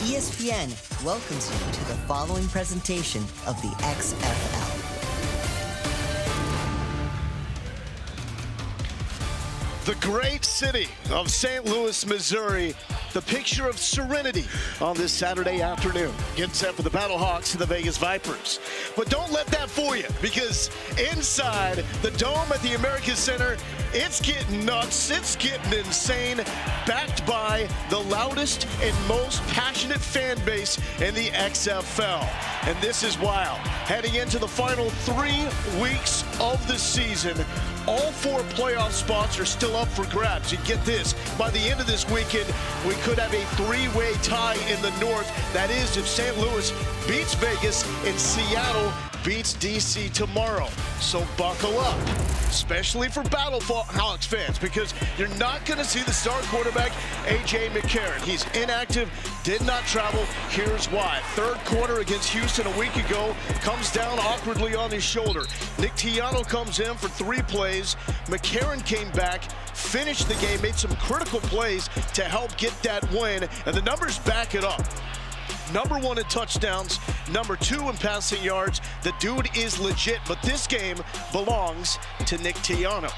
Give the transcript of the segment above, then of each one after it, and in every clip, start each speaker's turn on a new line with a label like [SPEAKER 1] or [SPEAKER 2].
[SPEAKER 1] ESPN welcomes you to the following presentation of the XFL.
[SPEAKER 2] The great city of St. Louis, Missouri, the picture of serenity on this Saturday afternoon. Getting set for the BattleHawks and the Vegas Vipers. But don't let that fool you, because inside the dome at the America Center, it's getting nuts, it's getting insane, backed by the loudest and most passionate fan base in the XFL. And this is wild. Heading into the final 3 weeks of the season, all 4 playoff spots are still up for grabs. You get this, by the end of this weekend, we could have a 3-way tie in the North. That is, if St. Louis beats Vegas and Seattle beats DC tomorrow. So buckle up, especially for BattleHawks fans, because you're not going to see the star quarterback, A.J. McCarron. He's inactive, did not travel. Here's why. Third quarter against Houston a week ago, comes down awkwardly on his shoulder. Nick Tiano comes in for 3 plays. McCarron came back, finished the game, made some critical plays to help get that win, and the numbers back it up. Number 1 in touchdowns, number 2 in passing yards. The dude is legit, but this game belongs to Nick Tiano.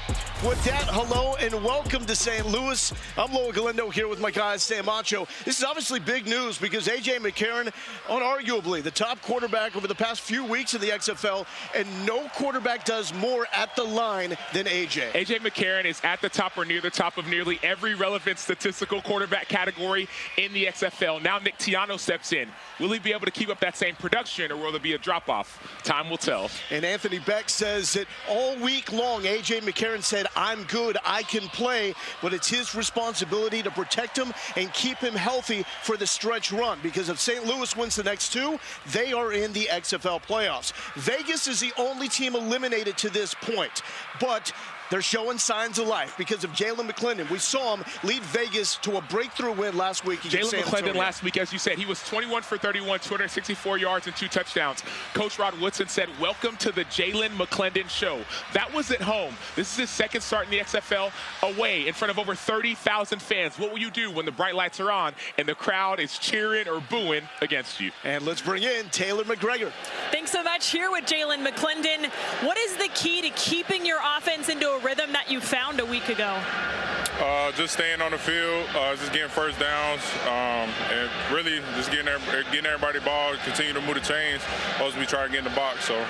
[SPEAKER 2] With that, hello and welcome to St. Louis. I'm Loa Galindo here with my guy, Sam Macho. This is obviously big news because A.J. McCarron, unarguably the top quarterback over the past few weeks in the XFL, and no quarterback does more at the line than A.J.
[SPEAKER 3] A.J. McCarron is at the top or near the top of nearly every relevant statistical quarterback category in the XFL. Now Nick Tiano steps in. Will he be able to keep up that same production, or will there be a drop-off? Time will tell.
[SPEAKER 2] And Anthony Beck says that all week long, A.J. McCarron said, I'm good, I can play, but it's his responsibility to protect him and keep him healthy for the stretch run, because if St. Louis wins the next 2, they are in the XFL playoffs. Vegas is the only team eliminated to this point, but they're showing signs of life because of Jalen McClendon. We saw him lead Vegas to a breakthrough win last week against
[SPEAKER 3] Jalen
[SPEAKER 2] San
[SPEAKER 3] McClendon
[SPEAKER 2] Antonio.
[SPEAKER 3] last week, as you said, he was 21 for 31, 264 yards and 2 touchdowns. Coach Rod Woodson said, welcome to the Jalen McClendon show. That was at home. This is his second start in the XFL away in front of over 30,000 fans. What will you do when the bright lights are on and the crowd is cheering or booing against you?
[SPEAKER 2] And let's bring in Taylor McGregor.
[SPEAKER 4] Thanks so much. Here with Jalen McClendon. What is the key to keeping your offense into a rhythm that you found a week ago?
[SPEAKER 5] Just staying on the field, just getting first downs, and really just getting everybody the ball, continue to move the chains as we try to get in the box. So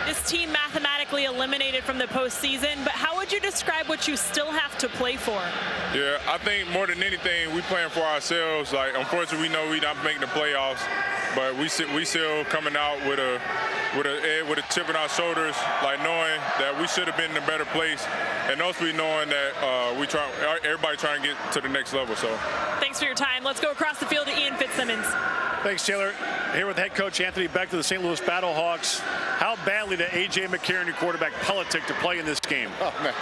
[SPEAKER 4] this team mathematically eliminated from the postseason, but how would you describe what you still have to play for?
[SPEAKER 5] Yeah, I think more than anything, we playing for ourselves. Like, unfortunately, we know we're not making the playoffs, but we still coming out with a chip in our shoulders, like knowing that we should have been in a better place, and also knowing that everybody trying to get to the next level. So
[SPEAKER 4] thanks for your time. Let's go across the field to Ian Fitzsimmons.
[SPEAKER 6] Thanks, Taylor. Here with head coach Anthony Beck to the St. Louis BattleHawks. How badly did A.J. McCarron, your quarterback, politic to play in this game?
[SPEAKER 7] Oh, man.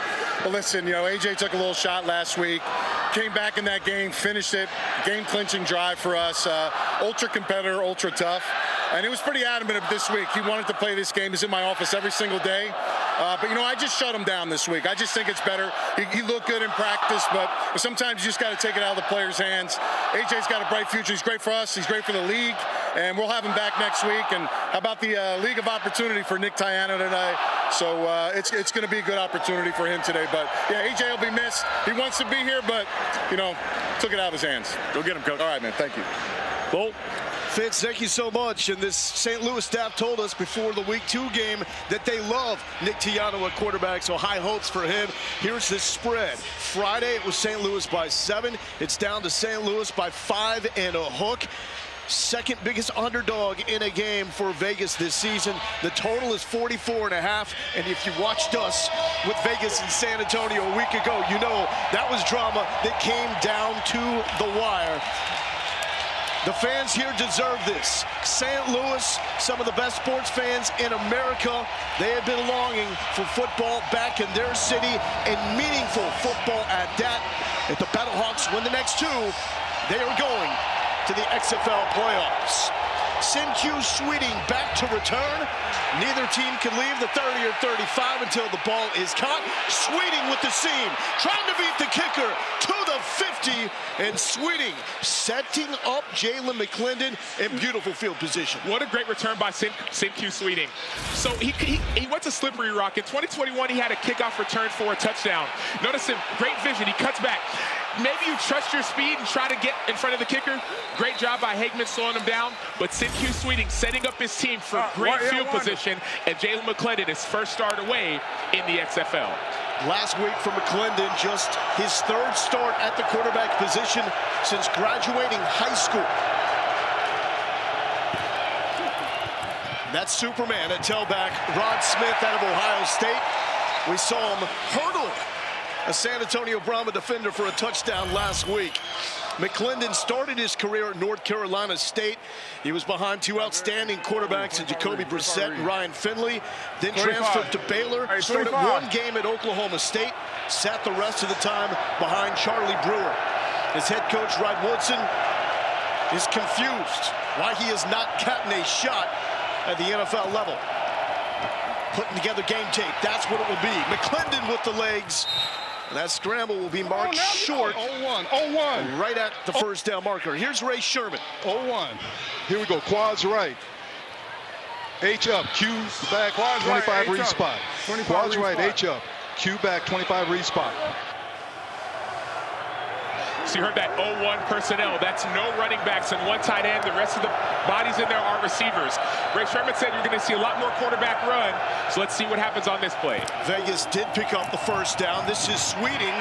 [SPEAKER 7] Well, listen, A.J. took a little shot last week, came back in that game, finished it, game-clinching drive for us. Ultra competitor, ultra tough. And he was pretty adamant this week. He wanted to play this game. He's in my office every single day. But, I just shut him down this week. I just think it's better. He looked good in practice, but sometimes you just got to take it out of the players' hands. A.J.'s got a bright future. He's great for us. He's great for the league. And we'll have him back next week. And how about the League of Opportunity for Nick Tiano tonight? So it's going to be a good opportunity for him today. But, yeah, A.J. will be missed. He wants to be here, but, took it out of his hands.
[SPEAKER 6] Go get him, Coach.
[SPEAKER 7] All right, man. Thank you.
[SPEAKER 6] Bull.
[SPEAKER 2] Fitz, thank you so much. And this St. Louis staff told us before the Week 2 game that they love Nick Tiano at quarterback, so high hopes for him. Here's the spread. Friday, it was St. Louis by 7. It's down to St. Louis by 5 and a hook. Second biggest underdog in a game for Vegas this season. The total is 44.5. And if you watched us with Vegas and San Antonio a week ago, that was drama that came down to the wire. The fans here deserve this. St. Louis, some of the best sports fans in America, they have been longing for football back in their city, and meaningful football at that. If the BattleHawks win the next 2, they are going to the XFL playoffs. Sin-Q Sweeting back to return. Neither team can leave the 30 or 35 until the ball is caught. Sweeting with the seam, trying to beat the kicker to the 50. and Sweeting setting up Jalen McClendon in beautiful field position.
[SPEAKER 3] What a great return by Sin-Q Sweeting. So he went to Slippery Rock. In 2021, he had a kickoff return for a touchdown. Notice him, great vision. He cuts back. Maybe you trust your speed and try to get in front of the kicker. Great job by Hagman slowing him down. But Sin-Q Sweeting setting up his team for great field position. And Jalen McClendon, his first start away in the XFL.
[SPEAKER 2] Last week for McClendon, just his third start at the quarterback position since graduating high school. That's Superman at tailback, Rod Smith out of Ohio State. We saw him hurdle a San Antonio Brahma defender for a touchdown last week. McClendon started his career at North Carolina State. He was behind two outstanding quarterbacks in Jacoby Brissett and Ryan Finley. Then transferred to Baylor, started one game at Oklahoma State, sat the rest of the time behind Charlie Brewer. His head coach, Rod Woodson, is confused why he has not gotten a shot at the NFL level. Putting together game tape, that's what it will be. McClendon with the legs. And that scramble will be marked short.
[SPEAKER 8] 0-1.
[SPEAKER 2] Right at the first down marker. Here's Ray Sherman.
[SPEAKER 8] 0-1. Here we go. Quads right. H up. Q back. 25 read spot. Quads right. H up. Q back. 25 read spot.
[SPEAKER 3] So you heard that 0-1 personnel. That's no running backs and one tight end. The rest of the bodies in there are receivers. Ray Sherman said you're going to see a lot more quarterback run. So let's see what happens on this play.
[SPEAKER 2] Vegas did pick up the first down. This is Sweeting,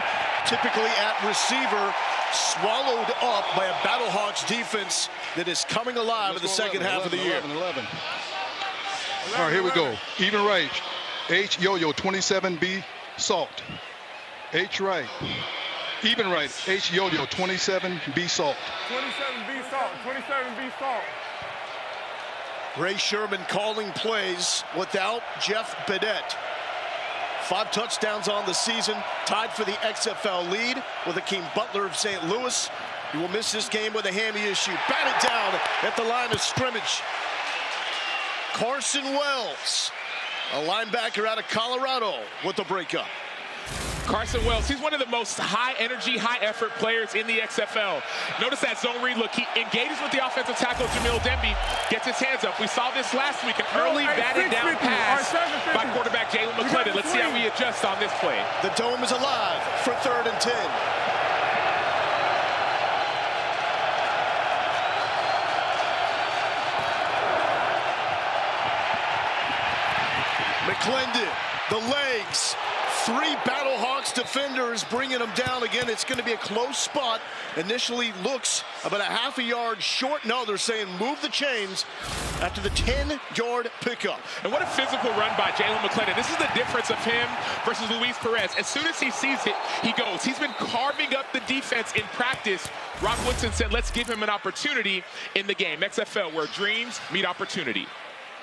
[SPEAKER 2] typically at receiver, swallowed up by a BattleHawks defense that is coming alive in the second half of the year.
[SPEAKER 8] 11. All right, here we go. Even right. H yo-yo 27B salt. H right. Even right, H yo-yo, 27B salt.
[SPEAKER 5] 27B salt, 27B salt.
[SPEAKER 2] Ray Sherman calling plays without Jeff Bedett. 5 touchdowns on the season, tied for the XFL lead with Akeem Butler of St. Louis. He will miss this game with a hammy issue. Batted down at the line of scrimmage. Carson Wells, a linebacker out of Colorado, with the breakup.
[SPEAKER 3] Carson Wells, he's one of the most high-energy, high-effort players in the XFL. Notice that zone read look. He engages with the offensive tackle, Jamil Demby, gets his hands up. We saw this last week, an early batted down pass by quarterback Jalen McClendon. Let's see how he adjusts on this play.
[SPEAKER 2] The dome is alive for 3rd and 10. McClendon, the legs. 3 BattleHawks defenders bringing him down again. It's going to be a close spot. Initially looks about a half a yard short. No, they're saying move the chains after the 10-yard pickup.
[SPEAKER 3] And what a physical run by Jalen McClendon. This is the difference of him versus Luis Perez. As soon as he sees it, he goes. He's been carving up the defense in practice. Rod Woodson said, let's give him an opportunity in the game. XFL, where dreams meet opportunity.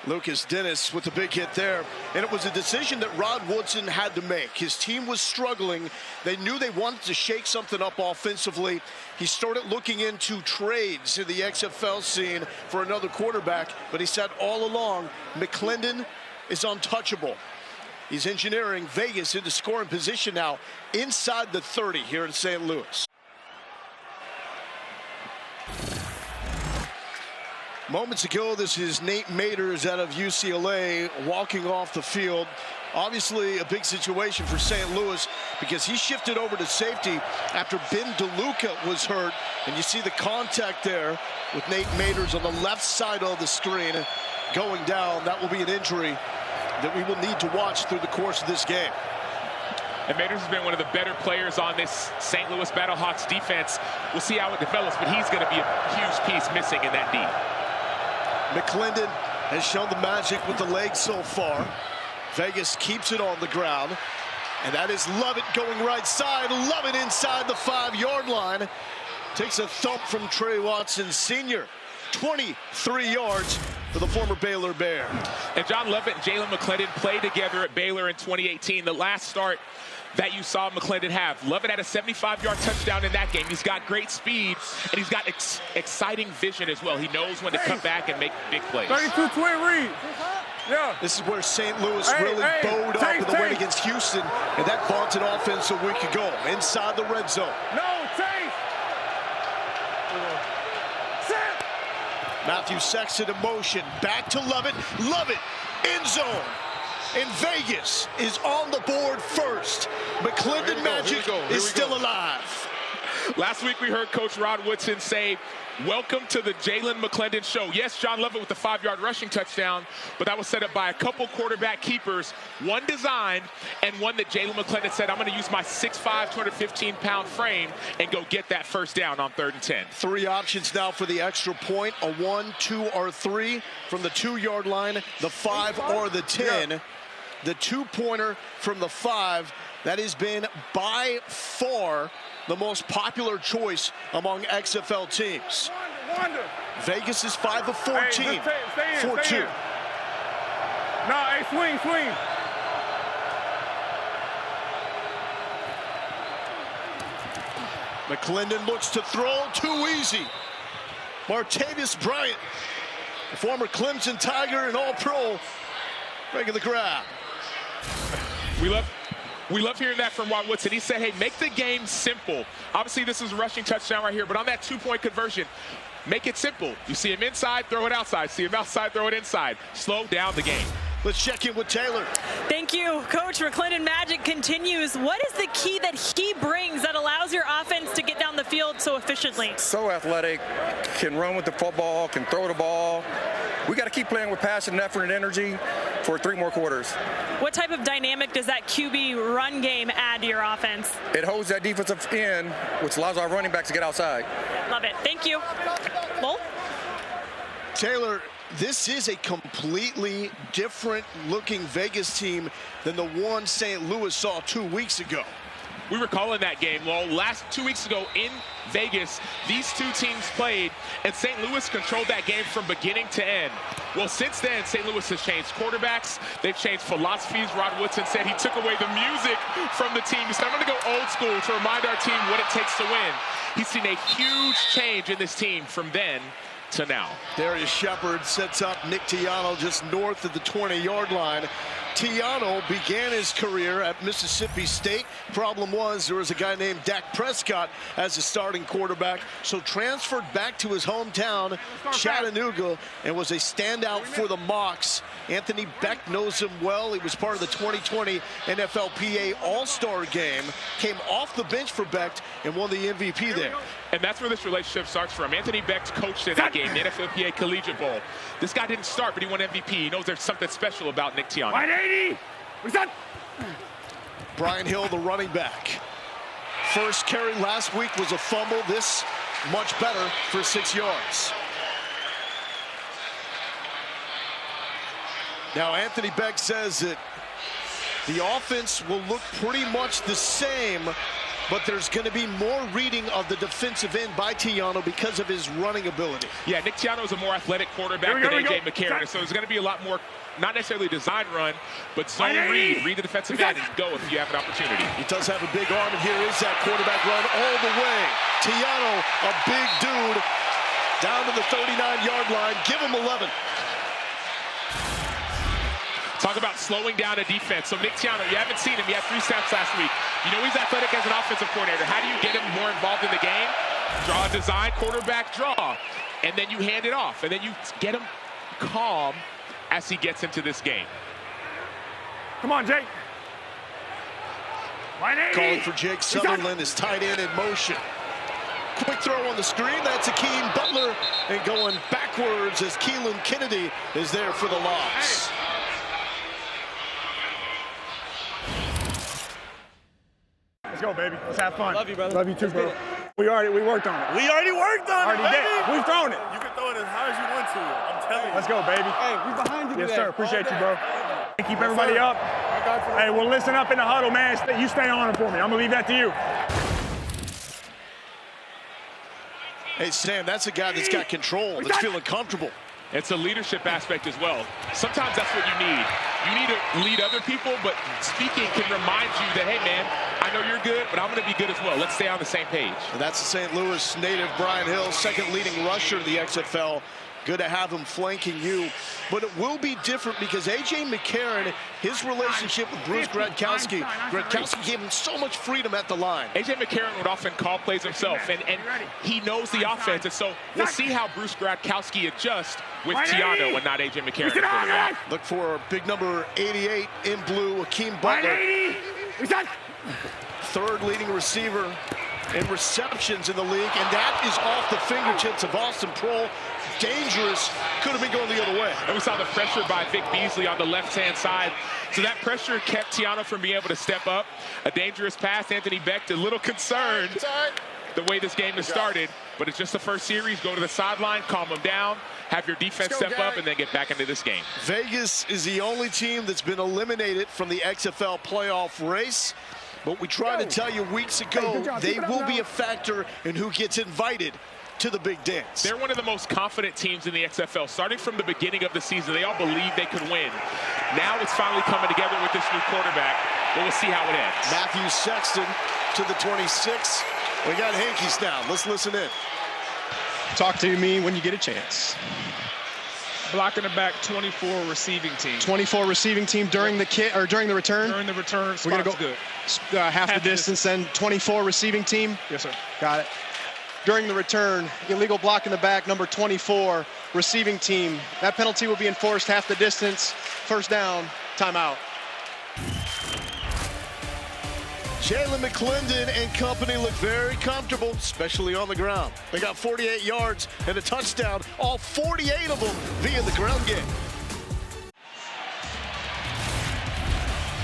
[SPEAKER 2] Lucas Dennis with the big hit there. And it was a decision that Rod Woodson had to make. His team was struggling. They knew they wanted to shake something up offensively. He started looking into trades in the XFL scene for another quarterback. But he said all along, McClendon is untouchable. He's engineering Vegas into scoring position now inside the 30 here in St. Louis. Moments ago, this is Nate Maters out of UCLA walking off the field. Obviously a big situation for St. Louis because he shifted over to safety after Ben DeLuca was hurt. And you see the contact there with Nate Maters on the left side of the screen going down. That will be an injury that we will need to watch through the course of this game.
[SPEAKER 3] And Maters has been one of the better players on this St. Louis BattleHawks defense. We'll see how it develops, but he's going to be a huge piece missing in that D.
[SPEAKER 2] McClendon has shown the magic with the legs so far. Vegas keeps it on the ground. And that is Lovett going right side. Lovett inside the 5-yard line. Takes a thump from Trey Watson Sr. 23 yards for the former Baylor Bear.
[SPEAKER 3] And John Lovett and Jalen McClendon played together at Baylor in 2018. The last start that you saw McClendon have. Lovett had a 75-yard touchdown in that game. He's got great speed, and he's got exciting vision as well. He knows when to come back and make big plays.
[SPEAKER 5] 32 twin read. Yeah.
[SPEAKER 2] This is where St. Louis really bowed up in the win against Houston, and that vaunted offense a week ago inside the red zone.
[SPEAKER 5] No, Chase.
[SPEAKER 2] Matthew Sexton in motion, back to Lovett, end zone. And Vegas is on the board first. McClendon Magic is still alive.
[SPEAKER 3] Last week we heard Coach Rod Woodson say, welcome to the Jalen McClendon show. Yes, John Lovett with the 5-yard rushing touchdown, but that was set up by a couple quarterback keepers, one designed and one that Jalen McClendon said, I'm going to use my 6'5", 215-pound frame and go get that first down on 3rd and 10.
[SPEAKER 2] 3 options now for the extra point, a 1, 2, or 3 from the 2-yard line, the 5 or the 10. The 2-pointer from the 5, that has been by far the most popular choice among XFL teams. Vegas is 5 of 14, 4-2.
[SPEAKER 5] No, hey, swing.
[SPEAKER 2] McClendon looks to throw, too easy. Martavis Bryant, the former Clemson Tiger and All-Pro, breaking the crowd.
[SPEAKER 3] We love hearing that from Rod Woodson. He said, hey, make the game simple. Obviously, this is a rushing touchdown right here, but on that 2-point conversion, make it simple. You see him inside, throw it outside. See him outside, throw it inside. Slow down the game.
[SPEAKER 2] Let's check in with Taylor.
[SPEAKER 4] Thank you, Coach. McClendon Magic continues. What is the key that he brings that allows your offense to get down the field so efficiently?
[SPEAKER 9] So athletic, can run with the football, can throw the ball. We got to keep playing with passion, effort, and energy for 3 more quarters.
[SPEAKER 4] What type of dynamic does that QB run game add to your offense?
[SPEAKER 9] It holds that defensive end, which allows our running backs to get outside.
[SPEAKER 4] Love it. Thank you. Lowell?
[SPEAKER 2] Taylor, this is a completely different looking Vegas team than the one St. Louis saw 2 weeks ago.
[SPEAKER 3] We were calling that game, Lowell. Last 2 weeks ago in Vegas, these two teams played, and St. Louis controlled that game from beginning to end. Well, since then, St. Louis has changed quarterbacks. They've changed philosophies. Rod Woodson said he took away the music from the team. He said, I'm going to go old school to remind our team what it takes to win. He's seen a huge change in this team from then to now.
[SPEAKER 2] Darius Shepard sets up Nick Tiano just north of the 20-yard line. Tiano began his career at Mississippi State. Problem was there was a guy named Dak Prescott as a starting quarterback, so transferred back to his hometown, Chattanooga, and was a standout for the Mocs. Anthony Beck knows him well. He was part of the 2020 NFLPA All-Star game, came off the bench for Beck and won the MVP there.
[SPEAKER 3] And that's where this relationship starts from. Anthony Beck's coached in that game, the NFLPA Collegiate Bowl. This guy didn't start, but he won MVP. He knows there's something special about Nick Tiano.
[SPEAKER 5] 180. What's that?
[SPEAKER 2] Brian Hill, the running back. First carry last week was a fumble. This much better for 6 yards. Now, Anthony Beck says that the offense will look pretty much the same, but there's going to be more reading of the defensive end by Tiano because of his running ability.
[SPEAKER 3] Yeah, Nick Tiano is a more athletic quarterback than A.J. McCarron, so there's going to be a lot more, not necessarily design run, but zone read the defensive end and go if you have an opportunity.
[SPEAKER 2] He does have a big arm, and here is that quarterback run all the way. Tiano, a big dude, down to the 39-yard line. Give him 11.
[SPEAKER 3] Talk about slowing down a defense. So Nick Tiano, you haven't seen him. He had 3 snaps last week. You know he's athletic as an offensive coordinator. How do you get him more involved in the game? Draw a design, quarterback draw, and then you hand it off. And then you get him calm as he gets into this game.
[SPEAKER 5] Come on, Jake. 180.
[SPEAKER 2] Calling for Jake Sutherland, his tight end in motion. Quick throw on the screen. That's Akeem Butler. And going backwards as Keelan Kennedy is there for the loss.
[SPEAKER 6] Let's go, baby. Let's have fun.
[SPEAKER 10] Love you, brother.
[SPEAKER 6] Love you too, bro. We worked on it.
[SPEAKER 10] We already worked on it, baby.
[SPEAKER 6] We've thrown it.
[SPEAKER 10] You can throw it as high as you want to. I'm telling you.
[SPEAKER 6] Let's go, baby.
[SPEAKER 10] Hey, we behind you
[SPEAKER 6] Yes,
[SPEAKER 10] today.
[SPEAKER 6] sir. Appreciate you, bro. Keep everybody up.
[SPEAKER 10] I got you.
[SPEAKER 6] Hey, well, listen up in the huddle, man. You stay on it for me. I'm going to leave that to you.
[SPEAKER 2] Hey, Sam, that's a guy that's got control, that's feeling comfortable.
[SPEAKER 3] It's a leadership aspect as well. Sometimes that's what you need. You need to lead other people, but speaking can remind you that, hey, man, I know you're good, but I'm going to be good as well. Let's stay on the same page.
[SPEAKER 2] And that's the St. Louis native Brian Hill, second leading rusher in the XFL Good to have him flanking you, but it will be different because A.J. McCarron, his relationship with Bruce Gradkowski gave him so much freedom at the line.
[SPEAKER 3] A.J. McCarron would often call plays himself, and he knows the offense, and so we'll see how Bruce Gradkowski adjusts with Tiano and not A.J. McCarron.
[SPEAKER 2] Look for big number 88 in blue, Akeem Butler. Third leading receiver in receptions in the league, and that is off the fingertips of Austin Prohl. Dangerous, could have been going the other way.
[SPEAKER 3] And we saw the pressure by Vic Beasley on the left-hand side. So that pressure kept Tiano from being able to step up. A dangerous pass, Anthony Becht, a little concerned the way this game has started, but it's just the first series. Go to the sideline, calm them down, have your defense step up, and then get back into this game.
[SPEAKER 2] Vegas is the only team that's been eliminated from the XFL playoff race. But we tried to tell you weeks ago, they will be a factor in who gets invited to the big dance.
[SPEAKER 3] They're one of the most confident teams in the XFL. Starting from the beginning of the season, they all believed they could win. Now it's finally coming together with this new quarterback, but we'll see how it ends.
[SPEAKER 2] Matthew Sexton to the 26. We got Hankies now. Let's listen in.
[SPEAKER 11] Talk to me when you get a chance.
[SPEAKER 12] Blocking the back, 24 receiving team.
[SPEAKER 11] 24 receiving team during the during the return.
[SPEAKER 12] During the return,
[SPEAKER 11] we're gonna go
[SPEAKER 12] good.
[SPEAKER 11] Half the distance, then 24 receiving team.
[SPEAKER 12] Yes, sir.
[SPEAKER 11] Got it. During the return, illegal block in the back, number 24, receiving team. That penalty will be enforced half the distance. First down, timeout.
[SPEAKER 2] Jalen McClendon and company look very comfortable, especially on the ground. They got 48 yards and a touchdown, all 48 of them via the ground game.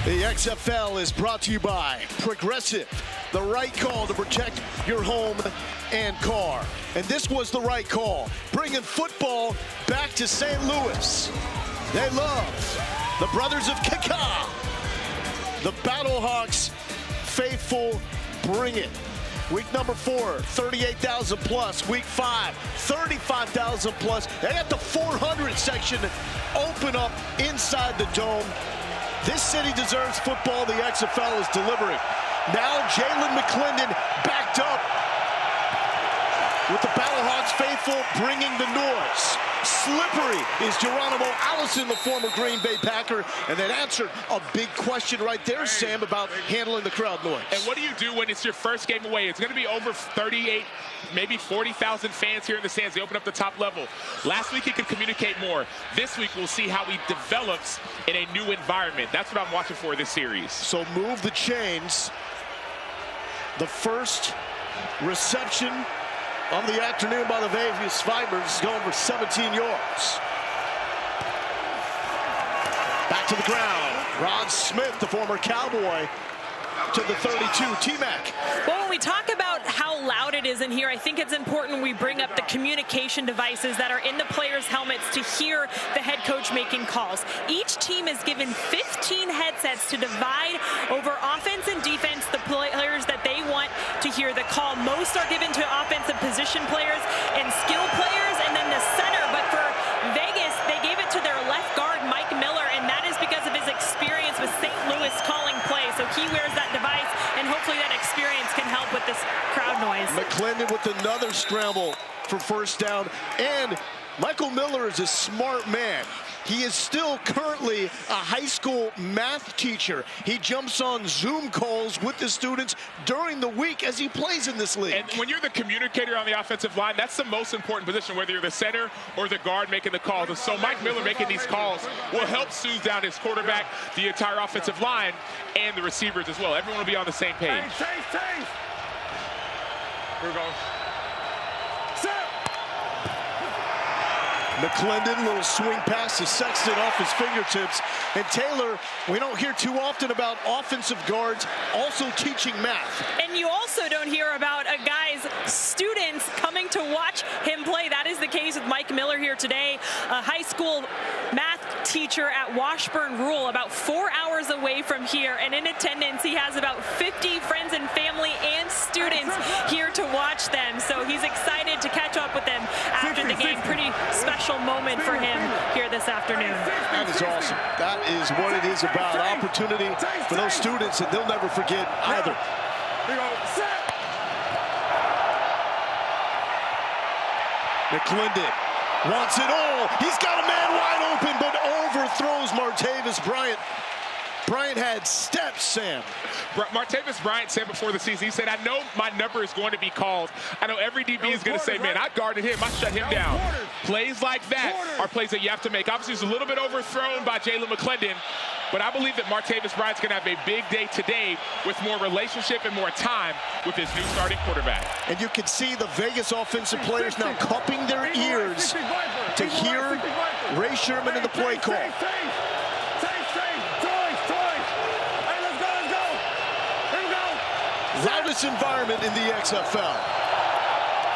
[SPEAKER 2] The XFL is brought to you by Progressive, the right call to protect your home and car. And this was the right call, bringing football back to St. Louis. They love the brothers of Kaka. The BattleHawks faithful bring it. Week number 4, 38,000 plus. Week 5, 35,000 plus. They got the 400 section open up inside the dome. This city deserves football. The XFL is delivering. Now Jalen McClendon backed up with the BattleHawks faithful bringing the noise. Slippery is Geronimo Allison, the former Green Bay Packer, and that answered a big question right there, Sam, about handling the crowd noise.
[SPEAKER 3] And what do you do when it's your first game away? It's going to be over 38, maybe 40,000 fans here in the stands. They open up the top level. Last week he could communicate more. This week we'll see how he develops in a new environment. That's what I'm watching for this series.
[SPEAKER 2] So move the chains. The first reception of the afternoon by the Vegas Vipers, going for 17 yards. Back to the ground. Rod Smith, the former Cowboy, to the 32. T-Mac.
[SPEAKER 4] Well, when we talk about how loud it is in here, I think it's important we bring up the communication devices that are in the players' helmets to hear the head coach making calls. Each team is given 15 headsets to divide over offense and defense, the players that they want to hear the call. Most are given to offensive position players and skill players, and then the center. But for Vegas, they gave it to their left guard, Mike Miller, and that is because of his experience with St. Louis calling plays. So he wears that device, and hopefully that experience can help with this crowd noise.
[SPEAKER 2] McClendon with another scramble for first down, and Michael Miller is a smart man. He is still currently a high school math teacher. He jumps on Zoom calls with the students during the week as he plays in this league.
[SPEAKER 3] And when you're the communicator on the offensive line, that's the most important position, whether you're the center or the guard making the calls. And so Mike Miller making these calls will help soothe down his quarterback, the entire offensive line, and the receivers as well. Everyone will be on the same page.
[SPEAKER 10] Chase. Here we go.
[SPEAKER 2] McClendon, little swing pass to Sexton off his fingertips. And Taylor, we don't hear too often about offensive guards also teaching math.
[SPEAKER 4] And you also don't hear about a guy's students coming to watch him play. That is the case with Mike Miller here today, a high school math teacher at Washburn Rural, about 4 hours away from here. And in attendance, he has about 50 friends and family and students here to watch them. So he's excited to catch up with them after the game. Pretty special moment for him here this afternoon.
[SPEAKER 2] That is awesome. That is what it is about. Opportunity for those students that they'll never forget either. McClendon Wants it all. He's got a man wide open, but overthrows Martavis Bryant. Bryant had steps, Sam.
[SPEAKER 3] Martavis Bryant said before the season, he said, I know my number is going to be called. I know every DB is going to say, man, I guarded him. I shut him down. Plays like that are plays that you have to make. Obviously, he's a little bit overthrown by Jalen McClendon, but I believe that Martavis Bryant's going to have a big day today with more relationship and more time with his new starting quarterback.
[SPEAKER 2] And you can see the Vegas offensive players now cupping their ears to hear Ray Sherman in the play call. Loudest environment in the XFL.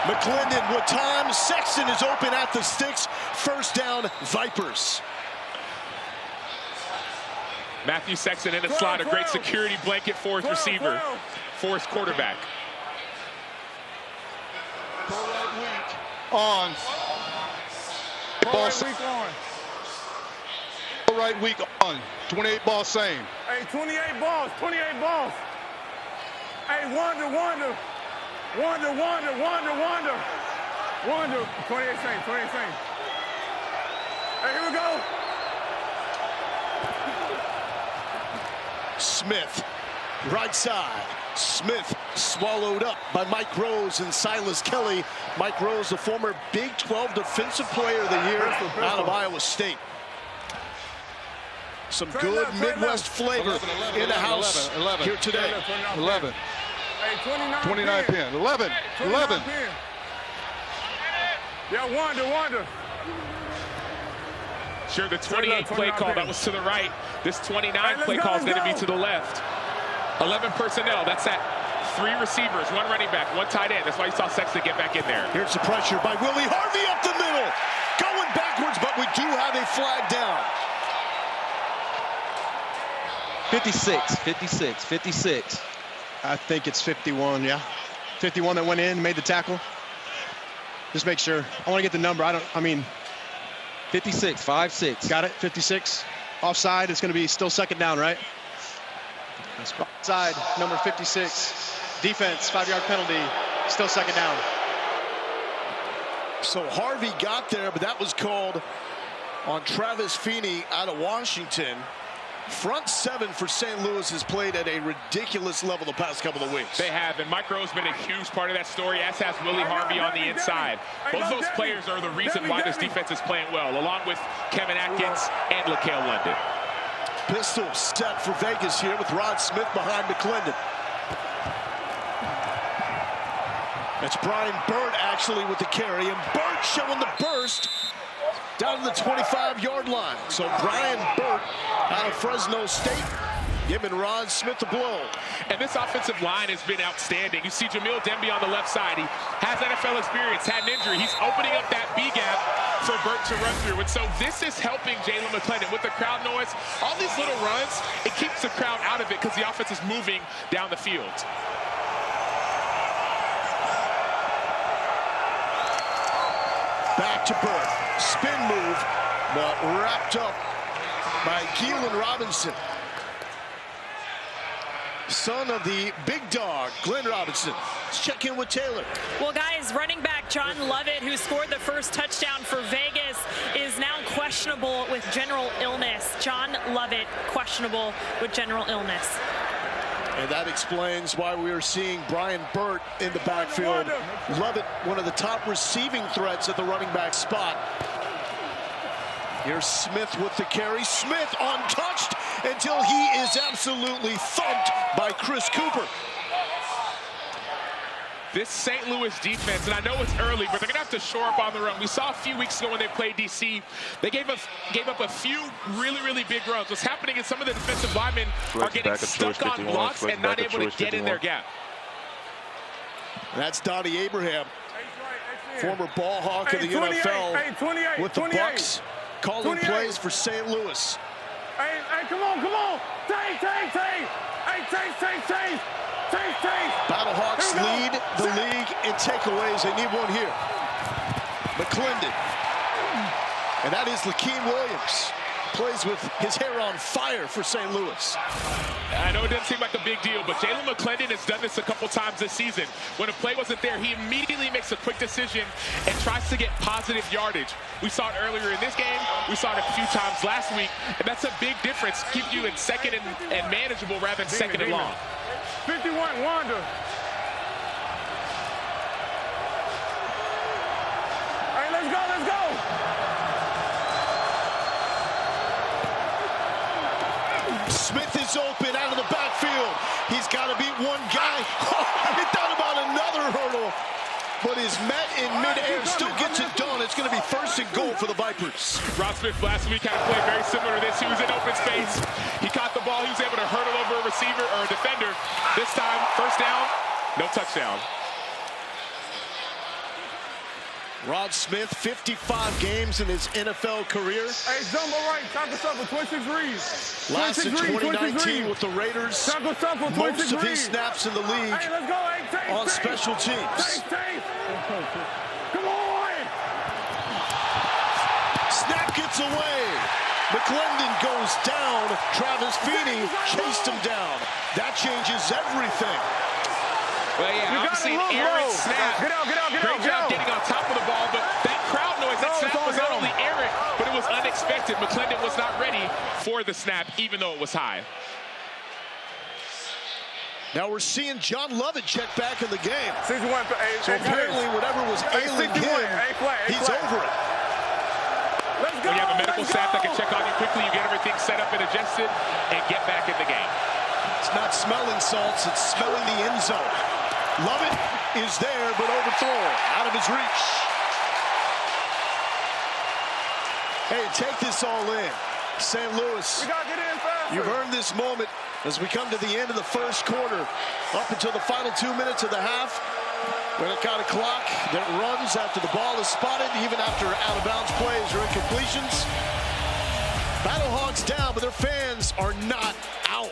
[SPEAKER 2] McClendon with time. Sexton is open at the sticks. First down, Vipers.
[SPEAKER 3] Matthew Sexton in the slot, a great security blanket for his receiver, for his quarterback.
[SPEAKER 8] On. Ball right week on. 28 ball same.
[SPEAKER 10] Hey, 28 balls, 28 balls. Hey, Wonder. 28 same. Hey, here we go.
[SPEAKER 2] Smith, right side. Smith swallowed up by Mike Rose and Silas Kelly. Mike Rose, the former Big 12 Defensive Player of the Year out of Iowa State. Some good Midwest flavor in the house here today.
[SPEAKER 8] 11.
[SPEAKER 10] Hey,
[SPEAKER 8] 29 pin. 11.
[SPEAKER 10] Yeah, Wonder.
[SPEAKER 3] Sure, the 28 play call, that was to the right. This 29 play call is going to be to the left. 11 personnel, that's at 3 receivers, 1 running back, 1 tight end. That's why you saw Sexton get back in there.
[SPEAKER 2] Here's the pressure by Willie Harvey up the middle. Going backwards, but we do have a flag down.
[SPEAKER 11] 56. I think it's 51, yeah. 51 that went in, made the tackle. Just make sure. I want to get the number.
[SPEAKER 13] 56, 5-6.
[SPEAKER 11] Got it, 56. Offside, it's going to be still second down, right? Offside, number 56. Defense, 5-yard penalty, still second down.
[SPEAKER 2] So Harvey got there, but that was called on Travis Feeney out of Washington. Front 7 for St. Louis has played at a ridiculous level the past couple of weeks.
[SPEAKER 3] They have, and Mike Rowe's been a huge part of that story, as has Willie Harvey on the inside. Both of those players are the reason why this defense is playing well, along with Kevin Atkins and LaCale London.
[SPEAKER 2] Pistol set for Vegas here with Rod Smith behind McClendon. That's Brian Burt actually with the carry, and Burt showing the burst down to the 25-yard line. So Brian Burt out of Fresno State giving Rod Smith a blow.
[SPEAKER 3] And this offensive line has been outstanding. You see Jamil Demby on the left side. He has NFL experience, had an injury. He's opening up that B gap for Burt to run through. And so this is helping Jalen McClendon with the crowd noise. All these little runs, it keeps the crowd out of it because the offense is moving down the field.
[SPEAKER 2] Back to Burt. Spin move, but wrapped up by Keelan Robinson. Son of the big dog, Glenn Robinson. Let's check in with Taylor.
[SPEAKER 4] Well, guys, running back John Lovett, who scored the first touchdown for Vegas, is now questionable with general illness. John Lovett, questionable with general illness.
[SPEAKER 2] And that explains why we are seeing Brian Burt in the backfield. Lovett, one of the top receiving threats at the running back spot. Here's Smith with the carry. Smith untouched until he is absolutely thumped by Chris Cooper.
[SPEAKER 3] This St. Louis defense, and I know it's early, but they're going to have to shore up on the run. We saw a few weeks ago when they played D.C., they gave up a few really big runs. What's happening is some of the defensive linemen are getting stuck on blocks and not able to get in their gap.
[SPEAKER 2] That's Donnie Abraham, former ball hawk of the NFL with the Bucks, calling plays for St. Louis.
[SPEAKER 10] Hey, come on. Take.
[SPEAKER 2] BattleHawks lead the league in takeaways. They need one here. McClendon. And that is Lakeem Williams. plays with his hair on fire for St. Louis.
[SPEAKER 3] I know it doesn't seem like a big deal, but Jalen McClendon has done this a couple times this season. When a play wasn't there, he immediately makes a quick decision and tries to get positive yardage. We saw it earlier in this game. We saw it a few times last week, and that's a big difference. Keep you in second and manageable rather than second and long.
[SPEAKER 10] 51, Wanda. Hey, let's go, let's go.
[SPEAKER 2] Smith is open out of the backfield. He's got to beat one guy. He thought about another hurdle, but is met in midair. Still gets it done. It's going to be 1st and goal for the Vipers.
[SPEAKER 3] Rod Smith last week had a play very similar to this. He was in open space. He caught the ball. He was able to hurdle over a receiver or a defender. This time, 1st down, no touchdown.
[SPEAKER 2] Rod Smith, 55 games in his NFL career.
[SPEAKER 10] Hey, jumbo right, tackle suffer, 26 reads.
[SPEAKER 2] Last in 2019 with the Raiders.
[SPEAKER 10] Tackle suffer, 26
[SPEAKER 2] Most of his
[SPEAKER 10] reads.
[SPEAKER 2] snaps in the league
[SPEAKER 10] Hey, let's go, hey,
[SPEAKER 2] on special teams.
[SPEAKER 10] Come on!
[SPEAKER 2] Snap gets away. McClendon goes down. Travis Feeney chased him down. That changes everything.
[SPEAKER 3] Well, yeah, obviously an errant snap.
[SPEAKER 10] Get out,
[SPEAKER 3] Great job getting on top of the ball, but that crowd noise, that snap was not only errant, but it was unexpected. McClendon was not ready for the snap, even though it was high.
[SPEAKER 2] Now we're seeing John Lovett check back in the game.
[SPEAKER 10] 61,
[SPEAKER 2] so apparently whatever was ailing him, he's over it.
[SPEAKER 10] Let's go,
[SPEAKER 3] when you have a medical staff that can check on you quickly, you get everything set up and adjusted, and get back in the game.
[SPEAKER 2] It's not smelling salts, it's smelling the end zone. Lovett is there, but overthrown, out of his reach. Hey, take this all in. St. Louis,
[SPEAKER 10] we gotta get in faster.
[SPEAKER 2] You've earned this moment as we come to the end of the first quarter, up until the final 2 minutes of the half. When it got a clock that runs after the ball is spotted, even after out-of-bounds plays or incompletions. BattleHawks down, but their fans are not out.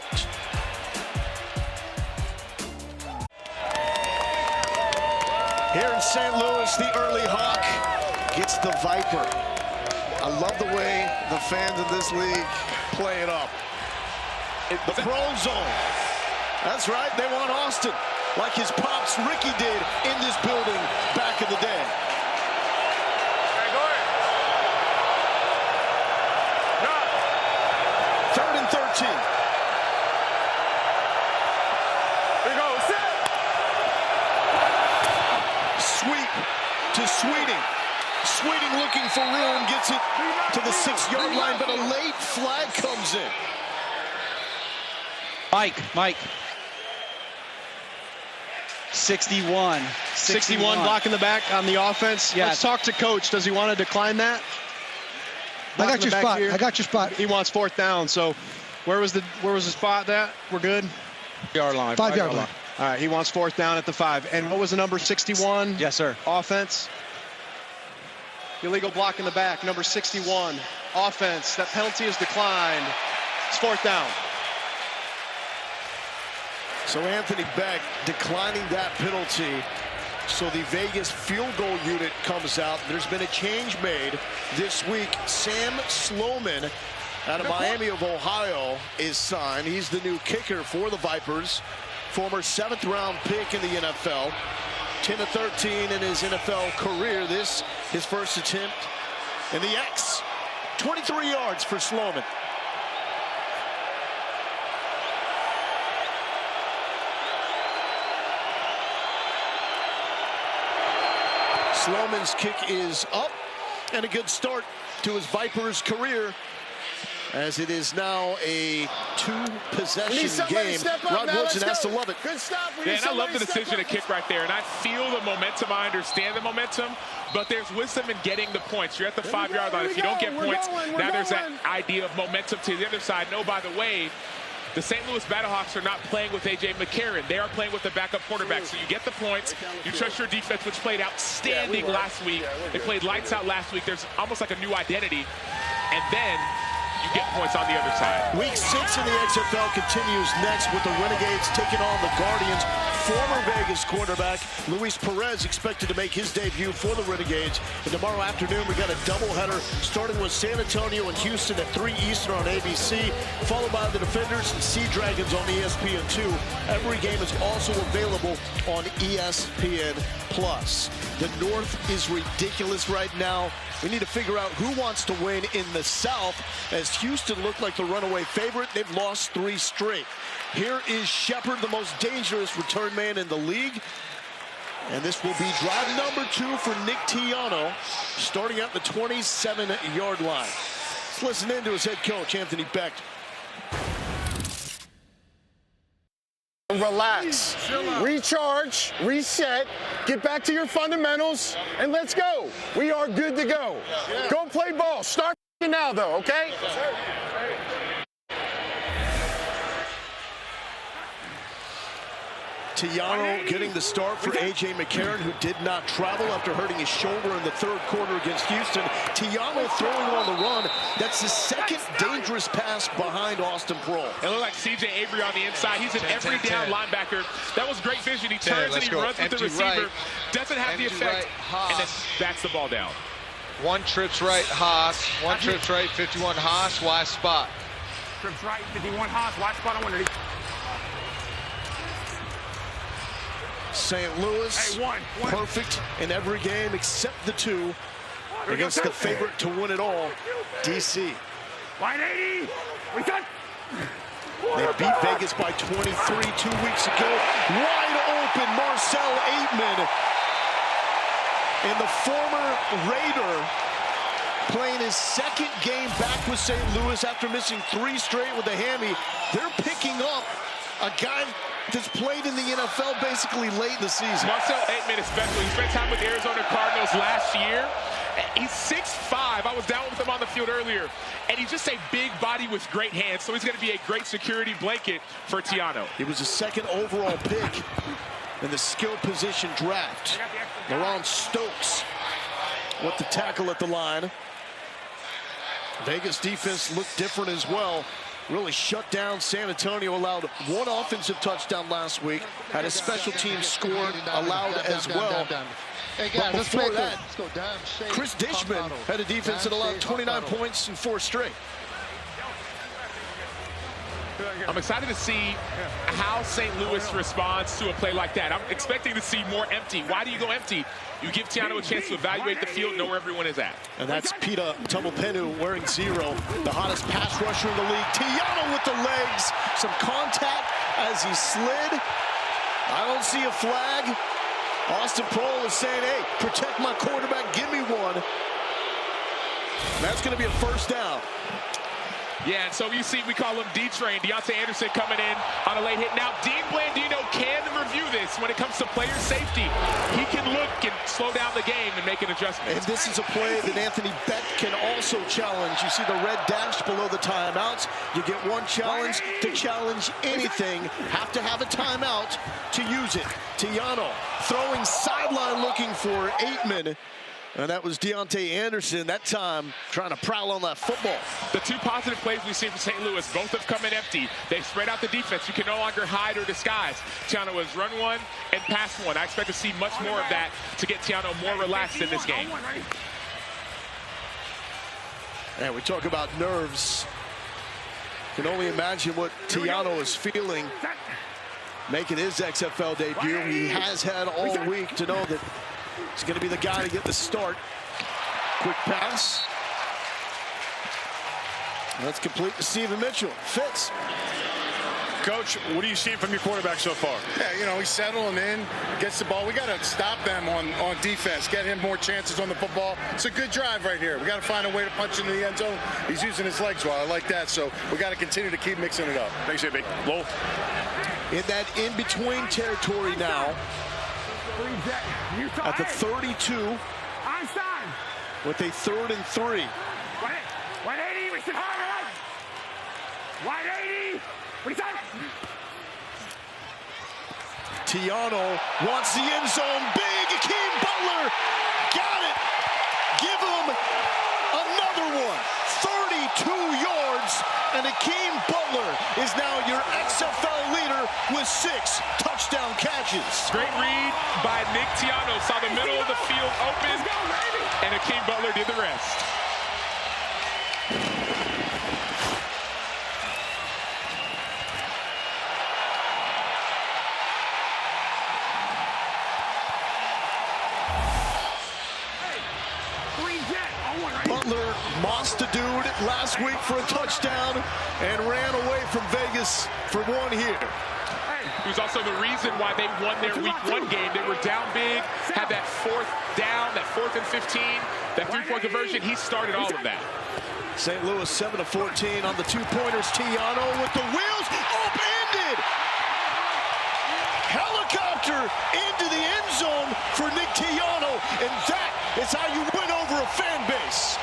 [SPEAKER 2] Here in St. Louis, the early Hawk gets the Viper. I love the way the fans of this league play it up. The pro zone. That's right, they want Austin, like his pops Ricky did in this building back in the day.
[SPEAKER 10] Hey, go ahead. No.
[SPEAKER 2] 3rd and 13.
[SPEAKER 10] Here we go, set.
[SPEAKER 2] Sweep to Sweeting. Sweeting looking for room, gets it to the 6-yard line, but a late flag comes in.
[SPEAKER 13] Mike. 61
[SPEAKER 11] blocking the back on the offense.
[SPEAKER 13] Yes.
[SPEAKER 11] Let's talk to coach. Does he want to decline that?
[SPEAKER 14] I got your spot.
[SPEAKER 11] He wants 4th down. So where was the spot at? We're good.
[SPEAKER 13] 5-yard line.
[SPEAKER 14] 5-yard line.
[SPEAKER 11] All right, he wants 4th down at the 5. And what was the number 61?
[SPEAKER 13] Yes, sir.
[SPEAKER 11] Offense. Illegal block in the back, number 61. Offense. That penalty is declined. It's 4th down.
[SPEAKER 2] So Anthony Beck declining that penalty. So the Vegas field goal unit comes out. There's been a change made this week. Sam Sloman out of Miami of Ohio is signed. He's the new kicker for the Vipers. Former 7th-round pick in the NFL. 10-13 in his NFL career. This, his first attempt in the X. 23 yards for Sloman. Sloman's kick is up, and a good start to his Vipers career, as it is now a 2-possession game. Rod Woodson has to love it.
[SPEAKER 10] Good stop.
[SPEAKER 3] Yeah, and I love the decision to kick right there, and I feel the momentum. I understand the momentum, but there's wisdom in getting the points. You're at the 5-yard line. If you don't get points, now there's that idea of momentum to the other side. No, by the way, the St. Louis BattleHawks are not playing with A.J. McCarron. They are playing with the backup quarterback. So you get the points. You trust your defense, which played outstanding last week. They played lights out last week. There's almost like a new identity. And then you get points on the other side.
[SPEAKER 2] Week 6 in the XFL continues next with the Renegades taking on the Guardians. former Vegas quarterback Luis Perez expected to make his debut for the Renegades. And tomorrow afternoon, we got a doubleheader starting with San Antonio and Houston at 3 Eastern on ABC, followed by the Defenders and Sea Dragons on ESPN2. Every game is also available on ESPN+. The North is ridiculous right now. We need to figure out who wants to win in the South, as Houston looked like the runaway favorite. They've lost 3 straight. Here is Shepard, the most dangerous return man in the league. And this will be drive number 2 for Nick Tiano, starting at the 27-yard line. Let's listen in to his head coach, Anthony Beck.
[SPEAKER 7] Relax, recharge, reset, get back to your fundamentals, and let's go. We are good to go. Go play ball. Start now, though, okay?
[SPEAKER 2] Tiano getting the start for A.J. McCarron, who did not travel after hurting his shoulder in the 3rd quarter against Houston. Tiano throwing on the run. That's his 2nd dangerous pass behind Austin Proehl.
[SPEAKER 3] It looked like C.J. Avery on the inside. He's an every down linebacker. That was great vision. He turns and he runs with the receiver. Doesn't have the effect, and then backs the ball down.
[SPEAKER 15] 1 trips right, Haas. 1 trips right, 51 Haas. Wide spot.
[SPEAKER 10] Trips right, 51 Haas. Wide spot on Winter.
[SPEAKER 2] St. Louis, perfect in every game except the 2 against the favorite to win it all, D.C.
[SPEAKER 10] 180. We got.
[SPEAKER 2] They beat Vegas by 23 2 weeks ago. Wide open, Marcel Aitman. And the former Raider playing his 2nd game back with St. Louis after missing 3 straight with a hammy. They're picking up a guy that's played in the NFL basically late in the season.
[SPEAKER 3] Marcel Aitman especially. He spent time with the Arizona Cardinals last year. He's 6'5". I was down with him on the field earlier. And he's just a big body with great hands, so he's going to be a great security blanket for Tiano.
[SPEAKER 2] He was a 2nd overall pick in the skill position draft. Laron Stokes with the tackle at the line. Vegas defense looked different as well. Really shut down San Antonio, allowed 1 offensive touchdown last week, had a special team score allowed as well. But before that, Chris Dishman had a defense that allowed 29 points in 4 straight.
[SPEAKER 3] I'm excited to see how St. Louis responds to a play like that. I'm expecting to see more empty. Why do you go empty? You give Tiano a chance to evaluate the field, know where everyone is at.
[SPEAKER 2] And that's Pita Tumapenu wearing 0, the hottest pass rusher in the league. Tiano with the legs, some contact as he slid. I don't see a flag. Austin Proehl is saying, hey, protect my quarterback, give me one. And that's going to be a 1st down.
[SPEAKER 3] Yeah, and so you see, we call him D-Train. Deontay Anderson coming in on a late hit. Now, Dean Blandino can review this when it comes to player safety. He can look and slow down the game and make an adjustment.
[SPEAKER 2] And this is a play that Anthony Beck can also challenge. You see the red dash below the timeouts. You get 1 challenge to challenge anything. Have to have a timeout to use it. Tiano throwing sideline looking for Aitman. And that was Deontay Anderson, that time trying to prowl on that football.
[SPEAKER 3] The 2 positive plays we've seen from St. Louis, both have come in empty. They've spread out the defense. You can no longer hide or disguise. Tiano has run 1 and passed 1. I expect to see much more of that to get Tiano more relaxed in this game.
[SPEAKER 2] And we talk about nerves. Can only imagine what Tiano is feeling making his XFL debut. He has had all week to know that he's going to be the guy to get the start. Quick pass. That's complete to Steven Mitchell. Fitz.
[SPEAKER 6] Coach, what are you seeing from your quarterback so far?
[SPEAKER 7] Yeah, you know, he's settling in, gets the ball. We got to stop them on defense, get him more chances on the football. It's a good drive right here. We got to find a way to punch into the end zone. He's using his legs well. I like that. So we got to continue to keep mixing it up.
[SPEAKER 6] Thanks, AB. Low.
[SPEAKER 2] In that in-between territory now. At the 32. With a 3rd and 3.
[SPEAKER 10] 180. We should hard. 180.
[SPEAKER 2] Tiano wants the end zone. Big Akeem Butler. Got it. Give him another one. 32 yards. And Akeem Butler is now your XFL leader with 6 touchdowns. touchdown catches.
[SPEAKER 3] Great read by Nick Tiano. Saw the middle of the field open, and Akeem Butler did the rest.
[SPEAKER 2] Butler mossed a dude last week for a touchdown and ran away from Vegas for one here.
[SPEAKER 3] He was also the reason why they won their week 1 game. They were down big, had that 4th down, that 4th and 15, that 3-point conversion. He started all of that.
[SPEAKER 2] St. Louis 7-14 on the 2-pointers. Tiano with the wheels, upended. Helicopter into the end zone for Nick Tiano, and that is how you win over a fan base.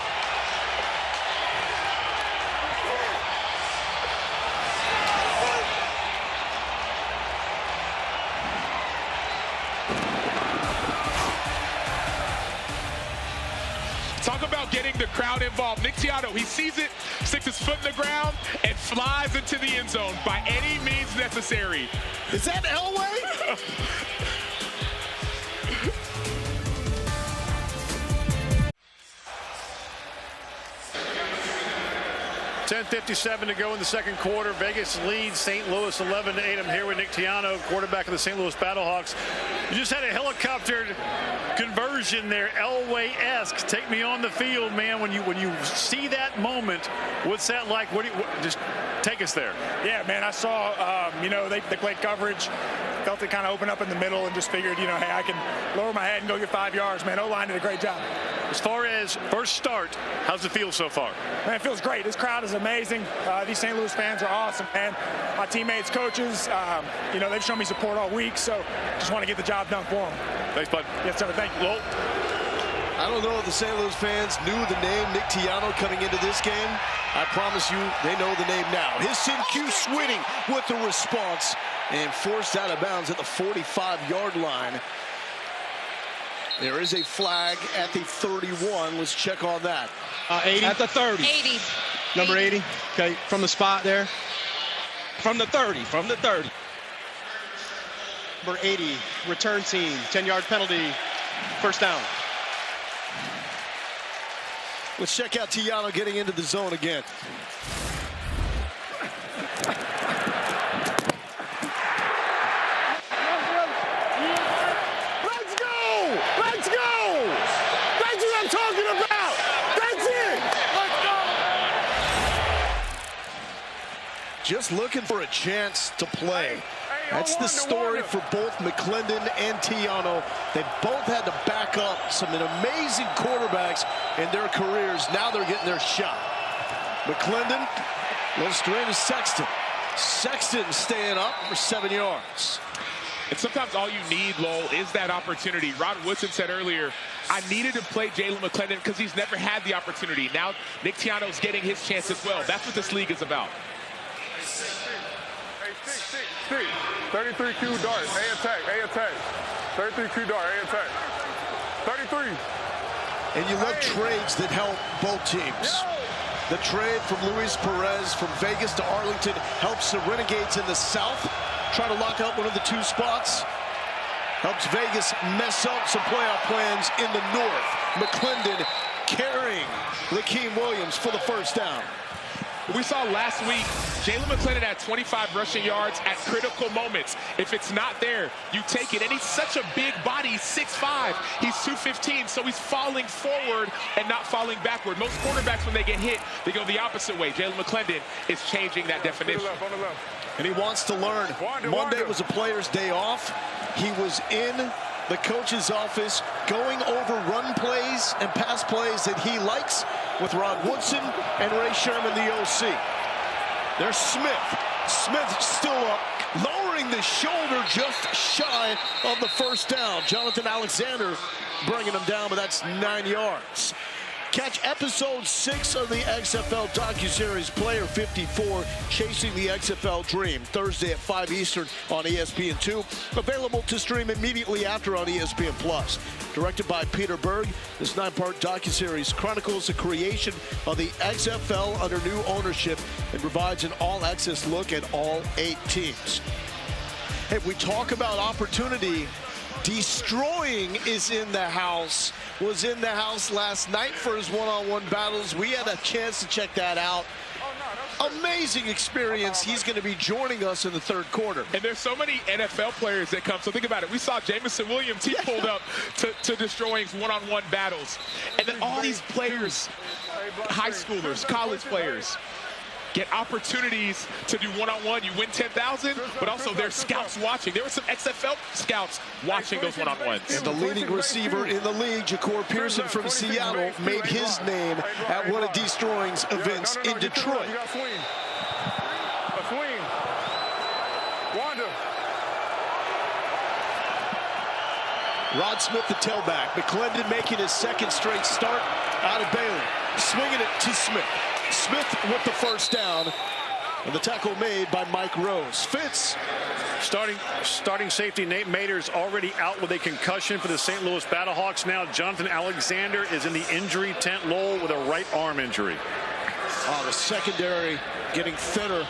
[SPEAKER 3] Talk about getting the crowd involved. Nick Tiano, he sees it, sticks his foot in the ground, and flies into the end zone by any means necessary.
[SPEAKER 2] Is that Elway?
[SPEAKER 6] 10:57 to go in the second quarter. Vegas leads St. Louis 11-8. I'm here with Nick Tiano, quarterback of the St. Louis BattleHawks. You just had a helicopter conversion there, Elway-esque. Take me on the field, man. When you see that moment, what's that like? Just take us there.
[SPEAKER 12] Yeah, man. I saw, they played coverage. Felt it kind of open up in the middle and just figured, hey, I can lower my head and go get 5 yards, man. O-line did a great job.
[SPEAKER 6] As far as first start, how's it feel so far?
[SPEAKER 12] Man, it feels great. This crowd is amazing. These St. Louis fans are awesome, man. My teammates, coaches, they've shown me support all week, so just want to get the job done for them.
[SPEAKER 6] Thanks, bud.
[SPEAKER 12] Yes, sir. Thank you.
[SPEAKER 6] Well,
[SPEAKER 2] I don't know if the St. Louis fans knew the name Nick Tiano coming into this game. I promise you, they know the name now. His Q switting with the response and forced out of bounds at the 45-yard line. There is a flag at the 31. Let's check on that.
[SPEAKER 11] 80.
[SPEAKER 13] At the 30.
[SPEAKER 4] 80.
[SPEAKER 11] Number 80. Okay, from the spot there.
[SPEAKER 13] From the 30. From the 30.
[SPEAKER 11] Number 80, return team. 10-yard penalty. First down.
[SPEAKER 2] Let's check out Tiano getting into the zone again.
[SPEAKER 10] Let's go! Let's go! That's what I'm talking about! That's it! Let's go!
[SPEAKER 2] Just looking for a chance to play. That's the story for both McClendon and Tiano. They both had to back up some amazing quarterbacks in their careers. Now they're getting their shot. McClendon, little straight to Sexton. Sexton staying up for 7 yards.
[SPEAKER 3] And sometimes all you need, Lowell, is that opportunity. Rod Woodson said earlier, I needed to play Jalen McClendon because he's never had the opportunity. Now Nick Tiano's getting his chance as well. That's what this league is about.
[SPEAKER 10] 33 Q dart, A attack, A attack. 33 Q dart, A attack. 33.
[SPEAKER 2] And you love trades that help both teams. The trade from Luis Perez from Vegas to Arlington helps the Renegades in the South try to lock up one of the 2 spots. Helps Vegas mess up some playoff plans in the North. McClendon carrying Lakeem Williams for the first down.
[SPEAKER 3] We saw last week, Jalen McClendon had 25 rushing yards at critical moments. If it's not there, you take it. And he's such a big body. He's 6'5". He's 215, so he's falling forward and not falling backward. Most quarterbacks, when they get hit, they go the opposite way. Jalen McClendon is changing that definition.
[SPEAKER 10] On the left.
[SPEAKER 2] And he wants to learn. Monday was a player's day off. He was in the coach's office going over run plays and pass plays that he likes with Rod Woodson and Ray Sherman, the OC. There's Smith. Smith still up, lowering the shoulder just shy of the first down. Jonathan Alexander bringing him down, but that's 9 yards. Catch episode 6 of the XFL docuseries Player 54, Chasing the XFL Dream, Thursday at 5 Eastern on ESPN2. Available to stream immediately after on ESPN+. Directed by Peter Berg, this 9-part docuseries chronicles the creation of the XFL under new ownership and provides an all-access look at all 8 teams. Hey, we talk about opportunity. Destroying is in the house. Was in the house last night for his one-on-one battles. We had a chance to check that out. Amazing experience. He's going to be joining us in the third quarter.
[SPEAKER 3] And there's so many NFL players that come. So think about it. We saw Jamison Williams. He pulled up to destroying one-on-one battles. And then all these players, high schoolers, college players, get opportunities to do one-on-one. You win 10,000, but also there's scouts watching. There were some XFL scouts watching those one-on-ones.
[SPEAKER 2] And the leading receiver in the league, Ja'Cour Pearson from Seattle, made his name at one of Destroying's events in Detroit.
[SPEAKER 10] You got swing. A swing. Wanda.
[SPEAKER 2] Rod Smith, the tailback. McClendon making his second straight start out of Baylor. Swinging it to Smith. Smith with the first down, and the tackle made by Mike Rose. Fitz.
[SPEAKER 6] Starting safety Nate Mader's already out with a concussion for the St. Louis BattleHawks. Now Jonathan Alexander is in the injury tent. Lowell with a right arm injury.
[SPEAKER 2] Oh, the secondary getting thinner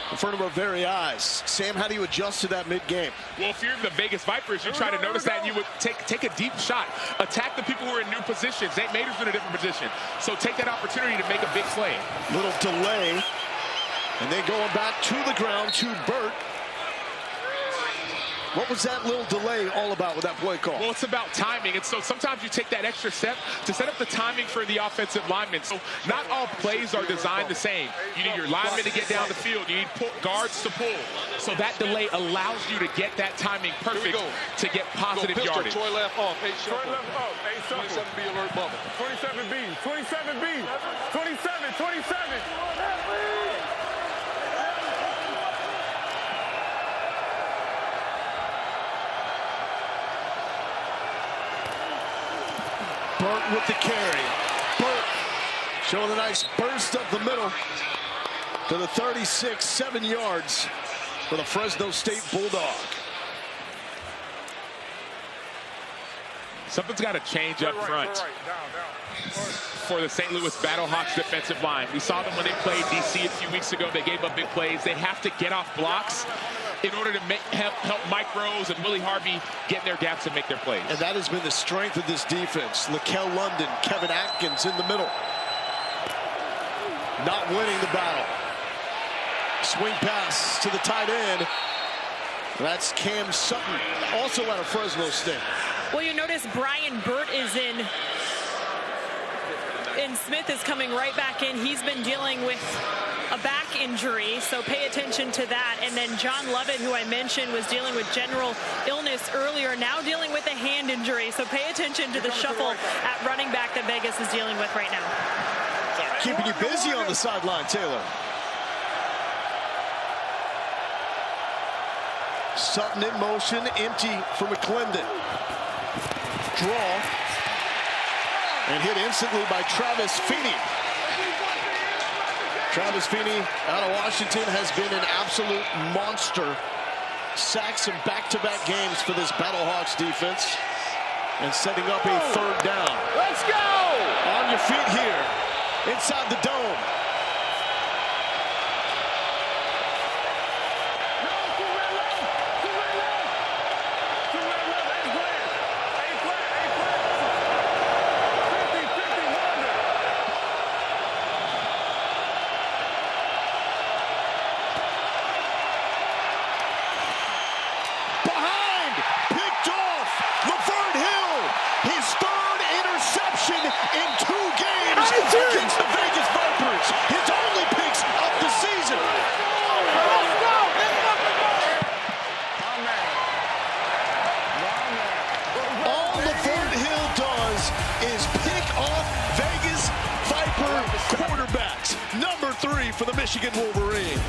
[SPEAKER 2] in front of our very eyes. Sam, how do you adjust to that mid-game?
[SPEAKER 3] Well, if you're the Vegas Vipers, you try to notice that, and you would take a deep shot. Attack the people who are in new positions. Nate Mader's in a different position. So take that opportunity to make a big play.
[SPEAKER 2] Little delay. And then going back to the ground to Burt. What was that little delay all about with that play call?
[SPEAKER 3] Well, it's about timing, and so sometimes you take that extra step to set up the timing for the offensive linemen. So not all plays are designed the same. You need your linemen to get down the field. You need guards to pull. So that delay allows you to get that timing perfect to get positive yardage.
[SPEAKER 8] Troy left off, 8 shuffle.
[SPEAKER 10] Troy left off, 8 shuffle.
[SPEAKER 8] 27B alert bubble.
[SPEAKER 10] 27B, 27B, 27.
[SPEAKER 2] Burt with the carry. Burt showing a nice burst up the middle to the 36, 7 yards for the Fresno State Bulldog.
[SPEAKER 3] Something's got to change up front for the St. Louis BattleHawks defensive line. We saw them when they played DC a few weeks ago. They gave up big plays. They have to get off blocks in order to help Mike Rose and Willie Harvey get in their gaps and make their plays.
[SPEAKER 2] And that has been the strength of this defense. Lakel London, Kevin Atkins in the middle. Not winning the battle. Swing pass to the tight end. That's Cam Sutton, also out of Fresno State.
[SPEAKER 4] Well, you notice Brian Burt is in, and Smith is coming right back in. He's been dealing with a back injury, so pay attention to that. And then John Lovett, who I mentioned, was dealing with general illness earlier, now dealing with a hand injury. So pay attention to the shuffle at running back that Vegas is dealing with right now.
[SPEAKER 2] Keeping you busy on the sideline, Taylor. Sutton in motion, empty for McClendon. Draw. And hit instantly by Travis Feeney. Travis Feeney out of Washington has been an absolute monster. Sacks in back-to-back games for this BattleHawks defense. And setting up a third down.
[SPEAKER 10] Let's go!
[SPEAKER 2] On your feet here, inside the dome. Against the Vegas Vipers, his only picks of the season. All Laverne Hill does is pick off Vegas Viper quarterbacks. Number 3 for the Michigan Wolverine.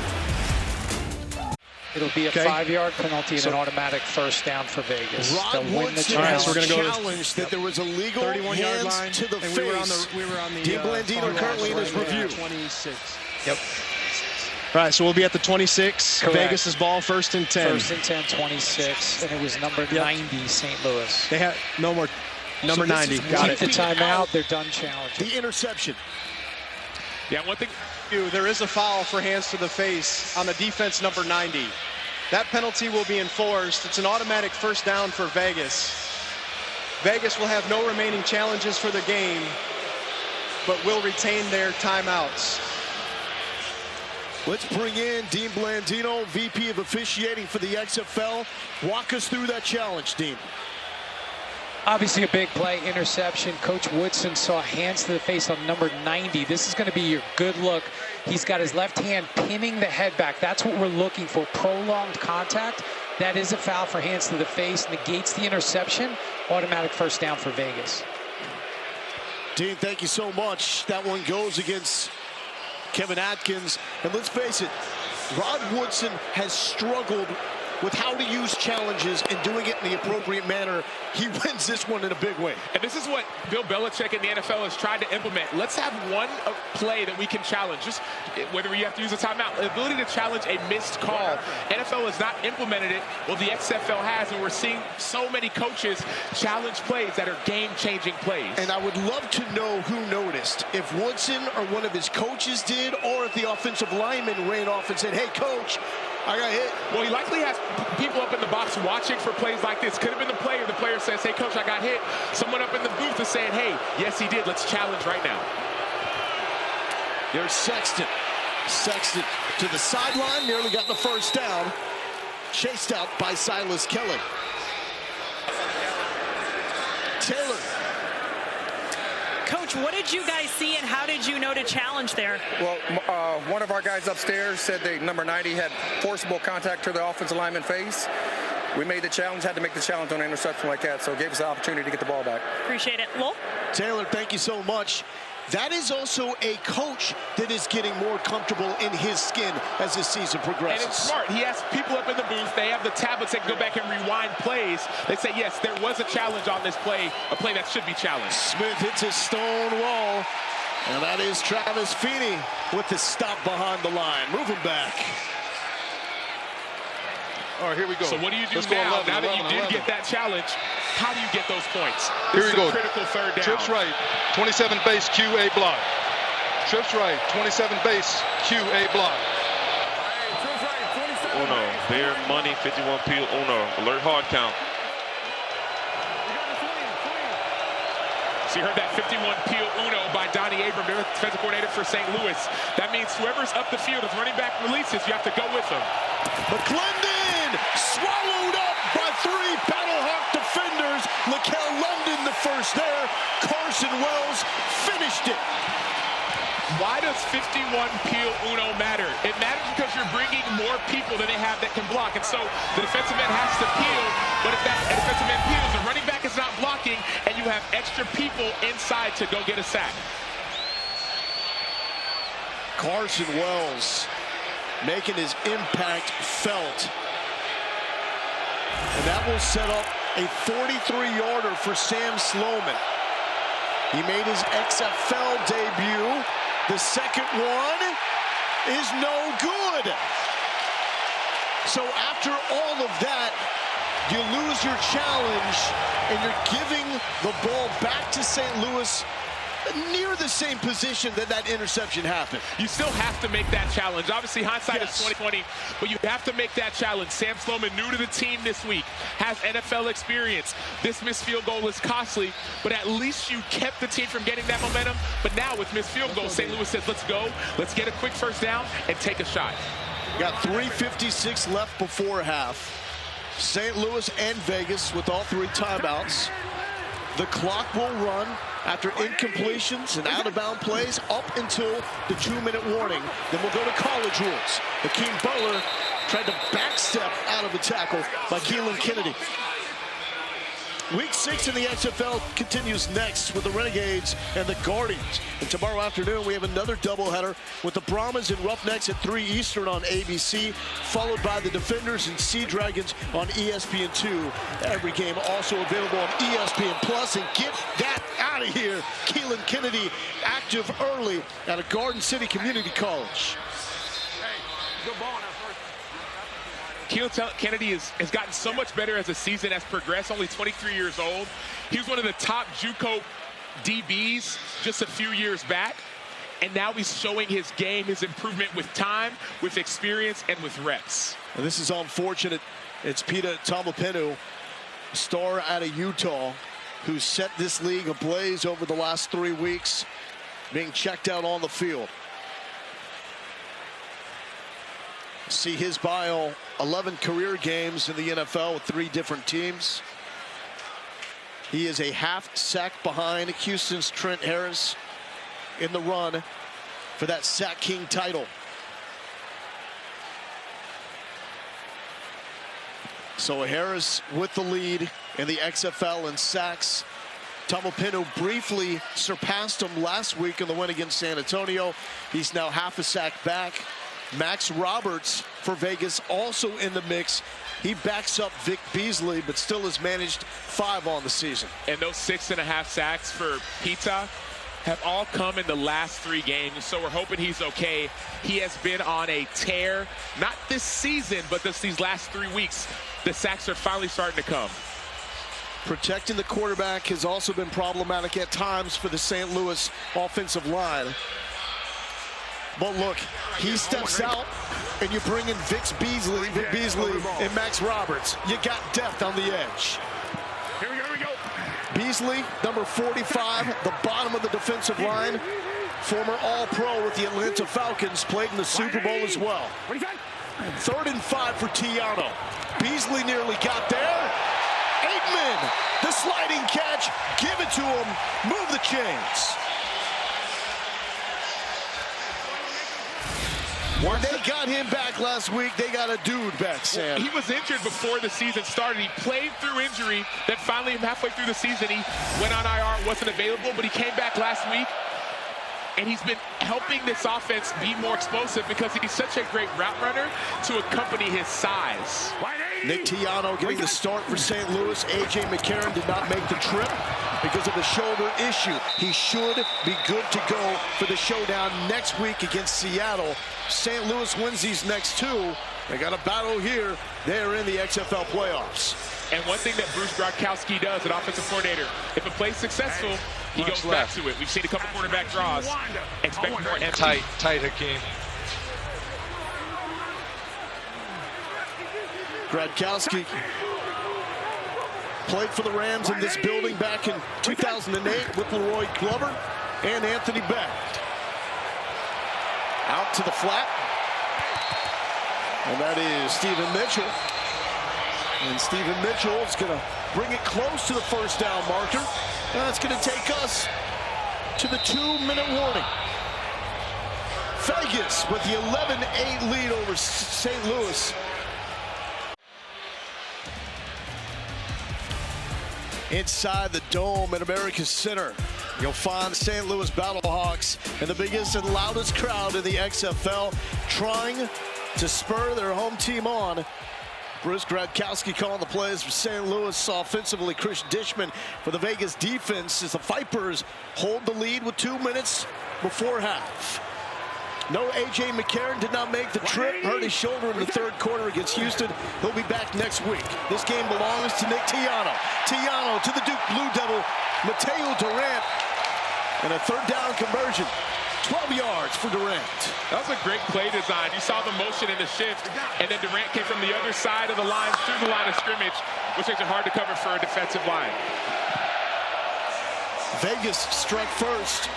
[SPEAKER 16] It'll be a 5-yard penalty and an automatic first down for Vegas. They'll win the challenge.
[SPEAKER 2] So we're going to challenge that there was a legal
[SPEAKER 11] 31-yard line
[SPEAKER 2] to the
[SPEAKER 11] and
[SPEAKER 2] face.
[SPEAKER 11] We were on the
[SPEAKER 2] Dean Blandino currently in his review.
[SPEAKER 11] 26.
[SPEAKER 16] Yep.
[SPEAKER 11] All right, so we'll be at the 26.
[SPEAKER 16] Correct.
[SPEAKER 11] Vegas's ball, 1st and 10.
[SPEAKER 16] 1st and 10, 26, and it was number 90, St. Louis.
[SPEAKER 11] They had no more. Number 90.
[SPEAKER 16] Got it. The timeout. They're done challenging.
[SPEAKER 2] The interception.
[SPEAKER 3] Yeah, one thing.
[SPEAKER 11] There is a foul for hands to the face on the defense number 90. That penalty will be enforced. It's an automatic first down for Vegas. Vegas will have no remaining challenges for the game, but will retain their timeouts.
[SPEAKER 2] Let's bring in Dean Blandino, VP of Officiating for the XFL. Walk us through that challenge, Dean.
[SPEAKER 16] Obviously a big play, interception. Coach Woodson saw hands to the face on number 90. This is going to be your good look. He's got his left hand pinning the head back. That's what we're looking for, prolonged contact. That is a foul for hands to the face, negates the interception. Automatic first down for Vegas.
[SPEAKER 2] Dean, thank you so much. That one goes against Kevin Atkins. And let's face it, Rod Woodson has struggled with how to use challenges and doing it in the appropriate manner. He wins this one in a big way.
[SPEAKER 3] And this is what Bill Belichick in the NFL has tried to implement. Let's have one play that we can challenge. Just whether you have to use a timeout, the ability to challenge a missed call. NFL has not implemented it. Well, the XFL has, and we're seeing so many coaches challenge plays that are game-changing plays.
[SPEAKER 2] And I would love to know who noticed. If Woodson or one of his coaches did, or if the offensive lineman ran off and said, hey, coach, I got hit.
[SPEAKER 3] Well, he likely has people up in the box watching for plays like this. Could have been the player. The player says, hey, coach, I got hit. Someone up in the booth is saying, hey, yes, he did. Let's challenge right now.
[SPEAKER 2] There's Sexton. Sexton to the sideline, nearly got the first down. Chased out by Silas Kelly. Taylor.
[SPEAKER 4] Coach, what did you guys see and how did you know to challenge there?
[SPEAKER 9] Well, one of our guys upstairs said that number 90 had forcible contact to the offensive lineman face. We made the challenge, had to make the challenge on an interception like that, so it gave us the opportunity to get the ball back.
[SPEAKER 4] Appreciate it. Lowell?
[SPEAKER 2] Taylor, thank you so much. That is also a coach that is getting more comfortable in his skin as the season progresses.
[SPEAKER 3] And it's smart. He has people up in the booth. They have the tablets that can go back and rewind plays. They say, yes, there was a challenge on this play, a play that should be challenged.
[SPEAKER 2] Smith hits a stone wall, and that is Travis Feeney with the stop behind the line. Moving back.
[SPEAKER 8] All right, here we go.
[SPEAKER 3] So what do you do now? Now that you did get that challenge, how do you get those points?
[SPEAKER 8] Here we go.
[SPEAKER 3] Critical third down.
[SPEAKER 8] Trips right, 27 base, QA block. Trips right, 27 base, QA block.
[SPEAKER 17] Uno, Bear Money, 51 Peel Uno, alert hard count.
[SPEAKER 3] So you heard that 51 Peel Uno by Donnie Abram, the defensive coordinator for St. Louis. That means whoever's up the field, if running back releases, you have to go with them.
[SPEAKER 2] McClendon swallowed up by three BattleHawk defenders. Laquel London the first there. Carson Wells finished it.
[SPEAKER 3] Why does 51 Peel Uno matter? It matters because you're bringing more people than they have that can block. And so the defensive end has to peel, but if that defensive end peels, the running back is not blocking, and you have extra people inside to go get a sack.
[SPEAKER 2] Carson Wells making his impact felt. And that will set up a 43-yarder for Sam Sloman. He made his XFL debut. The second one is no good. So after all of that, you lose your challenge, and you're giving the ball back to St. Louis near the same position that interception happened.
[SPEAKER 3] You still have to make that challenge. Obviously, hindsight is 20/20, but you have to make that challenge. Sam Sloman, new to the team this week, has NFL experience. This missed field goal is costly, but at least you kept the team from getting that momentum. But now with missed field goals, St. Louis says, let's go. Let's get a quick first down and take a shot.
[SPEAKER 2] Got 3:56 left before half. St. Louis and Vegas with all three timeouts. The clock will run after incompletions and out-of-bound plays up until the 2-minute warning. Then we'll go to college rules. Hakeem Butler tried to backstep out of a tackle by Keelan Kennedy. Week 6 in the XFL continues next with the Renegades and the Guardians. And tomorrow afternoon, we have another doubleheader with the Brahmas and Roughnecks at 3 Eastern on ABC, followed by the Defenders and Sea Dragons on ESPN2. Every game also available on ESPN Plus. And get that out of here. Keelan Kennedy active early at a Garden City Community College.
[SPEAKER 3] Hey, good ball now. Keelan Kennedy has gotten so much better as the season has progressed, only 23 years old. He was one of the top JUCO DBs just a few years back. and now he's showing his game, his improvement with time, with experience, and with reps.
[SPEAKER 2] And this is unfortunate. It's Peter Tomapenu, star out of Utah, who set this league ablaze over the last 3 weeks, being checked out on the field. See his bio, 11 career games in the NFL with 3 different teams. He is a half sack behind Houston's Trent Harris in the run for that Sack King title. So Harris with the lead in the XFL in sacks. Tomapenu briefly surpassed him last week in the win against San Antonio. He's now half a sack back. Max Roberts for Vegas also in the mix. He backs up Vic Beasley, but still has managed 5 on the season.
[SPEAKER 3] And those 6.5 sacks for Pita have all come in the last 3 games, so we're hoping he's okay. He has been on a tear, not this season, but these last 3 weeks. The sacks are finally starting to come.
[SPEAKER 2] Protecting the quarterback has also been problematic at times for the St. Louis offensive line. But look, he steps out, and you bring in Vic Beasley, and Max Roberts. You got depth on the edge.
[SPEAKER 10] Here we go.
[SPEAKER 2] Beasley, number 45, the bottom of the defensive line. Former All-Pro with the Atlanta Falcons, played in the Super Bowl as well. 3rd and 5 for Tiano. Beasley nearly got there. 8 men, the sliding catch, give it to him, move the chains. When they got him back last week, they got a dude back, Sam.
[SPEAKER 3] He was injured before the season started. He played through injury. Then finally, halfway through the season, he went on IR, wasn't available, but he came back last week. And he's been helping this offense be more explosive because he's such a great route runner to accompany his size.
[SPEAKER 2] Nick Tiano getting the start for St. Louis. A.J. McCarron did not make the trip because of a shoulder issue. He should be good to go for the showdown next week against Seattle. St. Louis wins these next 2. They got a battle here. They're in the XFL playoffs.
[SPEAKER 3] And one thing that Bruce Gronkowski does, an offensive coordinator, if a play's successful, he goes back to it. We've seen a couple quarterback draws. Expect more empty.
[SPEAKER 15] Tight, Hakeem.
[SPEAKER 2] Gronkowski played for the Rams in this building back in 2008 with Leroy Glover and Anthony Beck. Out to the flat. And that is Stephen Mitchell. And Stephen Mitchell is going to bring it close to the first down marker. And that's going to take us to the 2-minute warning. Vegas with the 11-8 lead over St. Louis. Inside the dome at America's Center, you'll find St. Louis BattleHawks and the biggest and loudest crowd in the XFL trying to spur their home team on. Bruce Gronkowski calling the plays for St. Louis offensively. Chris Dishman for the Vegas defense as the Vipers hold the lead with 2 minutes before half. No A.J. McCarron did not make the trip. Hurt his shoulder in the 3rd quarter against Houston. He'll be back next week. This game belongs to Nick Tiano. Tiano to the Duke Blue Devil, Mateo Durant, and a 3rd down conversion. 12 yards for Durant.
[SPEAKER 3] That was a great play design. You saw the motion in the shift, and then Durant came from the other side of the line through the line of scrimmage, which makes it hard to cover for a defensive line.
[SPEAKER 2] Vegas struck first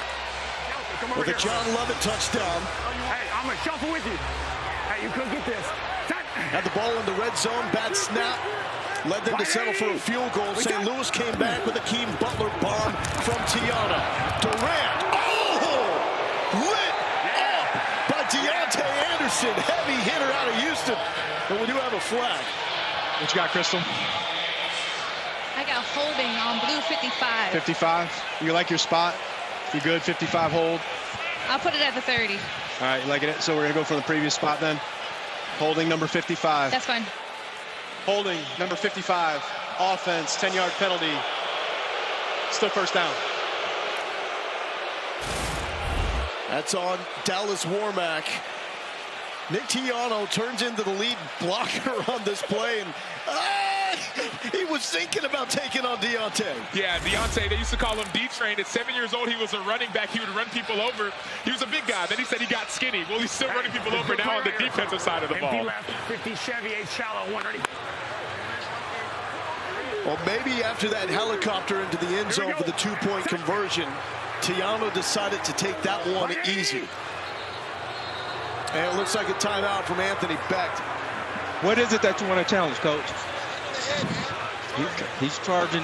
[SPEAKER 2] with a John Lovett touchdown.
[SPEAKER 10] Hey, I'm going to shuffle with you. Hey, you could get this.
[SPEAKER 2] Had the ball in the red zone, bad snap. Led them to settle for a field goal. St. Louis came back with a Keem Butler bomb from Tiana. Durant, lit up by Deontay Anderson. Heavy hitter out of Houston. But we do have a flag.
[SPEAKER 11] What you got, Crystal?
[SPEAKER 18] I got holding on blue 55.
[SPEAKER 11] 55? You like your spot? You good, 55 hold?
[SPEAKER 18] I'll put it at the 30.
[SPEAKER 11] All right, you liking it? So we're going to go for the previous spot then? Holding number 55.
[SPEAKER 18] That's fine.
[SPEAKER 11] Holding number 55. Offense, 10-yard penalty. Still first down.
[SPEAKER 2] That's on Dallas Warmack. Nick Tiano turns into the lead blocker on this play. And He was thinking about taking on Deontay.
[SPEAKER 3] Yeah, Deontay, they used to call him D-Train. At 7 years old, he was a running back. He would run people over. He was a big guy. Then he said he got skinny. Well, he's still running people over now on the defensive side of the ball.
[SPEAKER 12] Left, 50 Chevy, 8 shallow, 130.
[SPEAKER 2] Well, maybe after that helicopter into the end zone for the two-point conversion, Tiano decided to take that one easy. And it looks like a timeout from Anthony Becht.
[SPEAKER 13] What is it that you want to challenge, Coach? He's charging.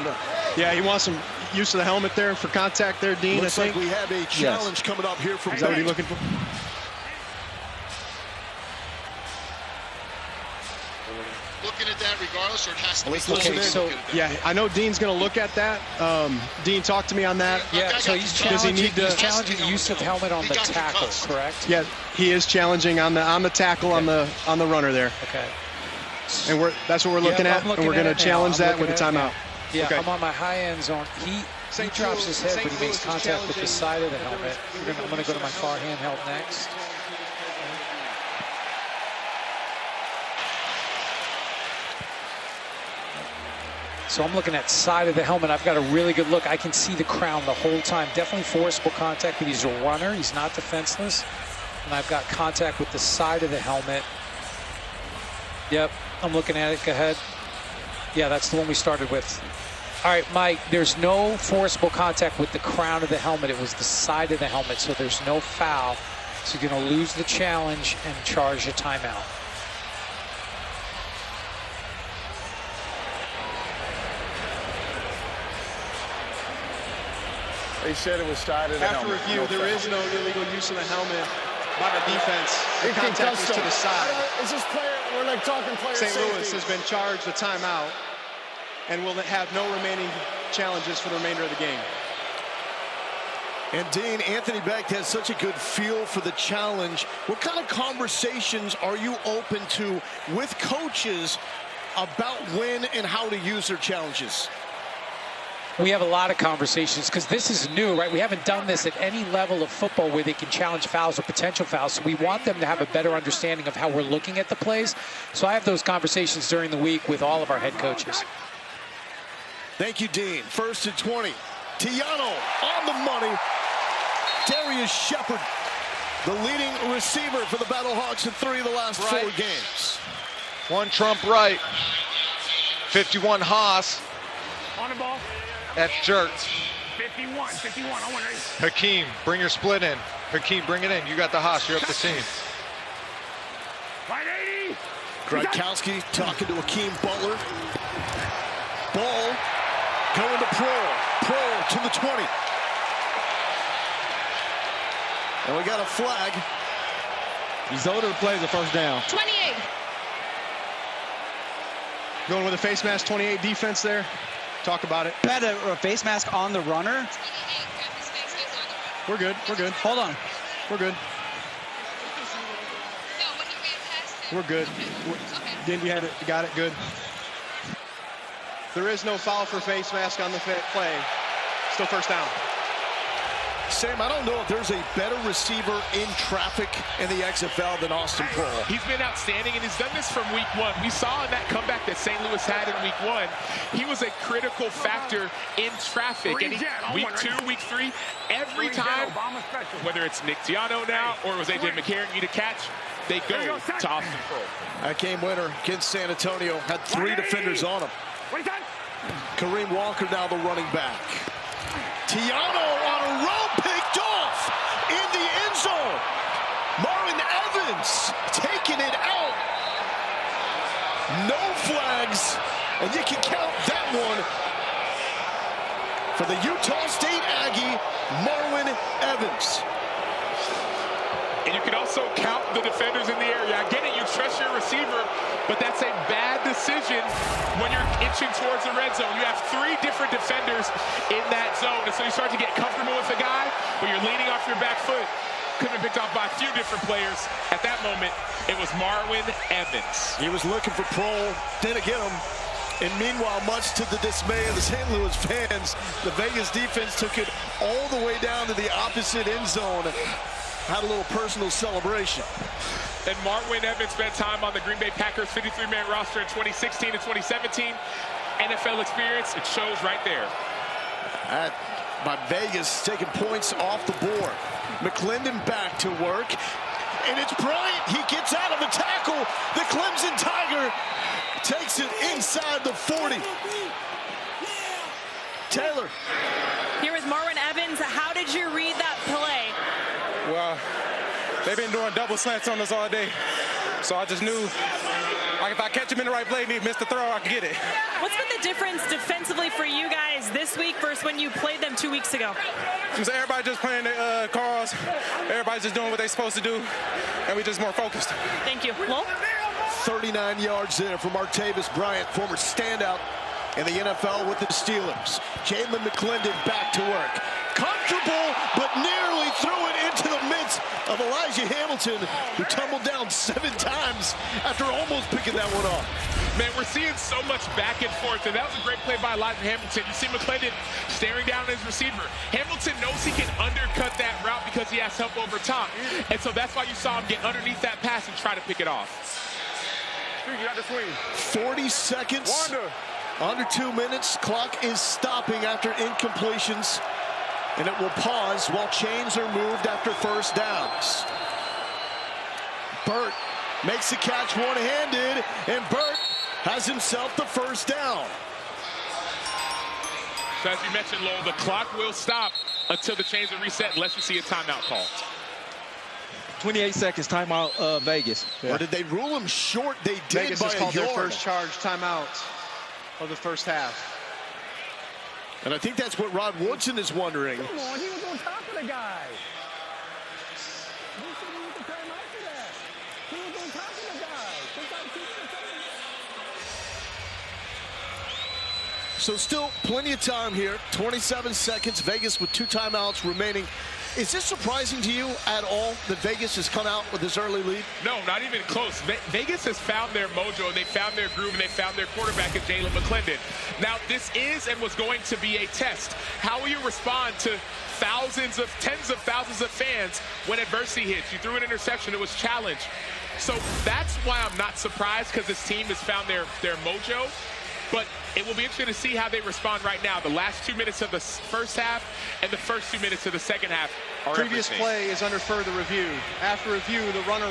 [SPEAKER 11] Yeah, he wants some use of the helmet there for contact there, Dean.
[SPEAKER 2] Looks like we have a challenge coming up here from
[SPEAKER 11] Is that what you're looking for?
[SPEAKER 19] Looking at that regardless, or it has to be
[SPEAKER 11] Okay, so yeah, I know Dean's going to look at that. Dean, talk to me on that.
[SPEAKER 16] Yeah, so he's challenging use of helmet on the tackle, correct?
[SPEAKER 11] Yeah, he is challenging on the tackle on the runner there.
[SPEAKER 16] Okay.
[SPEAKER 11] And that's what we're looking at, and we're going to challenge that with a timeout.
[SPEAKER 16] Yeah,
[SPEAKER 11] okay.
[SPEAKER 16] I'm on my high end zone. He drops his head, but he makes contact with the side of the helmet. I'm going to go to my far handheld next. So I'm looking at side of the helmet. I've got a really good look. I can see the crown the whole time. Definitely forcible contact, but he's a runner. He's not defenseless. And I've got contact with the side of the helmet. Yep, I'm looking at it. Go ahead. Yeah, that's the one we started with. All right, Mike, there's no forcible contact with the crown of the helmet. It was the side of the helmet, so there's no foul. So you're going to lose the challenge and charge a timeout.
[SPEAKER 6] They said it was side of the
[SPEAKER 11] helmet. After review, there is no illegal use of the helmet by the defense. The contact was to the side.
[SPEAKER 10] It's just player. We're like talking player
[SPEAKER 11] St.
[SPEAKER 10] safety.
[SPEAKER 11] Louis has been charged a timeout and will have no remaining challenges for the remainder of the game.
[SPEAKER 2] And Dean, Anthony Becht has such a good feel for the challenge. What kind of conversations are you open to with coaches about when and how to use their challenges?
[SPEAKER 16] We have a lot of conversations because this is new, right? We haven't done this at any level of football where they can challenge fouls or potential fouls. So we want them to have a better understanding of how we're looking at the plays. So I have those conversations during the week with all of our head coaches.
[SPEAKER 2] Thank you, Dean. 1st and 20. Tiano on the money. Darius Shepard, the leading receiver for the BattleHawks in 3 of the last 4 games.
[SPEAKER 15] One Trump right. 51 Haas.
[SPEAKER 12] On the ball.
[SPEAKER 15] That's jerk.
[SPEAKER 12] 51, I want to.
[SPEAKER 15] Hakeem, bring your split in. Hakeem, bring it in. You got the Haas. You're up the team.
[SPEAKER 12] 580.
[SPEAKER 2] Gronkowski talking to Hakeem Butler. Ball going to Pro to the 20. And we got a flag.
[SPEAKER 13] He's older to play the first down.
[SPEAKER 18] 28.
[SPEAKER 11] Going with a face mask 28 defense there. Talk about it.
[SPEAKER 20] Had a face mask on the runner.
[SPEAKER 11] We're good. We're good.
[SPEAKER 20] Hold on.
[SPEAKER 11] We're good. We're good. Then you had it. You got it. Good. There is no foul for face mask on the play. Still first down.
[SPEAKER 2] Sam, I don't know if there's a better receiver in traffic in the XFL than Austin Proehl.
[SPEAKER 3] He's been outstanding, and he's done this from week 1. We saw in that comeback that St. Louis had in week 1, he was a critical factor in traffic. And week 2, week 3, every time, whether it's Nick Tiano now or it was A.J. McCarron need a catch, they go to Austin Proehl.
[SPEAKER 2] That game winner against San Antonio had 3 defenders on him. Kareem Walker now the running back. Tiano on a roll, picked off in the end zone. Marvin Evans taking it out. No flags, and you can count that one for the Utah State Aggie, Marvin Evans.
[SPEAKER 3] And you can also count the defenders in the area. I get it, you trust your receiver, but that's a bad decision when you're inching towards the red zone. You have 3 different defenders in that zone, and so you start to get comfortable with the guy, but you're leaning off your back foot. Could have been picked off by a few different players. At that moment, it was Marvin Evans.
[SPEAKER 2] He was looking for Proehl, didn't get him. And meanwhile, much to the dismay of the St. Louis fans, the Vegas defense took it all the way down to the opposite end zone. Had a little personal celebration.
[SPEAKER 3] And Marvin Evans spent time on the Green Bay Packers 53-man roster in 2016 and 2017. NFL experience, it shows right there.
[SPEAKER 2] By Vegas taking points off the board. McClendon back to work. And it's Bryant. He gets out of the tackle. The Clemson Tiger takes it inside the 40. Taylor.
[SPEAKER 4] Here is Marwin Evans. How did you read that play?
[SPEAKER 21] Well, they've been doing double slants on us all day. So I just knew, like, if I catch him in the right play and he missed the throw, I can get it.
[SPEAKER 4] What's been the difference defensively for you guys this week versus when you played them 2 weeks ago?
[SPEAKER 21] So everybody just playing their calls. Everybody's just doing what they're supposed to do, and we just more focused.
[SPEAKER 4] Thank you. Lowell?
[SPEAKER 2] 39 yards there from Martavis Bryant, former standout in the NFL with the Steelers. Jalen McClendon back to work. Comfortable, but nearly threw it into the midst of Elijah Hamilton, who tumbled down 7 times after almost picking that one off.
[SPEAKER 3] Man, we're seeing so much back and forth, and that was a great play by Elijah Hamilton. You see McClendon staring down his receiver. Hamilton knows he can undercut that route because he has help over top, and so that's why you saw him get underneath that pass and try to pick it off.
[SPEAKER 2] 40 seconds, under 2 minutes. Clock is stopping after incompletions, and it will pause while chains are moved after first downs. Burt makes the catch one-handed, and Burt has himself the first down.
[SPEAKER 3] So as you mentioned, Lowell, the clock will stop until the chains are reset unless you see a timeout called.
[SPEAKER 13] 28 seconds, timeout, Vegas.
[SPEAKER 2] Yeah. Or did they rule him short? They did.
[SPEAKER 11] Vegas
[SPEAKER 2] by
[SPEAKER 11] has called
[SPEAKER 2] a yard.
[SPEAKER 11] their first charge timeout of the first half.
[SPEAKER 2] And I think that's what Rod Woodson is wondering.
[SPEAKER 10] Come on, he was on top of the guy. He was on top of the guy.
[SPEAKER 2] So still plenty of time here. 27 seconds. Vegas with 2 timeouts remaining. Is this surprising to you at all that Vegas has come out with this early lead?
[SPEAKER 3] No, not even close. Vegas has found their mojo, and they found their groove, and they found their quarterback in Jalen McClendon. Now, this is and was going to be a test. How will you respond to tens of thousands of fans when adversity hits? You threw an interception, it was challenged. So that's why I'm not surprised, because this team has found their mojo. But it will be interesting to see how they respond right now. The last 2 minutes of the first half and the first 2 minutes of the second half are
[SPEAKER 11] Previous
[SPEAKER 3] everything.
[SPEAKER 11] play is under further review. After review, the runner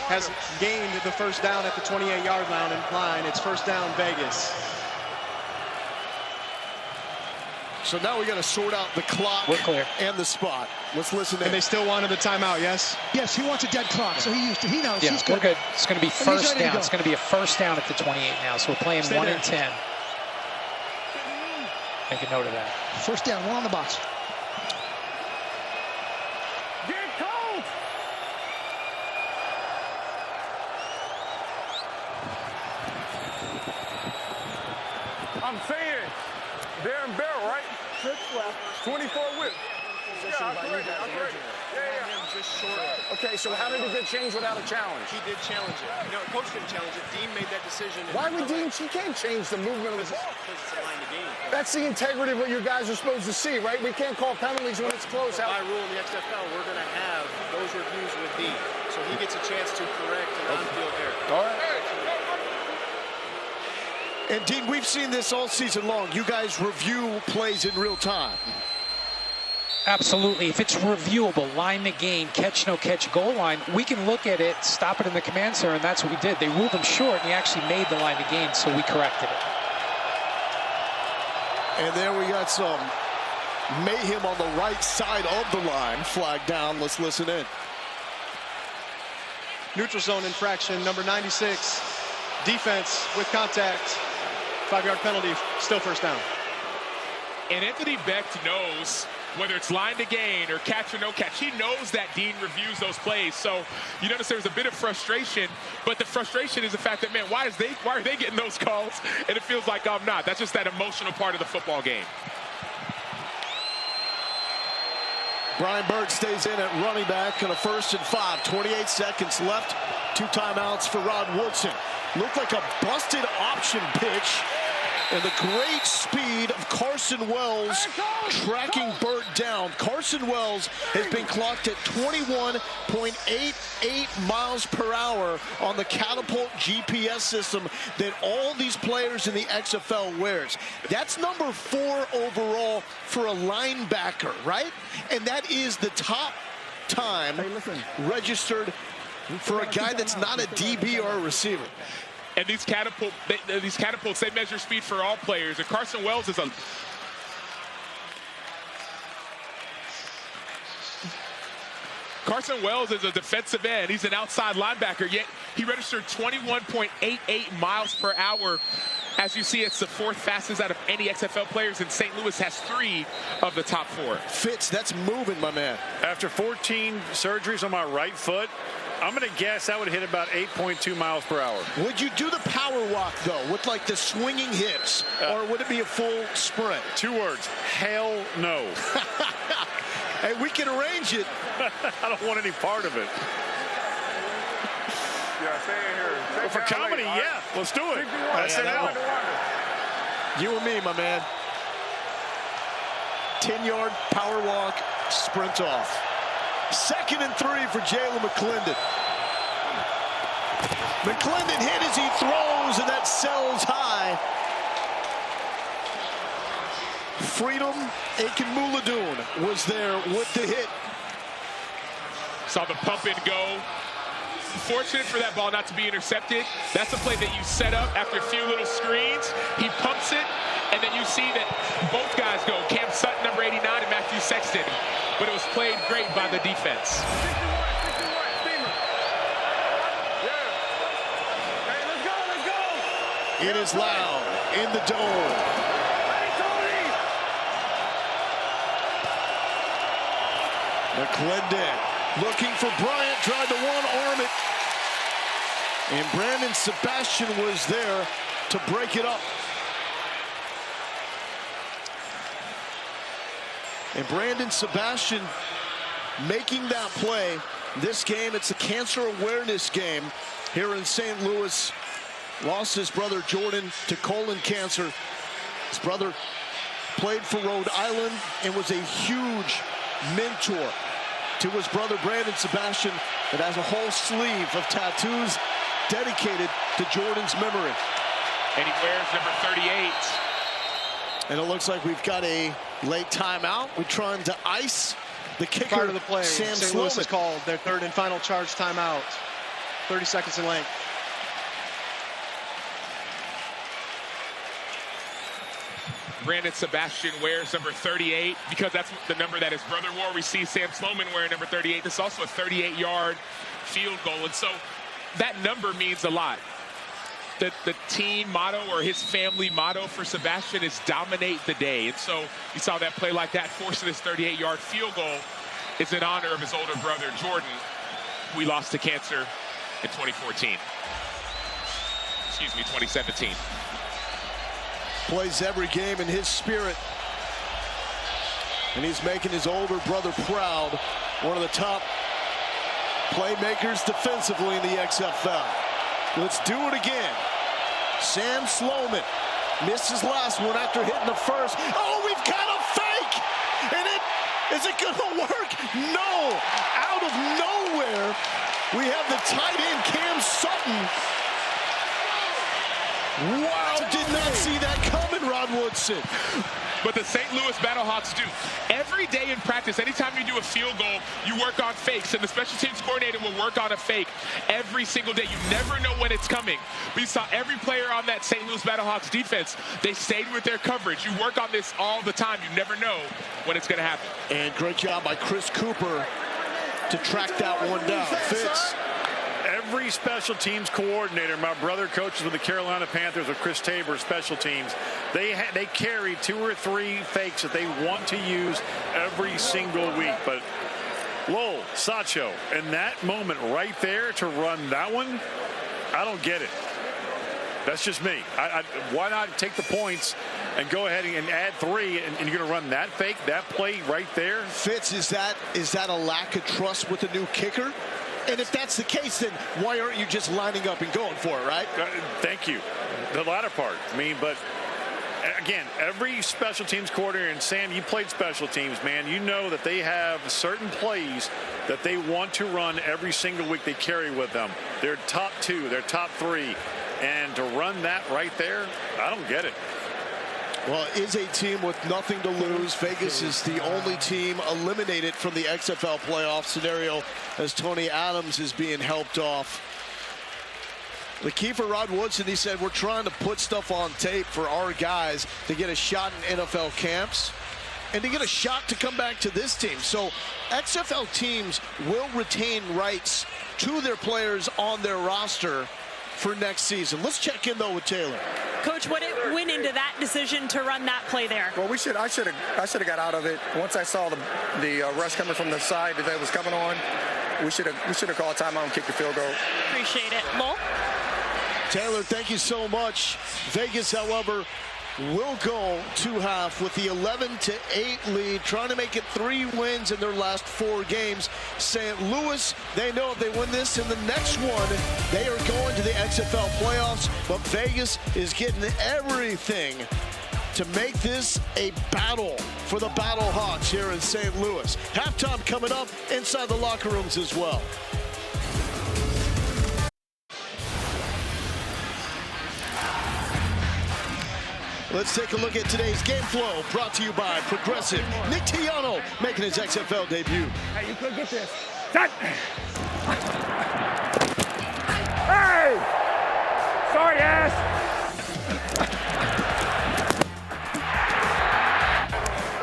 [SPEAKER 11] has gained the first down at the 28-yard line. It's first down, Vegas.
[SPEAKER 2] So now we got to sort out the clock and the spot. Let's listen in.
[SPEAKER 11] And they still wanted the timeout, yes?
[SPEAKER 14] Yes, he wants a dead clock, so he knows.
[SPEAKER 16] Yeah,
[SPEAKER 14] he's
[SPEAKER 16] we're
[SPEAKER 14] good.
[SPEAKER 16] good. It's going to be first down. It's going to be a first down at the 28 now, so we're playing 1 and 10. Make a note of that.
[SPEAKER 14] First down, 1 on the box.
[SPEAKER 10] Get cold. I'm saying, Darren Barrel, right? 6 left. 24 whip. Yeah, I'm correct. Okay, so how did it get changed without a challenge?
[SPEAKER 11] He did challenge it. No, coach didn't challenge it. Dean made that decision.
[SPEAKER 10] Why would Dean? She can't change the movement of the ball.
[SPEAKER 11] Because it's a line to game.
[SPEAKER 10] That's the integrity of what you guys are supposed to see, right? We can't call penalties when it's close.
[SPEAKER 11] By rule in the XFL, we're going to have those reviews with Dean. So he gets a chance to correct an on-field error.
[SPEAKER 10] All right.
[SPEAKER 2] And Dean, we've seen this all season long. You guys review plays in real time.
[SPEAKER 16] Absolutely. If it's reviewable, line the game, catch, no catch, goal line, we can look at it, stop it in the command center, and that's what we did. They ruled him short, and he actually made the line to gain, so we corrected it.
[SPEAKER 2] And there we got some mayhem on the right side of the line. Flag down. Let's listen in.
[SPEAKER 11] Neutral zone infraction, number 96. Defense with contact. 5-yard penalty, still first down.
[SPEAKER 3] And Anthony Beck knows whether it's line to gain or catch or no catch. He knows that Dean reviews those plays. So you notice there's a bit of frustration, but the frustration is the fact that, man, why are they getting those calls? And it feels like I'm not. That's just that emotional part of the football game.
[SPEAKER 2] Brian Burt stays in at running back on a 1st and 5. 28 seconds left. 2 timeouts for Rod Woodson. Looked like a busted option pitch. And the great speed of Carson Wells tracking Burt down. Carson Wells has been clocked at 21.88 miles per hour on the Catapult GPS system that all these players in the XFL wears. That's number 4 overall for a linebacker, right? And that is the top time registered for a guy that's not a DB or a receiver.
[SPEAKER 3] And these catapults, they measure speed for all players. And Carson Wells is a defensive end. He's an outside linebacker, yet he registered 21.88 miles per hour. As you see, it's the 4th fastest out of any XFL players, and St. Louis has 3 of the top 4.
[SPEAKER 2] Fitz, that's moving, my man.
[SPEAKER 6] After 14 surgeries on my right foot, I'm going to guess that would hit about 8.2 miles per hour.
[SPEAKER 2] Would you do the power walk, though, with like the swinging hips, or would it be a full sprint?
[SPEAKER 6] 2 words, hell no.
[SPEAKER 2] Hey, we can arrange it.
[SPEAKER 6] I don't want any part of it.
[SPEAKER 5] Yeah, stay in here.
[SPEAKER 6] Well, for comedy, yeah, let's do it. That's it out.
[SPEAKER 2] You and me, my man. 10-yard power walk, sprint off. 2nd and 3 for Jalen McClendon. McClendon hit as he throws, and that sells high. Freedom Akinmuladoon was there with the hit.
[SPEAKER 3] Saw the pump and go. Fortunate for that ball not to be intercepted. That's a play that you set up after a few little screens. He pumps it, and then you see that both guys go. Cam Sutton, number 89, and Matthew Sexton. But it was played great by the defense.
[SPEAKER 2] It is loud in the dome. McClendon looking for Bryant, tried to one-arm it. And Brandon Sebastian was there to break it up. And Brandon Sebastian making that play. This game, it's a cancer awareness game here in St. Louis. Lost his brother Jordan to colon cancer. His brother played for Rhode Island and was a huge mentor to his brother Brandon Sebastian, that has a whole sleeve of tattoos dedicated to Jordan's memory.
[SPEAKER 3] And he wears number 38.
[SPEAKER 2] And it looks like we've got a late timeout. We're trying to ice the kicker.
[SPEAKER 11] Prior to the play,
[SPEAKER 2] Sam
[SPEAKER 11] St. Louis has called their 3rd and final charge timeout. 30 seconds in length.
[SPEAKER 3] Brandon Sebastian wears number 38 because that's the number that his brother wore. We see Sam Sloman wearing number 38. This is also a 38-yard field goal. And so that number means a lot. The team motto, or his family motto for Sebastian, is dominate the day. And so you saw that play like that, forcing his 38-yard field goal. It's in honor of his older brother, Jordan, who he lost to cancer in 2014. Excuse me, 2017.
[SPEAKER 2] Plays every game in his spirit. And he's making his older brother proud. One of the top playmakers defensively in the XFL. Let's do it again. Sam Sloman missed his last one after hitting the first. Oh, we've got a fake! And is it gonna work? No! Out of nowhere, we have the tight end, Cam Sutton. Wow, did not see that coming, Rod Woodson.
[SPEAKER 3] But the St. Louis BattleHawks do. Every day in practice, anytime you do a field goal, you work on fakes, and the special teams coordinator will work on a fake every single day. You never know when it's coming. We saw every player on that St. Louis BattleHawks defense, they stayed with their coverage. You work on this all the time. You never know when it's going to happen.
[SPEAKER 2] And great job by Chris Cooper to track that one down. Fitz.
[SPEAKER 6] Every special teams coordinator, my brother coaches with the Carolina Panthers with Chris Tabor, special teams, they carry 2 or 3 fakes that they want to use every single week. But Lowell, Sacho, in that moment right there to run that one, I don't get it. That's just me. Why not take the points and go ahead and add 3, and you're going to run that fake, that play right there?
[SPEAKER 2] Fitz, is that a lack of trust with the new kicker? And if that's the case, then why aren't you just lining up and going for it, right?
[SPEAKER 6] Thank you. The latter part. I mean, but Again, every special teams coordinator, and Sam, you played special teams, man. You know that they have certain plays that they want to run every single week they carry with them. Their top 2, their top 3. And to run that right there, I don't get it.
[SPEAKER 2] Well, it is a team with nothing to lose. Vegas is the only team eliminated from the XFL playoff scenario as Tony Adams is being helped off. The key for Rod Woodson, he said, we're trying to put stuff on tape for our guys to get a shot in NFL camps and to get a shot to come back to this team. So XFL teams will retain rights to their players on their roster for next season. Let's check in, though, with Taylor.
[SPEAKER 4] Coach, what went into that decision to run that play there?
[SPEAKER 9] Well, I should have got out of it. Once I saw the rush coming from the side that was coming on, we should have called timeout and kicked the field goal.
[SPEAKER 4] Appreciate it. Lowell?
[SPEAKER 2] Taylor, thank you so much. Vegas, however, will go to half with the 11-8 lead, trying to make it 3 wins in their last 4 games. St. Louis, they know if they win this in the next one, they are going to the XFL playoffs, but Vegas is getting everything to make this a battle for the BattleHawks here in St. Louis. Halftime coming up inside the locker rooms as well. Let's take a look at today's game flow, brought to you by Progressive. Nick Tiano making his XFL debut.
[SPEAKER 10] Hey, you could get this. Set. Hey! Sorry, ass.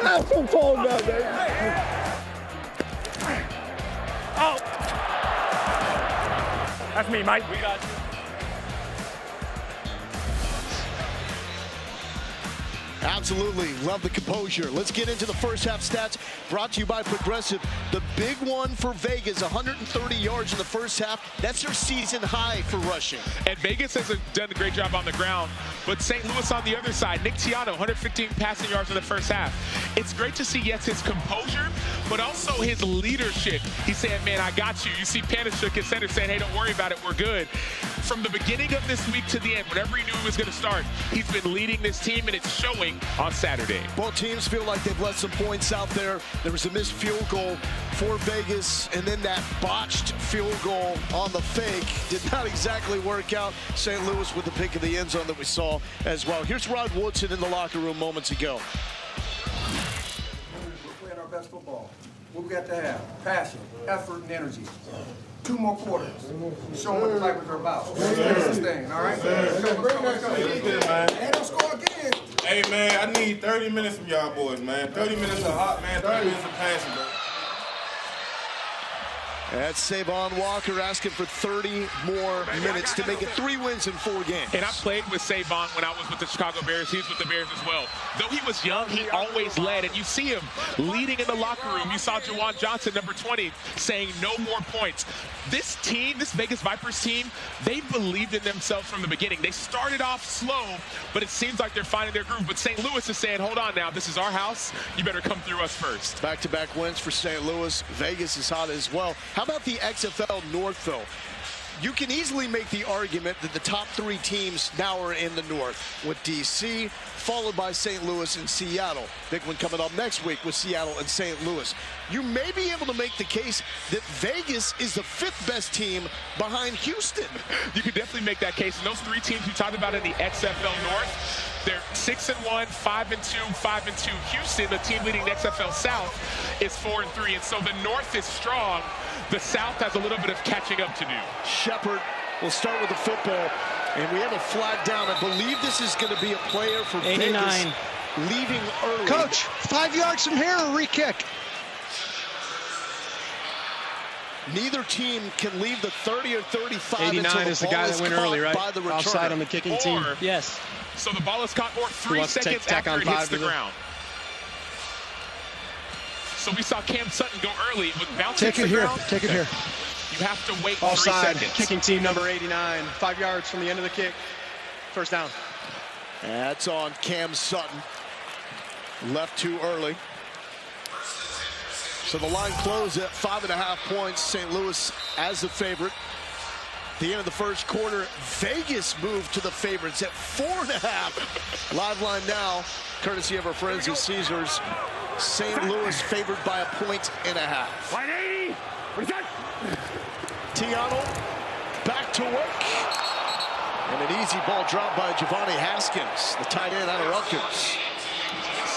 [SPEAKER 10] That's what I'm talking about, baby. Oh! That's me, Mike. We got you.
[SPEAKER 2] Absolutely. Love the composure. Let's get into the first half stats brought to you by Progressive. The big one for Vegas, 130 yards in the first half. That's their season high for rushing.
[SPEAKER 3] And Vegas has done a great job on the ground, but St. Louis on the other side, Nick Tiano, 115 passing yards in the first half. It's great to see, yes, his composure, but also his leadership. He said, man, I got you. You see Panishuk at center saying, hey, don't worry about it, we're good. From the beginning of this week to the end, whenever he knew he was going to start, he's been leading this team, and it's showing on Saturday.
[SPEAKER 2] Both teams feel like they've left some points out there. There was a missed field goal for Vegas, and then that botched field goal on the fake did not exactly work out. St. Louis with the pick of the end zone that we saw as well. Here's Rod Woodson in the locker room moments ago.
[SPEAKER 1] We're playing our best football. What we got to have? Passion, effort, and energy. 2 more quarters. Show them what the Vipers are about. Let's finish this thing, all right? Let's go.
[SPEAKER 19] And don't score again.
[SPEAKER 22] Hey, man, I need 30 minutes from y'all boys, man. 30 minutes of hot, man. 30 minutes of passion, bro.
[SPEAKER 2] That's Savon Walker asking for 30 more minutes to make it 3 wins in 4 games.
[SPEAKER 3] And I played with Savon when I was with the Chicago Bears. He was with the Bears as well. Though he was young, he always led. And you see him leading in the locker room. You saw Jawan Johnson, number 20, saying no more points. This team, this Vegas Vipers team, they believed in themselves from the beginning. They started off slow, but it seems like they're finding their groove. But St. Louis is saying, hold on now, this is our house. You better come through us first.
[SPEAKER 2] Back-to-back wins for St. Louis. Vegas is hot as well. How about the XFL North, though? You can easily make the argument that the top 3 teams now are in the North, with D.C., followed by St. Louis and Seattle. Big one coming up next week with Seattle and St. Louis. You may be able to make the case that Vegas is the 5th best team behind Houston.
[SPEAKER 3] You could definitely make that case. And those 3 teams you talked about in the XFL North, they're 6-1, 5-2, 5-2. Houston, the team leading the XFL South, is 4-3. And so the North is strong. The South has a little bit of catching up to do.
[SPEAKER 2] Shepard will start with the football. And we have a flag down. I believe this is going to be a player for
[SPEAKER 14] 89.
[SPEAKER 2] Vegas leaving early.
[SPEAKER 14] Coach, 5 yards from here or re-kick?
[SPEAKER 2] Neither team can leave the 30 or 35
[SPEAKER 11] 89
[SPEAKER 2] until the
[SPEAKER 11] is the
[SPEAKER 2] ball
[SPEAKER 11] guy that went early, right?
[SPEAKER 2] By the returner.
[SPEAKER 11] Offside on the kicking team.
[SPEAKER 14] Yes.
[SPEAKER 3] So the ball is caught or 3 seconds after it hits the ground. So we saw Cam Sutton go early with bouncing
[SPEAKER 11] Take it here.
[SPEAKER 3] ground.
[SPEAKER 11] Take it here.
[SPEAKER 3] You have to wait
[SPEAKER 11] Offside.
[SPEAKER 3] 3 seconds.
[SPEAKER 11] Kicking team number 89. 5 yards from the end of the kick. First down.
[SPEAKER 2] That's on Cam Sutton. Left too early. So the line closed at 5.5 points. St. Louis as the favorite. The end of the first quarter, Vegas moved to the favorites at 4.5. Live line now, courtesy of our friends at Caesars. St. Louis favored by 1.5 points.
[SPEAKER 10] 180.
[SPEAKER 2] Tiano back to work. And an easy ball dropped by Giovanni Haskins, the tight end out of Rutgers.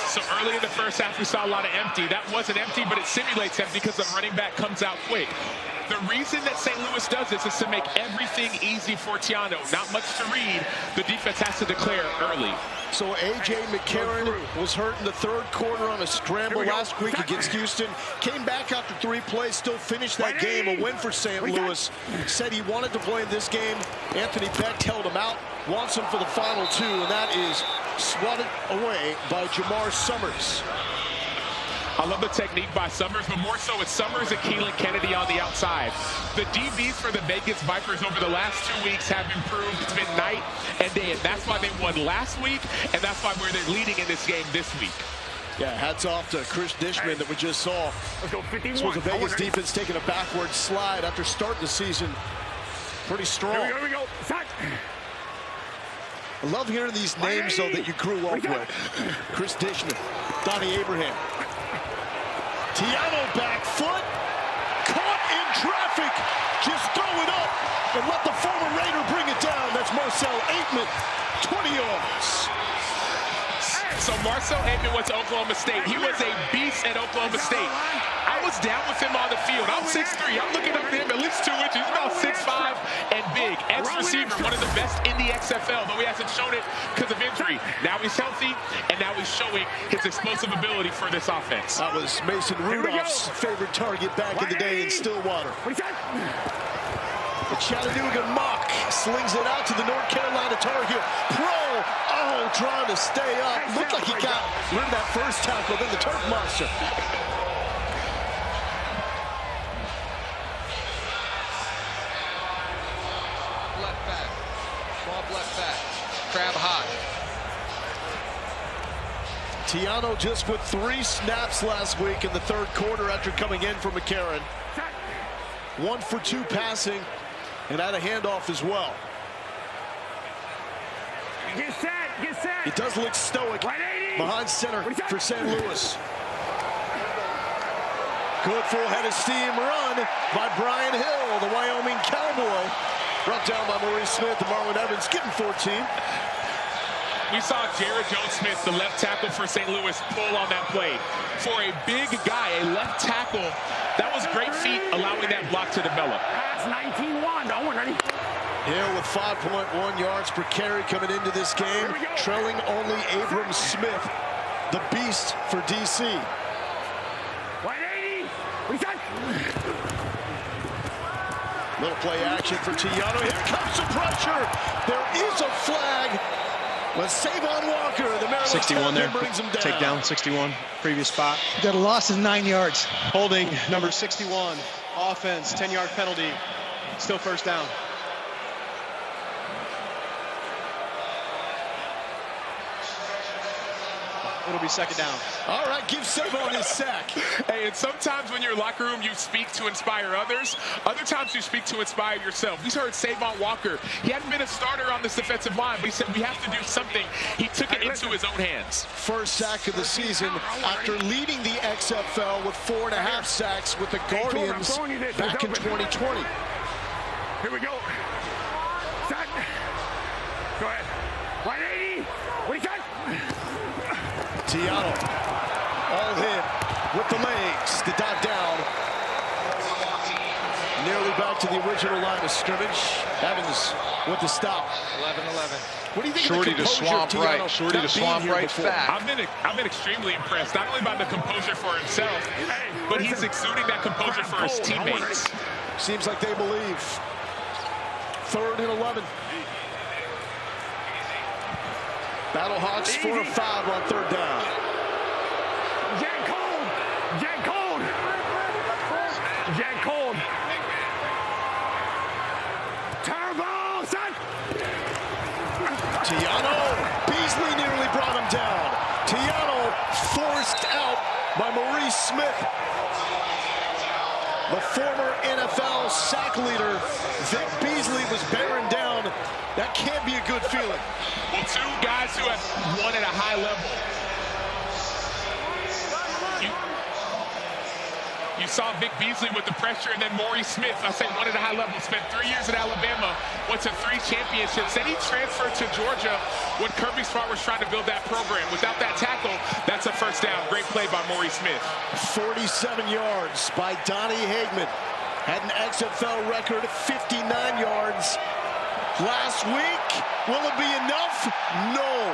[SPEAKER 3] So early in the first half, we saw a lot of empty. That wasn't empty, but it simulates empty because the running back comes out quick. The reason that St. Louis does this is to make everything easy for Tiano. Not much to read. The defense has to declare early.
[SPEAKER 2] So A.J. McCarron was hurt in the third quarter on a scramble last week against Houston. Came back after 3 plays, still finished that game. A win for St. Louis. Said he wanted to play in this game. Anthony Becht held him out. Wants him for the final 2, and that is swatted away by Jamar Summers.
[SPEAKER 3] I love the technique by Summers, but more so it's Summers and Keelan Kennedy on the outside. The DBs for the Vegas Vipers over the last 2 weeks have improved. It's been night and day, and that's why they won last week, and that's why they're leading in this game this week.
[SPEAKER 2] Yeah, hats off to Chris Dishman that we just saw.
[SPEAKER 10] Let's go 51.
[SPEAKER 2] This was the Vegas defense taking a backward slide after starting the season pretty strong.
[SPEAKER 10] Here we go.
[SPEAKER 2] I love hearing these names, though, that you grew up with. Chris Dishman, Donnie Abraham. Tiano back foot, caught in traffic, just throw it up and let the former Raider bring it down. That's Marcel Aitman, 20 yards.
[SPEAKER 3] So Marcel Aitman went to Oklahoma State. He was a beast at Oklahoma State. I was down with him on the field. I'm 6'3". I'm looking up to him at least 2 inches. He's about 6'5" and big. Ex-receiver, one of the best in the XFL, though he hasn't shown it because of injury. Now he's healthy, and now he's showing his explosive ability for this offense.
[SPEAKER 2] That was Mason Rudolph's favorite target back in the day in Stillwater. The Chattanooga Mock slings it out to the North Carolina Tar Heel. Trying to stay up. Looked like he got rid of that first tackle, then the Turf Monster.
[SPEAKER 15] Left back. Swamp left back. Crab hot.
[SPEAKER 2] Tiano just with 3 snaps last week in the third quarter after coming in for McCarron. 1 for 2 passing and had a handoff as well.
[SPEAKER 10] Get set.
[SPEAKER 2] He does look stoic behind center for St. Louis. Good full-headed steam run by Brian Hill, the Wyoming Cowboy. Brought down by Maurice Smith and Marlon Evans, getting 14.
[SPEAKER 3] We saw Jared Jones-Smith, the left tackle for St. Louis, pull on that play. For a big guy, a left tackle, that was great feet, allowing that block to develop.
[SPEAKER 10] That's 19-1. No one ready.
[SPEAKER 2] Hill with 5.1 yards per carry coming into this game, trailing only Abram Smith, the beast for DC.
[SPEAKER 10] 180. Reset.
[SPEAKER 2] Little play action for Tiano. Here comes some pressure. There is a flag. But Savon Walker, the Maryland
[SPEAKER 11] 61 there.
[SPEAKER 2] brings him down.
[SPEAKER 11] Take down 61. Previous spot.
[SPEAKER 14] Got a loss of 9 yards.
[SPEAKER 11] Holding number 61. Offense. 10-yard penalty. Still first down. It'll be second down.
[SPEAKER 2] All right, give Savon his sack.
[SPEAKER 3] Hey, and sometimes when you're in your locker room, you speak to inspire others. Other times you speak to inspire yourself. We heard Savon Walker. He hadn't been a starter on this defensive line, but he said we have to do something. He took it into his own hands.
[SPEAKER 2] First sack of the season after leading the XFL with 4.5 sacks with the Guardians back in 2020.
[SPEAKER 10] Here we go. Set. Go ahead. 180. What is that?
[SPEAKER 2] Tiano, all hit with the legs, the dot down. Nearly back to the original line of scrimmage. Evans with the stop.
[SPEAKER 15] 11-11.
[SPEAKER 2] What do you think
[SPEAKER 15] Shorty
[SPEAKER 2] of the
[SPEAKER 15] to
[SPEAKER 2] composure
[SPEAKER 15] swamp
[SPEAKER 2] of Tiano
[SPEAKER 15] right. Shorty to
[SPEAKER 2] not
[SPEAKER 15] swamp
[SPEAKER 2] being here
[SPEAKER 15] right
[SPEAKER 2] before?
[SPEAKER 15] back.
[SPEAKER 3] I've been extremely impressed, not only by the composure for himself, but he's exuding that composure for his teammates.
[SPEAKER 2] Seems like they believe. 3rd and 11. BattleHawks 4 of 5 on 3rd down.
[SPEAKER 10] Jet cold. Jet cold. Jet cold. Turbo set.
[SPEAKER 2] Tiano. Beasley nearly brought him down. Tiano forced out by Maurice Smith. The former NFL sack leader, Vic Beasley, was bearing down. That can't be a good feeling.
[SPEAKER 3] Well, two guys who have won at a high level. You saw Vic Beasley with the pressure, and then Maurice Smith, I say one at a high level, spent 3 years at Alabama, went to 3 championships. Then he transferred to Georgia when Kirby Smart was trying to build that program. Without that tackle, that's a first down. Great play by Maurice Smith.
[SPEAKER 2] 47 yards by Donnie Hagman. Had an XFL record of 59 yards last week. Will it be enough? No.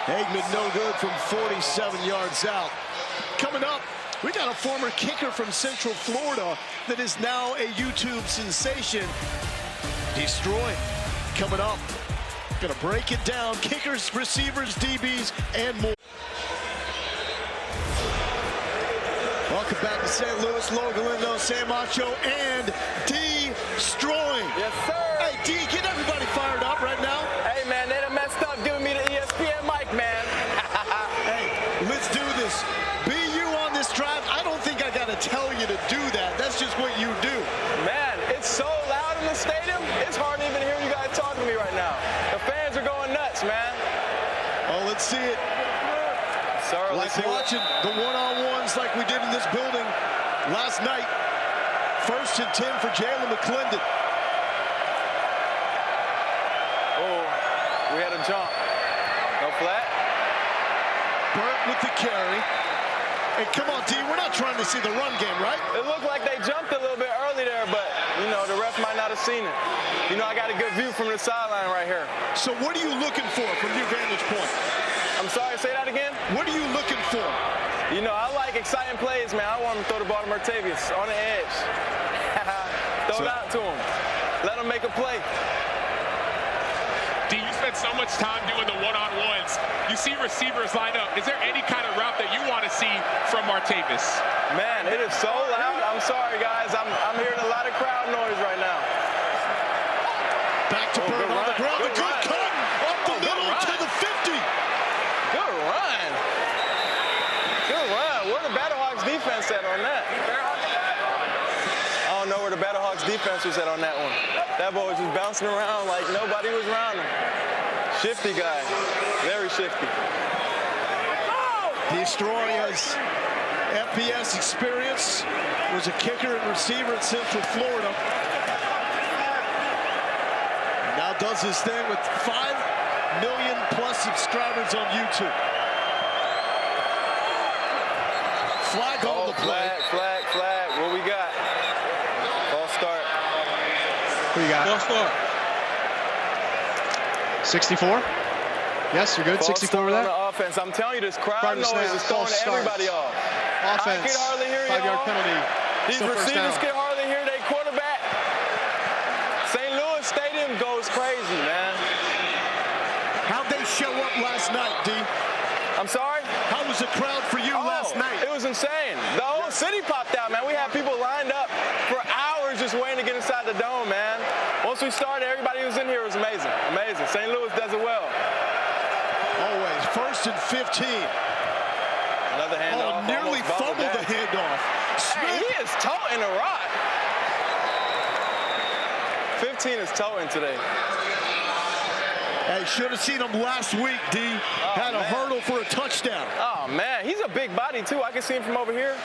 [SPEAKER 2] Hagman no good from 47 yards out. Coming up, we got a former kicker from Central Florida that is now a YouTube sensation. Destroy. Coming up. Gonna break it down. Kickers, receivers, DBs, and more. Welcome back to St. Louis. Logan Lindo, Sam Macho, and Destroy.
[SPEAKER 7] Yes, sir.
[SPEAKER 2] Hey, D, get everybody fired up right now.
[SPEAKER 7] Hey, man, they done messed up giving me the ESPN mic, man.
[SPEAKER 2] Hey, let's do this. This drive, I don't think I gotta tell you to do that. That's just what you do.
[SPEAKER 7] Man, it's so loud in the stadium, it's hard to even hear you guys talking to me right now. The fans are going nuts, man.
[SPEAKER 2] Oh, let's see it.
[SPEAKER 7] Sorry,
[SPEAKER 2] like watching the one-on-ones like we did in this building last night. 1st and 10 for Jalen McClendon.
[SPEAKER 7] Oh, we had a jump. No flat.
[SPEAKER 2] Burt with the carry. Hey, come on, D, we're not trying to see the run game, right?
[SPEAKER 7] It looked like they jumped a little bit early there, but, you know, the ref might not have seen it. You know, I got a good view from the sideline right here.
[SPEAKER 2] So what are you looking for from your vantage point?
[SPEAKER 7] I'm sorry, say that again?
[SPEAKER 2] What are you looking for?
[SPEAKER 7] You know, I like exciting plays, man. I want him to throw the ball to Martavius on the edge. Throw it out to him. Let him make a play.
[SPEAKER 3] D, you spend so much time doing the one-on-ones. You see receivers line up. Is there any kind of route that you want to see from Martavis?
[SPEAKER 7] Man, it is so loud. I'm sorry, guys. I'm hearing a lot of crowd noise right now.
[SPEAKER 2] Back to Bird on the ground. A good cut up the middle to the 50.
[SPEAKER 7] Good run. Good run. Where the BattleHawks defense at on that? I don't know where the BattleHawks defense was at on that one. That boy was just bouncing around like nobody was around him. Shifty guy. Very shifty.
[SPEAKER 2] Destroy's FBS experience, was a kicker and receiver at Central Florida. Now does his thing with 5 million plus subscribers on YouTube. Flag on the play.
[SPEAKER 7] Flag. What we got? Ball start.
[SPEAKER 11] Who you got?
[SPEAKER 7] Ball start.
[SPEAKER 11] 64? Yes, you're good. 64 with that?
[SPEAKER 7] On the offense. I'm telling you, this crowd noise is throwing everybody off.
[SPEAKER 11] Offense.
[SPEAKER 7] I can hardly hear you.
[SPEAKER 11] 5-yard penalty.
[SPEAKER 7] These receivers can hardly hear their quarterback. St. Louis Stadium goes crazy, man.
[SPEAKER 2] How'd they show up last night, D?
[SPEAKER 7] I'm sorry?
[SPEAKER 2] How was the crowd for you last night?
[SPEAKER 7] It was insane. The whole city popped out, man. We had people lined up for hours just waiting to get inside the dome, man. Once we started, everybody who was in here was amazing. Amazing. St. Louis does it well.
[SPEAKER 2] Always. 1st and 15.
[SPEAKER 7] Another handoff.
[SPEAKER 2] Oh, nearly fumbled the handoff.
[SPEAKER 7] Hey, he is toting the rock. 15 is toting today.
[SPEAKER 2] Hey, should have seen him last week, D. Had a hurdle for a touchdown.
[SPEAKER 7] Oh, man. He's a big body, too. I can see him from over here.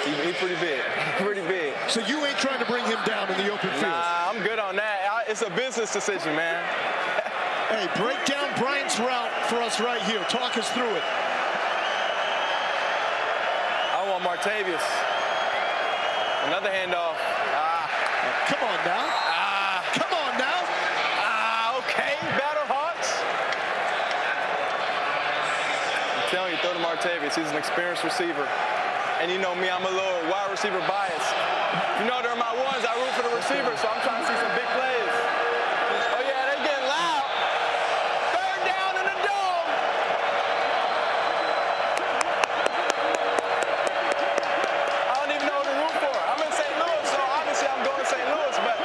[SPEAKER 7] He's pretty big. Pretty big.
[SPEAKER 2] So you ain't trying to bring him down in the open field?
[SPEAKER 7] Nah, I'm good on that. It's a business decision, man.
[SPEAKER 2] Hey, break down Bryant's route for us right here. Talk us through it.
[SPEAKER 7] I want Martavius. Another handoff.
[SPEAKER 2] Come on now. Come on now.
[SPEAKER 7] Okay, BattleHawks. I'm telling you, throw to Martavius. He's an experienced receiver. And you know me, I'm a little wide receiver biased. You know, during my ones, I root for the receiver, so I'm trying to see some big plays. Oh, yeah, they getting loud. 3rd down in the dome. I don't even know who to root for. I'm in St. Louis, so obviously I'm going to St. Louis, but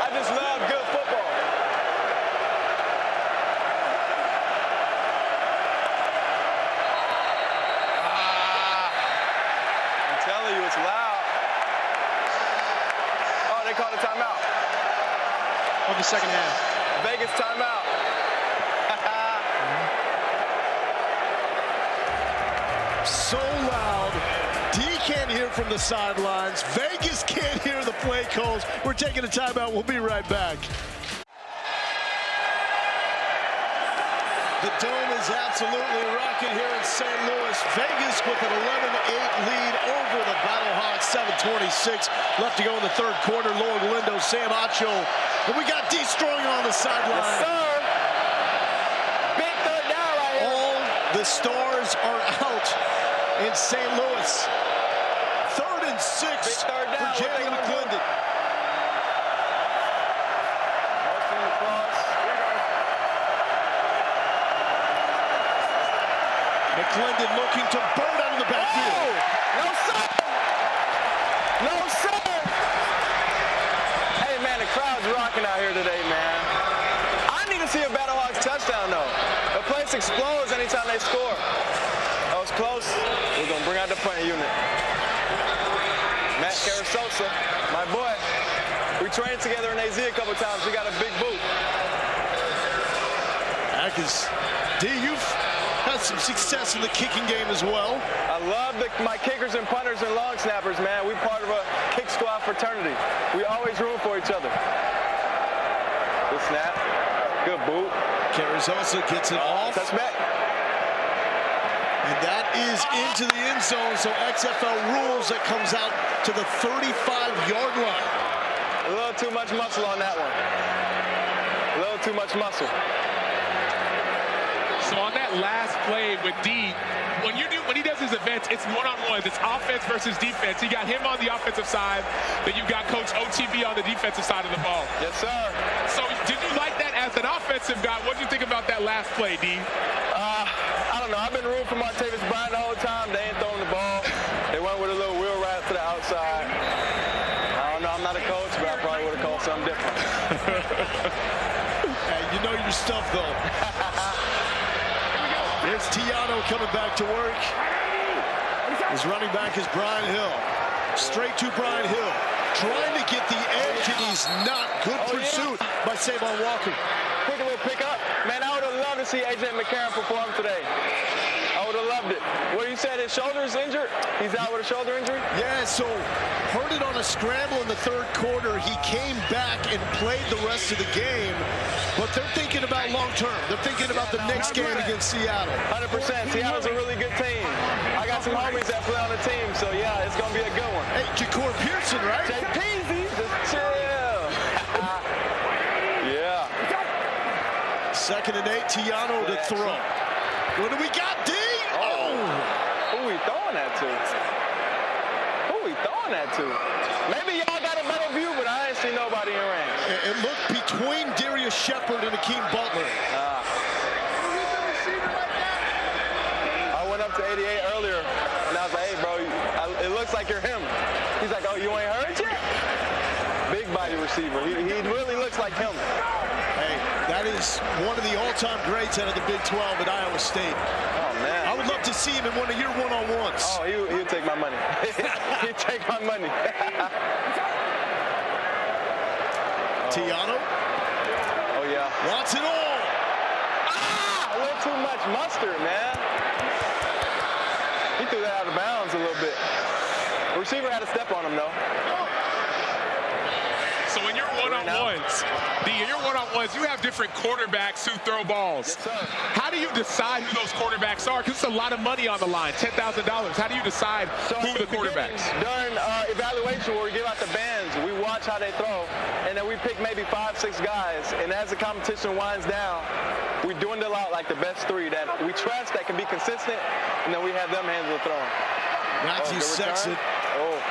[SPEAKER 7] I just love good football. I'm telling you, it's loud. they called a timeout.
[SPEAKER 11] Of the second half.
[SPEAKER 7] Vegas timeout.
[SPEAKER 2] So loud. D can't hear from the sidelines. Vegas can't hear the play calls. We're taking a timeout. We'll be right back. The dome is absolutely rocking here in St. Louis. Vegas with an 11-8 lead over the BattleHawks. 7:26 left to go in the third quarter. Lower Galindo, Sam Acho. And we got D Stronger on the sideline.
[SPEAKER 7] Yes, sir. Big third down right here.
[SPEAKER 2] All the stars are out in St. Louis. 3rd and 6
[SPEAKER 7] third down.
[SPEAKER 2] for Jalen McClendon. McClendon looking to burn out of the backfield.
[SPEAKER 7] Oh, no, sir. No, sir. Hey, man, the crowd's rocking out here today, man. I need to see a BattleHawks touchdown, though. The place explodes anytime they score. That was close. We're going to bring out the punting unit. Matt Carasosa, my boy. We trained together in AZ a couple times. We got a big boot.
[SPEAKER 2] D, you've had some success in the kicking game as well.
[SPEAKER 7] I love my kickers and punters and long snappers, man. We part of a kick squad fraternity. We always room for each other. Good snap. Good boot.
[SPEAKER 2] Carasosa gets it off.
[SPEAKER 7] Touchback.
[SPEAKER 2] And that is into the end zone, so XFL rules that comes out to the 35-yard line.
[SPEAKER 7] A little too much muscle on that one. A little too much muscle.
[SPEAKER 3] So on that last play with D, when he does his events, it's one-on-ones. It's offense versus defense. You got him on the offensive side, then you got Coach OTB on the defensive side of the ball.
[SPEAKER 7] Yes, sir.
[SPEAKER 3] So did you like that as an offensive guy? What did you think about that last play, D?
[SPEAKER 7] I don't know. I've been rooting for Martavis Bryant the whole time. They ain't throwing the ball. They went with a little wheel route to the outside. I don't know. I'm not a coach, but I probably would have called something different.
[SPEAKER 2] Hey, you know your stuff, though. Here's Tiano coming back to work. His running back is Brian Hill. Straight to Brian Hill. Trying to get the edge, and he's not. Good pursuit by Savon Walker.
[SPEAKER 7] Quick little pickup. Man, I would have loved to see AJ McCarron perform today. I would have loved it. What you said, his shoulder is injured? He's out with a shoulder injury?
[SPEAKER 2] Yeah, so heard it on a scramble in the third quarter. He came back and played the rest of the game, but they're thinking about long term. They're thinking about the next game against Seattle.
[SPEAKER 7] 100%. Seattle's a really good team. I got some homies that play on the team, so yeah, it's going to be a good one.
[SPEAKER 2] Hey, Ja'Cour Pearson, right?
[SPEAKER 7] JPZ, just chill. Yeah.
[SPEAKER 2] 2nd and 8, Tiano to throw. What do we got, D?
[SPEAKER 7] Oh. Who we throwing that to? Who we throwing that to? Maybe y'all got a better view, but I ain't see nobody in range.
[SPEAKER 2] It looked between Darius Shepard and Akeem Butler.
[SPEAKER 7] I went up to 88 earlier, and I was like, hey, bro, it looks like you're him. He's like, oh, you ain't heard yet? Big body receiver. He really looks like him.
[SPEAKER 2] Hey, that is one of the all-time greats out of the Big 12 at Iowa State.
[SPEAKER 7] Oh, man.
[SPEAKER 2] I would love to see him in one of your one-on-ones.
[SPEAKER 7] Oh, he'll take my money. He'll take my money.
[SPEAKER 2] Tiano.
[SPEAKER 7] Oh, yeah.
[SPEAKER 2] Wants it all.
[SPEAKER 7] A little too much mustard, man. He threw that out of bounds a little bit. The receiver had a step on him, though.
[SPEAKER 3] So in your one-on-ones, you have different quarterbacks who throw balls.
[SPEAKER 7] Yes, sir.
[SPEAKER 3] How do you decide who those quarterbacks are? Because it's a lot of money on the line, $10,000. How do you decide who the quarterbacks?
[SPEAKER 7] During evaluation where we give out the bands, we watch how they throw, and then we pick maybe 5, 6 guys. And as the competition winds down, we dwindle out like the best 3 that we trust that can be consistent, and then we have them handle the throwing.
[SPEAKER 2] Matthew Sexton.
[SPEAKER 7] Oh.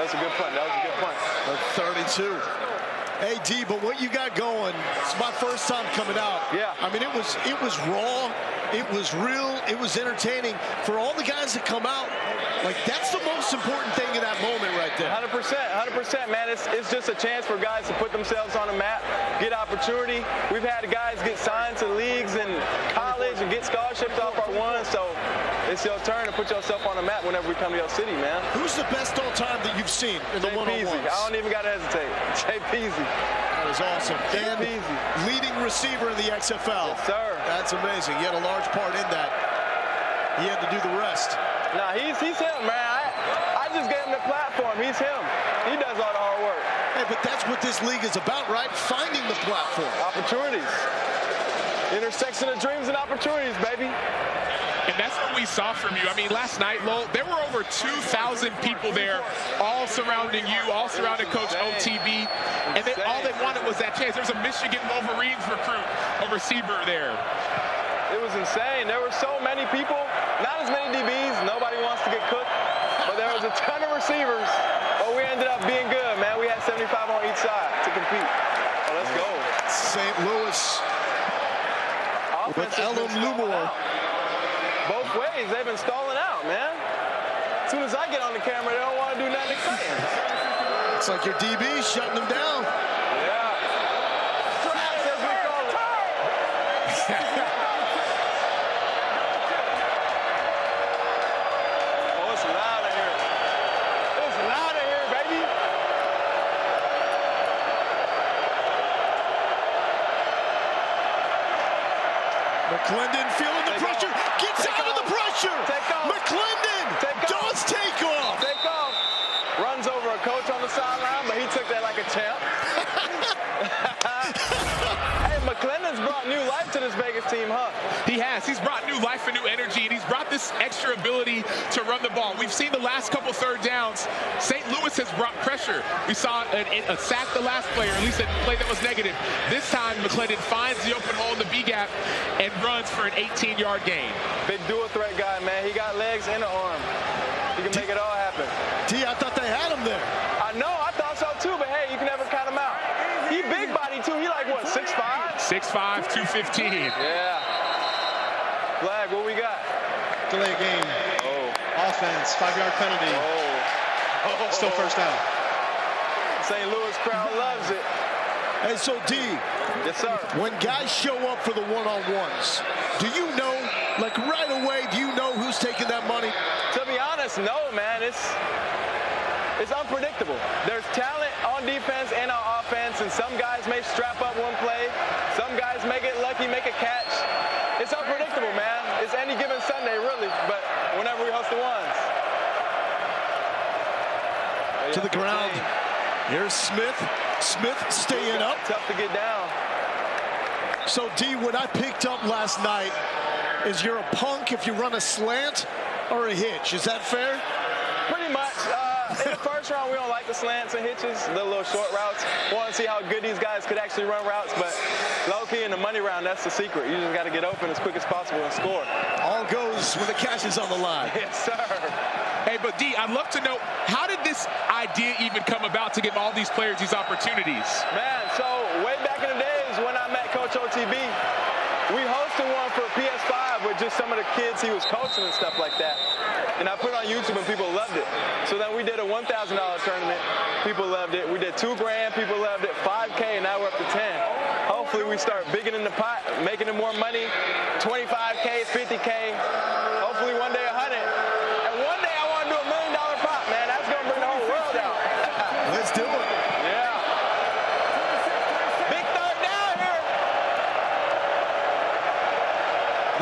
[SPEAKER 7] That's a good punt. That was a good punt.
[SPEAKER 2] 32. Hey, D, but what you got going, it's my first time coming out.
[SPEAKER 7] Yeah.
[SPEAKER 2] I mean, it was raw, it was real, it was entertaining. For all the guys that come out, like, that's the most important thing in that moment right there.
[SPEAKER 7] 100%, 100%, man. It's just a chance for guys to put themselves on the map, get opportunity. We've had guys get signed to leagues in college and get scholarships off our one, so it's your turn to put yourself on the map whenever we come to your city, man.
[SPEAKER 2] Who's the best all-time that you've seen in the one-on-ones?
[SPEAKER 7] I don't even got to hesitate. Jay Peasy.
[SPEAKER 2] That is awesome. And leading receiver in the XFL.
[SPEAKER 7] Yes, sir.
[SPEAKER 2] That's amazing. He had a large part in that. He had to do the rest.
[SPEAKER 7] Nah, he's him, man. I just gave him the platform. He's him. He does all the hard work.
[SPEAKER 2] Hey, but that's what this league is about, right? Finding the platform.
[SPEAKER 7] Opportunities. Intersection of dreams and opportunities, baby.
[SPEAKER 3] And that's what we saw from you. I mean, last night, Lowell, there were over 2,000 people there, all surrounding you, all surrounding Coach OTB. And all they wanted was that chance. There was a Michigan Wolverines recruit, a receiver there.
[SPEAKER 7] It was insane. There were so many people, not as many DBs. Nobody wants to get cooked. But there was a ton of receivers. But we ended up being good, man. We had 75 on each side to compete. Oh, let's go.
[SPEAKER 2] St. Louis with Ellum Lumor.
[SPEAKER 7] Both ways, they've been stalling out, man. As soon as I get on the camera, they don't want to do nothing exciting.
[SPEAKER 2] It's like your DB's shutting them down.
[SPEAKER 7] Yeah. Traps, as we call it. Oh, it's loud in here. It's loud in here, baby.
[SPEAKER 2] McClendon feeling the pressure, gets out of the pressure. McClendon does take off.
[SPEAKER 7] Take off. Runs over a coach on the sideline, but he took that like a champ. Hey, McClendon's brought new life to this Vegas team, huh?
[SPEAKER 3] He has. He's brought new life and new energy, and he's brought this extra ability to run the ball. We've seen the last couple third downs. St. Louis has brought pressure. We saw a sack the last play, or at least a play that was negative. This time, McClendon finds the open hole in the B gap and runs for an 18-yard gain.
[SPEAKER 7] Big dual threat guy, man. He got legs and an arm. He can make it all happen.
[SPEAKER 2] I thought they had him there.
[SPEAKER 7] I know. I thought so, too, but hey, you can never count him out. He big body, too. He like, what, 6'5"?
[SPEAKER 3] 6'5", 215.
[SPEAKER 7] Yeah. Flag, what we got?
[SPEAKER 11] Delay game.
[SPEAKER 7] Oh.
[SPEAKER 11] Offense, 5-yard penalty.
[SPEAKER 7] Oh.
[SPEAKER 11] Still first down.
[SPEAKER 7] St. Louis crowd loves it.
[SPEAKER 2] Hey, so D.
[SPEAKER 7] Yes, sir.
[SPEAKER 2] When guys show up for the one-on-ones, do you know, like right away, do you know who's taking that money?
[SPEAKER 7] To be honest, no, man. It's unpredictable. There's talent on defense and on offense, and some guys may strap up one play. Some guys may get lucky, make a catch. It's unpredictable, man. It's any given Sunday, really, but whenever we host the ones.
[SPEAKER 2] To the ground. Here's Smith. Smith staying up.
[SPEAKER 7] Tough to get down.
[SPEAKER 2] So, D, what I picked up last night is you're a punk if you run a slant or a hitch. Is that fair?
[SPEAKER 7] Pretty much. In the first round, we don't like the slants and hitches, the little short routes. We want to see how good these guys could actually run routes, but low-key in the money round, that's the secret. You just got to get open as quick as possible and score.
[SPEAKER 2] All goes when the cash is on the line.
[SPEAKER 7] Yes, sir.
[SPEAKER 3] Hey, but D, I'd love to know, how did this idea even come about to give all these players these opportunities?
[SPEAKER 7] Man, so way back in the days when I met Coach OTB, we hosted one for PS5 with just some of the kids he was coaching and stuff like that. And I put it on YouTube and people loved it. So then we did a $1,000 tournament. People loved it. We did $2,000. People loved it. $5K, and now we're up to 10. Hopefully we start bigging in the pot, making it more money. $25K, $50K. Hopefully one day 100. And one day I want to do $1 million pot, man. That's going to bring the whole world out.
[SPEAKER 2] Let's do it.
[SPEAKER 7] Yeah. Big third down here.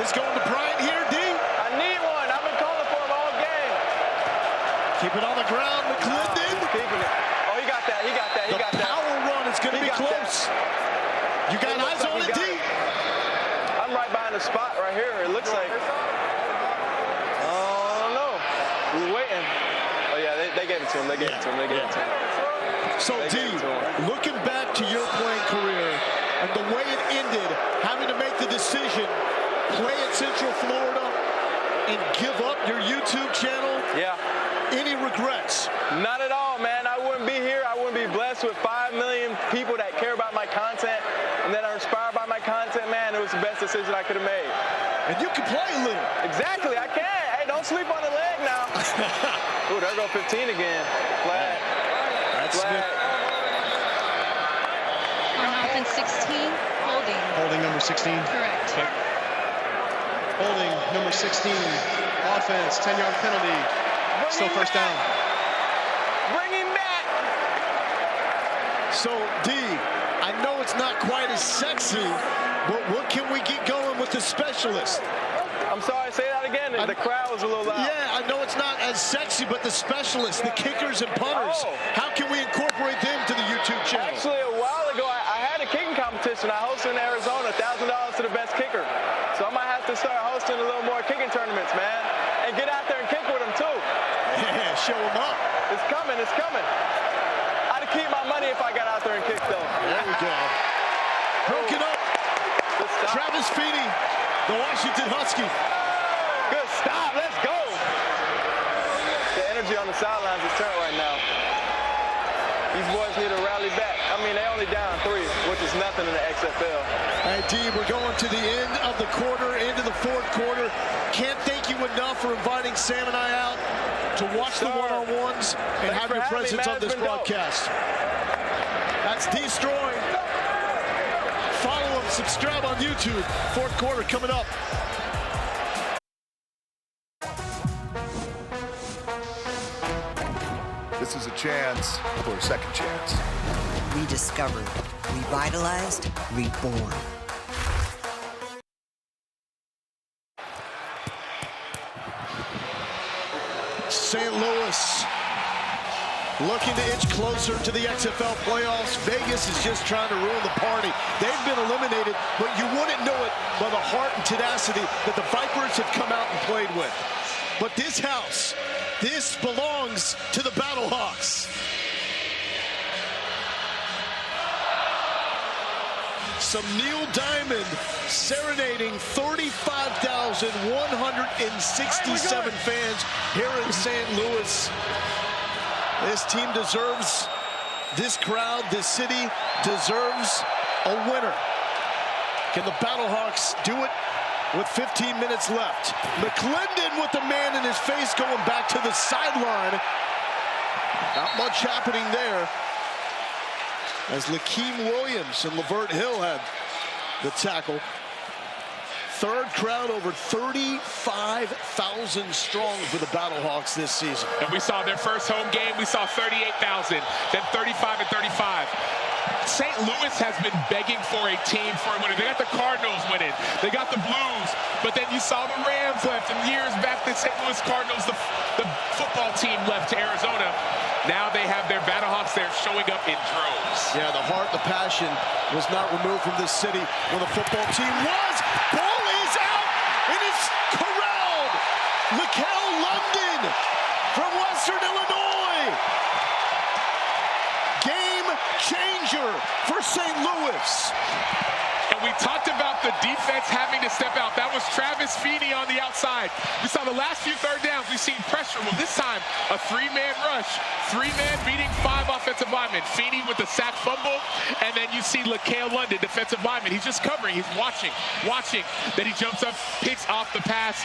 [SPEAKER 2] This going to Bryant here, D.
[SPEAKER 7] I need one. I've been calling for him all game.
[SPEAKER 2] Keep it on the ground, McClendon.
[SPEAKER 7] Keeping it. Oh, he got that. He got that. He got that.
[SPEAKER 2] The power run is going to be close. You got eyes on it, D?
[SPEAKER 7] I'm right behind the spot right here. It looks like. I don't know. We're waiting. Oh, yeah, they gave it to him. They gave it to him. They gave it to him.
[SPEAKER 2] So, D, looking back to your playing career and the way it ended, having to make the decision, play at Central Florida, and give up your YouTube channel?
[SPEAKER 7] Yeah.
[SPEAKER 2] Any regrets?
[SPEAKER 7] Not at all, man. I wouldn't be here. I wouldn't be blessed with 5 million people that care about my content and that are inspired by my content, man. It was the best decision I could have made.
[SPEAKER 2] And you can play a little.
[SPEAKER 7] Exactly, I can. Hey, don't sleep on the leg now. Ooh, there go 15 again. Flag.
[SPEAKER 2] That's
[SPEAKER 7] Flag.
[SPEAKER 18] On offense 16, holding.
[SPEAKER 11] Holding number 16.
[SPEAKER 18] Correct.
[SPEAKER 11] Okay. Holding, number 16. Offense, 10-yard penalty. Still first down.
[SPEAKER 7] Bring him back.
[SPEAKER 2] So, D, I know it's not quite as sexy, but what can we get going with the specialist?
[SPEAKER 7] I'm sorry, say that again. The crowd was a little loud.
[SPEAKER 2] Yeah, I know it's not as sexy, but the specialists, the kickers and punters, how can we incorporate them to the YouTube channel?
[SPEAKER 7] Actually, a while ago, I had a kicking competition. I hosted in Arizona, $1,000 to the best kicker. So I might have to start hosting a little more kicking tournaments, man. And get out there and kick with them, too.
[SPEAKER 2] Yeah, show them up.
[SPEAKER 7] It's coming, it's coming. I'd keep my money if I got out there and kicked, though.
[SPEAKER 2] There we go. Broken up. Travis Feeney, the Washington Husky.
[SPEAKER 7] Good stop, let's go. The energy on the sidelines is turned right now. These boys need to rally back. I mean, they only down 3, which is nothing in the XFL.
[SPEAKER 2] Hey, D, we're going to the end of the quarter, into the fourth quarter. Can't thank you enough for inviting Sam and I out to watch the one-on-ones and have your presence on this broadcast. That's D-Stroy. Follow him, subscribe on YouTube. Fourth quarter coming up.
[SPEAKER 8] This is a chance for a second chance.
[SPEAKER 17] Rediscovered, revitalized, reborn.
[SPEAKER 2] St. Louis looking to inch closer to the XFL playoffs. Vegas is just trying to ruin the party. They've been eliminated, but you wouldn't know it by the heart and tenacity that the Vipers have come out and played with. But this house, this belongs to the BattleHawks. Some Neil Diamond serenading 35,167 fans here in St. Louis. This team deserves, this crowd, this city deserves a winner. Can the BattleHawks do it with 15 minutes left? McClendon with the man in his face going back to the sideline. Not much happening there, as Lakeem Williams and Lavert Hill had the tackle. Third crowd over 35,000 strong for the BattleHawks this season.
[SPEAKER 3] And we saw their first home game, we saw 38,000, then 35 and 35. St. Louis has been begging for a team for a winner. They got the Cardinals winning, they got the Blues, but then you saw the Rams left, and years back the St. Louis Cardinals, the football team left to Arizona. Now they have their BattleHawks there showing up in droves.
[SPEAKER 2] Yeah, the heart, the passion was not removed from this city when the football team was. Ball is out, and it's corralled. Lakel London from Western Illinois. Game changer for St. Louis.
[SPEAKER 3] And we talked about the defense having to step out. That was Travis Feeney on the outside. We saw the last few third downs, we've seen pressure. Well, this time, a 3-man rush. 3-man beating 5 offensive linemen. Feeney with the sack fumble, and then you see Lakel London, defensive lineman. He's just covering, he's watching. Then he jumps up, picks off the pass.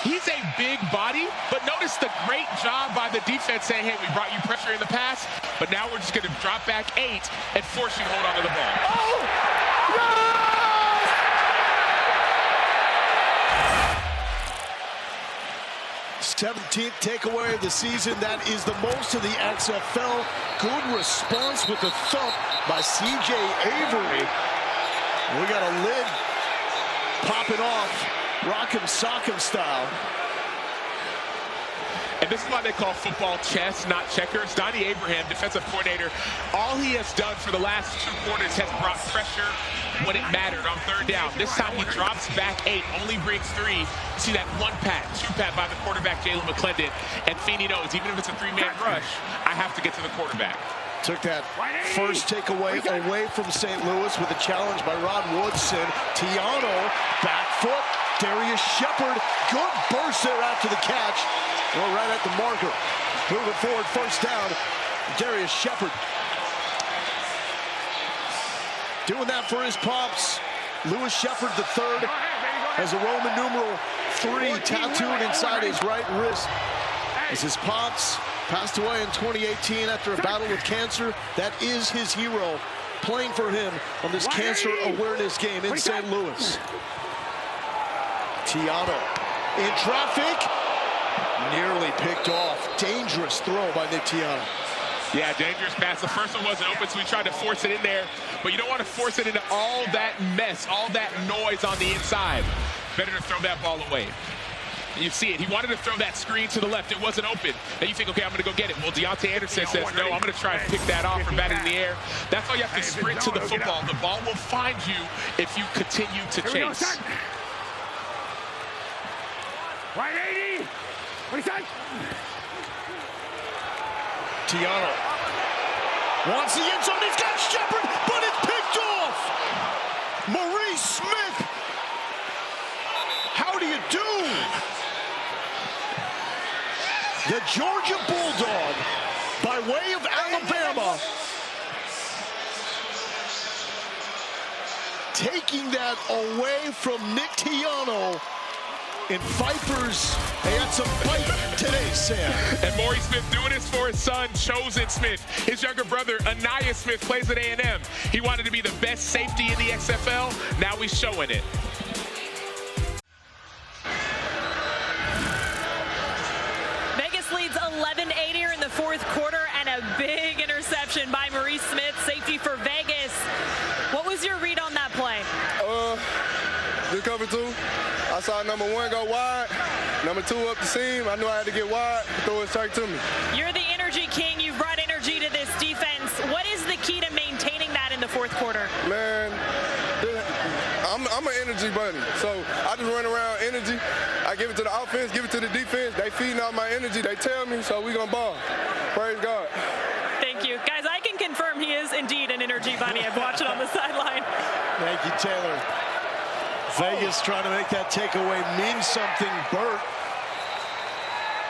[SPEAKER 3] He's a big body, but notice the great job by the defense saying, hey, we brought you pressure in the pass, but now we're just going to drop back 8 and force you to hold on to the ball.
[SPEAKER 10] Oh! No!
[SPEAKER 2] 17th takeaway of the season. That is the most of the XFL. Good response with the thump by C.J. Avery. We got a lid popping off, rock'em sock'em style.
[SPEAKER 3] And this is why they call football chess, not checkers. Donnie Abraham, defensive coordinator, all he has done for the last 2 quarters has brought pressure when it mattered on third down. This time he drops back 8, only brings 3. You see that 1-pat, 2-pat by the quarterback, Jalen McClendon. And Feeney knows, even if it's a 3-man rush, I have to get to the quarterback.
[SPEAKER 2] Took that first takeaway away from St. Louis with a challenge by Rod Woodson. Tiano, back foot. Darius Shepard, good burst there after the catch. Well, right at the marker. Moving forward, first down. Darius Shepard. Doing that for his pops. Lewis Shepard III has a Roman numeral 3 tattooed inside his right wrist. As his pops passed away in 2018 after a battle with cancer. That is his hero playing for him on this cancer awareness game in St. Louis. Tiano in traffic. Nearly picked off. Dangerous throw by Nick Tiano.
[SPEAKER 3] Yeah, dangerous pass. The first one wasn't open, so we tried to force it in there. But you don't want to force it into all that mess, all that noise on the inside. Better to throw that ball away. You see it. He wanted to throw that screen to the left. It wasn't open. And you think, okay, I'm going to go get it. Well, Deontay Anderson says, no, I'm going to try and pick that off or bat it in the air. That's why you have to sprint to the football. The ball will find you if you continue to chase.
[SPEAKER 10] 180. What is that?
[SPEAKER 2] Tiano wants the end zone. He's got Shepard, but it's picked off. Maurice Smith. How do you do? The Georgia Bulldog, by way of Alabama, taking that away from Nick Tiano. In Vipers, they had some bite today, Sam.
[SPEAKER 3] And Maurice Smith doing this for his son, Chosen Smith. His younger brother, Anaya Smith, plays at A&M. He wanted to be the best safety in the XFL. Now he's showing it.
[SPEAKER 4] Vegas leads 11-8 here in the fourth quarter, and a big interception by Maurice Smith, safety for Vegas. What was your read on that play?
[SPEAKER 12] Just cover two. I saw number one go wide, number two up the seam. I knew I had to get wide, throw it straight to me.
[SPEAKER 4] You're the energy king. You've brought energy to this defense. What is the key to maintaining that in the fourth quarter?
[SPEAKER 12] Man, I'm an energy bunny, so I just run around energy. I give it to the offense, give it to the defense. They feeding off my energy. They tell me, so we gonna ball. Praise God.
[SPEAKER 4] Thank you. Guys, I can confirm he is indeed an energy bunny. I've watched it on the sideline.
[SPEAKER 2] Thank you, Taylor. Vegas trying to make that takeaway mean something. Burt,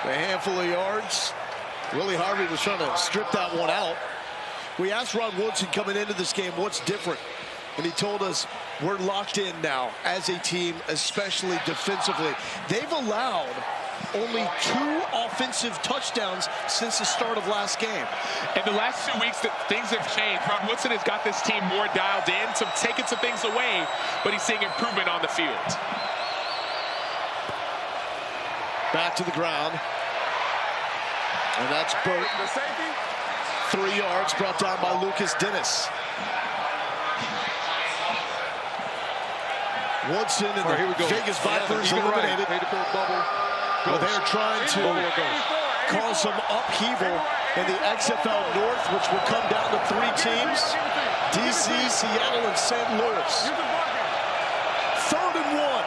[SPEAKER 2] a handful of yards. Willie Harvey was trying to strip that one out. We asked Rod Woodson coming into this game, what's different? And he told us, we're locked in now as a team, especially defensively. They've allowed only 2 offensive touchdowns since the start of last game.
[SPEAKER 3] In the last 2 weeks, things have changed. Rod Woodson has got this team more dialed in, taking some things away, but he's seeing improvement on the field.
[SPEAKER 2] Back to the ground. And that's Burt. 3 yards brought down by Lucas Dennis. Woodson and the Vegas Vipers eliminated. Well, they're trying to cause some upheaval in the XFL North, which will come down to 3 teams: DC, Seattle, and St. Louis. 3rd and 1.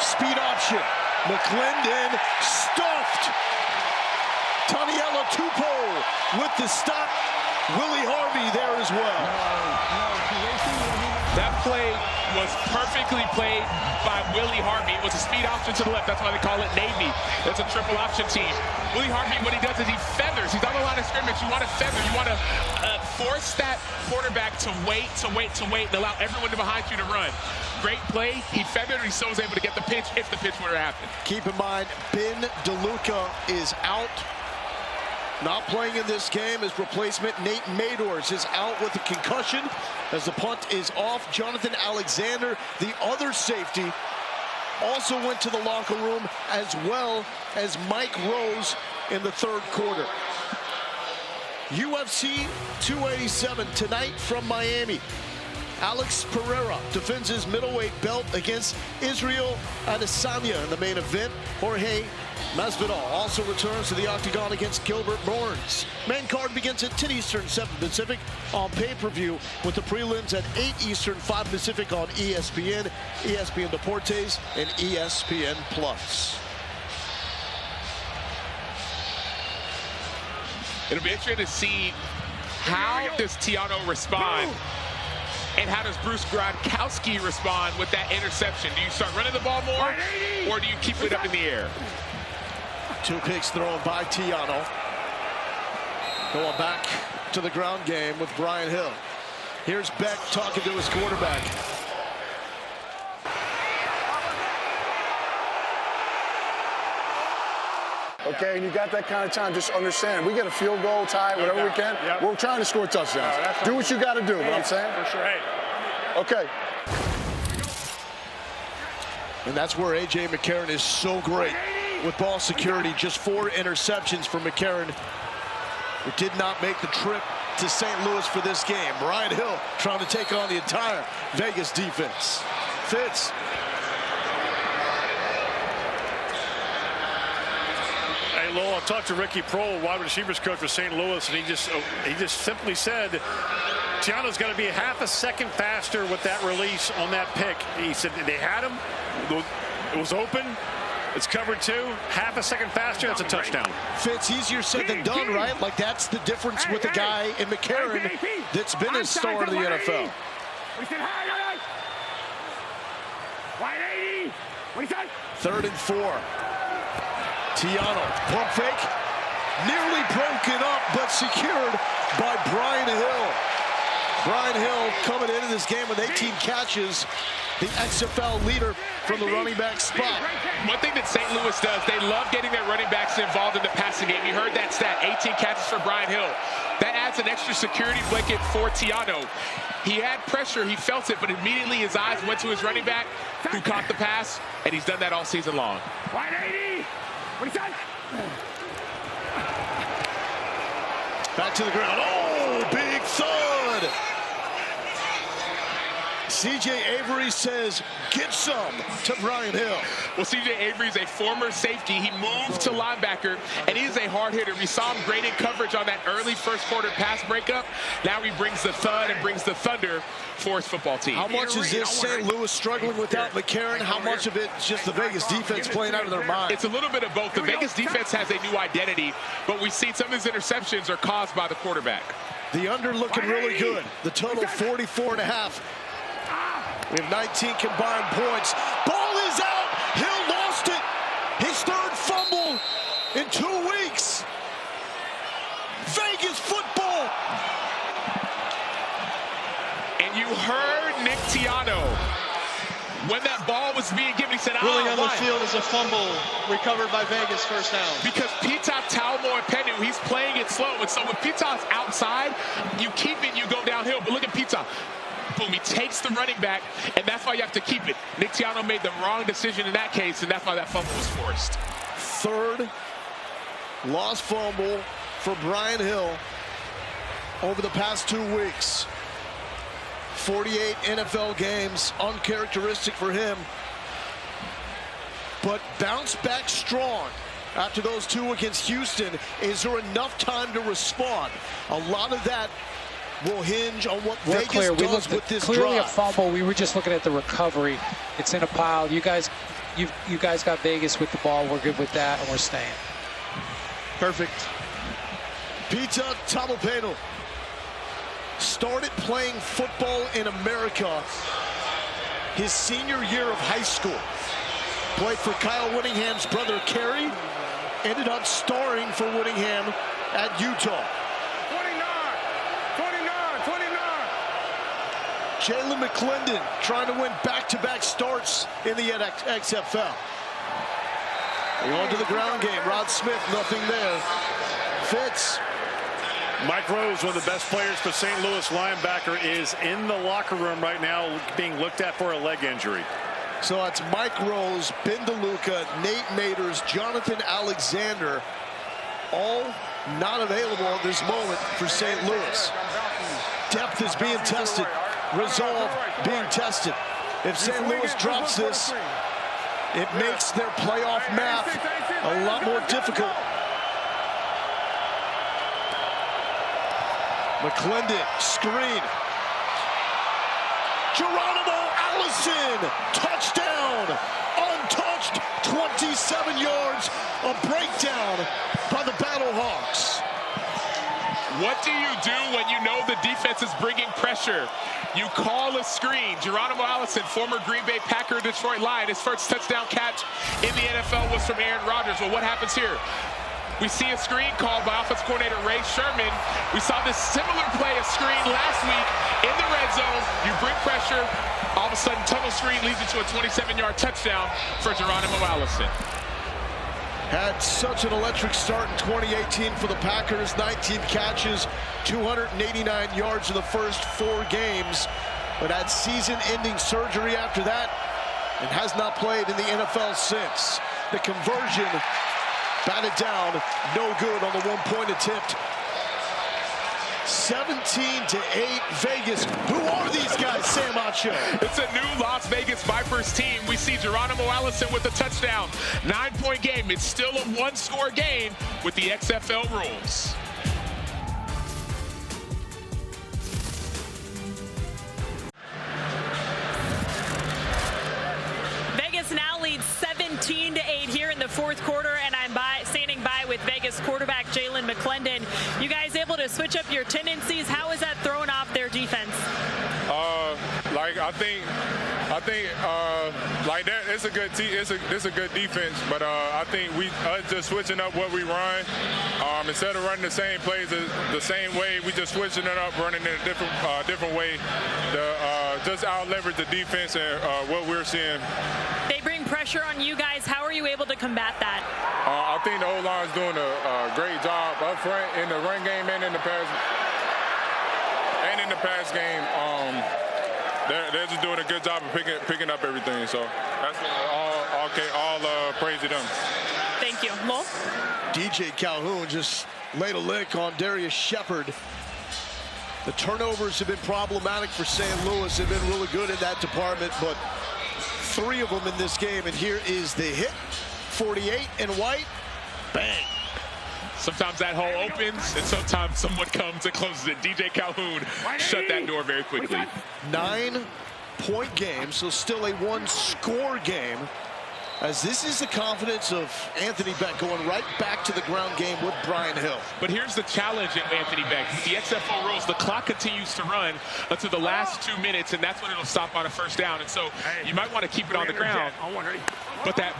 [SPEAKER 2] Speed option. McClendon stuffed. Taniela Tupou with the stop. Willie Harvey there as well.
[SPEAKER 3] That play was perfectly played by Willie Harvey. It was a speed option to the left. That's why they call it Navy. It's a triple option team. Willie Harvey, what he does is he feathers. He's on the line of scrimmage. You want to feather. You want to force that quarterback to wait, and allow everyone behind you to run. Great play. He feathered, and he so was able to get the pitch if the pitch were to happen.
[SPEAKER 2] Keep in mind, Ben DeLuca is out. Not playing in this game. His replacement, Nate Madors, is out with a concussion as the punt is off. Jonathan Alexander, the other safety, also went to the locker room, as well as Mike Rose in the 3rd quarter. UFC 287 tonight from Miami. Alex Pereira defends his middleweight belt against Israel Adesanya in the main event. Jorge Masvidal also returns to the octagon against Gilbert Burns. Main card begins at 10 Eastern, 7 Pacific on pay-per-view, with the prelims at 8 Eastern, 5 Pacific on ESPN, ESPN Deportes, and ESPN Plus.
[SPEAKER 3] It'll be interesting to see how does Tiano respond. And how does Bruce Gronkowski respond with that interception? Do you start running the ball more, or do you keep it up in the air?
[SPEAKER 2] 2 picks thrown by Tiano. Going back to the ground game with Brian Hill. Here's Beck talking to his quarterback.
[SPEAKER 10] okay, and you got that kind of time, just understand. We get a field goal, tie, whatever we can. Yep. We're trying to score touchdowns. Do what you got to do, you know what I'm saying?
[SPEAKER 6] For sure. Hey.
[SPEAKER 10] Okay.
[SPEAKER 2] And that's where A.J. McCarron is so great with ball security. Just 4 interceptions for McCarron, who did not make the trip to St. Louis for this game. Brian Hill trying to take on the entire Vegas defense. Fitz.
[SPEAKER 6] Hey, Lowell, I talked to Ricky Prohl, wide receivers coach for St. Louis, and he just simply said Tiano's got to be half a second faster with that release on that pick. He said they had him. It was open. It's covered 2. Half a second faster, that's a touchdown.
[SPEAKER 2] Fitz, easier said than done, right? Like, that's the difference with the guy in McCarron that's been a star in the NFL. Third and 4. Tiano, pump fake. Nearly broken up, but secured by Brian Hill. Brian Hill coming into this game with 18 catches. The XFL leader from the running back spot.
[SPEAKER 3] One thing that St. Louis does, they love getting their running backs involved in the passing game. You heard that stat, 18 catches for Brian Hill. That adds an extra security blanket for Tiano. He had pressure, he felt it, but immediately his eyes went to his running back, who caught the pass, and he's done that all season long.
[SPEAKER 10] 180. What he said?
[SPEAKER 2] Back to the ground. Oh, big thud. C.J. Avery says, get some to Brian Hill.
[SPEAKER 3] Well, C.J. Avery's a former safety. He moved to linebacker, and he's a hard hitter. We saw him great in coverage on that early first quarter pass breakup. Now he brings the thud and brings the thunder for his football team.
[SPEAKER 2] How much is this St. Louis struggling without McCarron? How much of it is just the Vegas defense playing out of their mind?
[SPEAKER 3] It's a little bit of both. The Vegas defense has a new identity, but we see some of his interceptions are caused by the quarterback.
[SPEAKER 2] The under looking really good. The total 44.5. We have 19 combined points. Ball is out. Hill lost it. His 3rd fumble in 2 weeks. Vegas football.
[SPEAKER 3] And you heard Nick Tiano. When that ball was being given, he said,
[SPEAKER 11] ruling on
[SPEAKER 3] why?
[SPEAKER 11] the field is a fumble recovered by Vegas, first down.
[SPEAKER 3] Because Pita Taumoepenu, he's playing it slow. And so when Pita's outside, you keep it, you go downhill. But look at Pita. Boom, he takes the running back, and that's why you have to keep it. Nick Tiano made the wrong decision in that case, and that's why that fumble was forced.
[SPEAKER 2] 3rd lost fumble for Brian Hill over the past 2 weeks. 48 NFL games, uncharacteristic for him, but bounced back strong after those 2 against Houston. Is there enough time to respond? A lot of that will hinge on what Vegas does with this drive.
[SPEAKER 16] Clearly a fumble. We were just looking at the recovery. It's in a pile. You guys got Vegas with the ball. We're good with that, and we're staying.
[SPEAKER 2] Perfect. Pita Taumoepenu started playing football in America his senior year of high school. Played for Kyle Whittingham's brother Kerry. Ended up starring for Whittingham at Utah.
[SPEAKER 10] 29.
[SPEAKER 2] Jalen McClendon trying to win back-to-back starts in the XFL. On to the ground game. Rod Smith, nothing there. Fitz.
[SPEAKER 6] Mike Rose, one of the best players for St. Louis linebacker, is in the locker room right now being looked at for a leg injury.
[SPEAKER 2] So it's Mike Rose, Ben DeLuca, Nate Maters, Jonathan Alexander, all not available at this moment for St. Louis. Depth is being tested. Resolve being tested. If St. Louis drops this, it makes their playoff math a lot more difficult. McClendon, screen. Geronimo Allison, touchdown, untouched, 27 yards, a breakdown by the BattleHawks.
[SPEAKER 3] What do you do when you know the defense is bringing pressure? You call a screen. Geronimo Allison, former Green Bay Packer, Detroit Lion, his first touchdown catch in the NFL was from Aaron Rodgers. Well, what happens here? We see a screen called by offensive coordinator Ray Sherman. We saw this similar play, a screen last week in the red zone. You bring pressure. All of a sudden, tunnel screen leads you to a 27-yard touchdown for Geronimo Allison.
[SPEAKER 2] Had such an electric start in 2018 for the Packers. 19 catches, 289 yards in the first 4 games, but had season-ending surgery after that and has not played in the NFL since. The conversion batted down, no good on the one-point attempt. 17-8 Vegas. Who are these guys, Sam Acho?
[SPEAKER 3] It's a new Las Vegas Vipers team. We see Geronimo Allison with a touchdown. 9-point game. It's still a 1-score game with the XFL rules.
[SPEAKER 4] Vegas now leads 17-8 here in the fourth quarter, and I'm standing by with Vegas quarterback Jalen McClendon. You guys able to switch up your tendencies? How is that throwing off their defense?
[SPEAKER 5] I think like that. It's a good it's a good defense, but I think us just switching up what we run. Instead of running the same plays the same way, we just switching it up, running in a different way to just out leverage the defense and what we're seeing.
[SPEAKER 4] They bring pressure on you guys. How are you able to combat that?
[SPEAKER 5] I think the O-line's doing a great job up front in the run game and in the pass game. They're just doing a good job of picking up everything. So that's all praise to them.
[SPEAKER 4] Thank you. Lowell?
[SPEAKER 2] DJ Calhoun just laid a lick on Darius Shepard. The turnovers have been problematic for St. Louis. They've been really good in that department, but 3 of them in this game, and here is the hit. 48 in white. Bang.
[SPEAKER 3] Sometimes that hole opens, and sometimes someone comes and closes it. DJ Calhoun shut that door very quickly.
[SPEAKER 2] 9-point game, so still a 1-score game, as this is the confidence of Anthony Beck going right back to the ground game with Brian Hill.
[SPEAKER 3] But here's the challenge at Anthony Beck. The XFL rules, the clock continues to run until the last 2 minutes, and that's when it'll stop on a first down. And so you might want to keep it on the ground, but that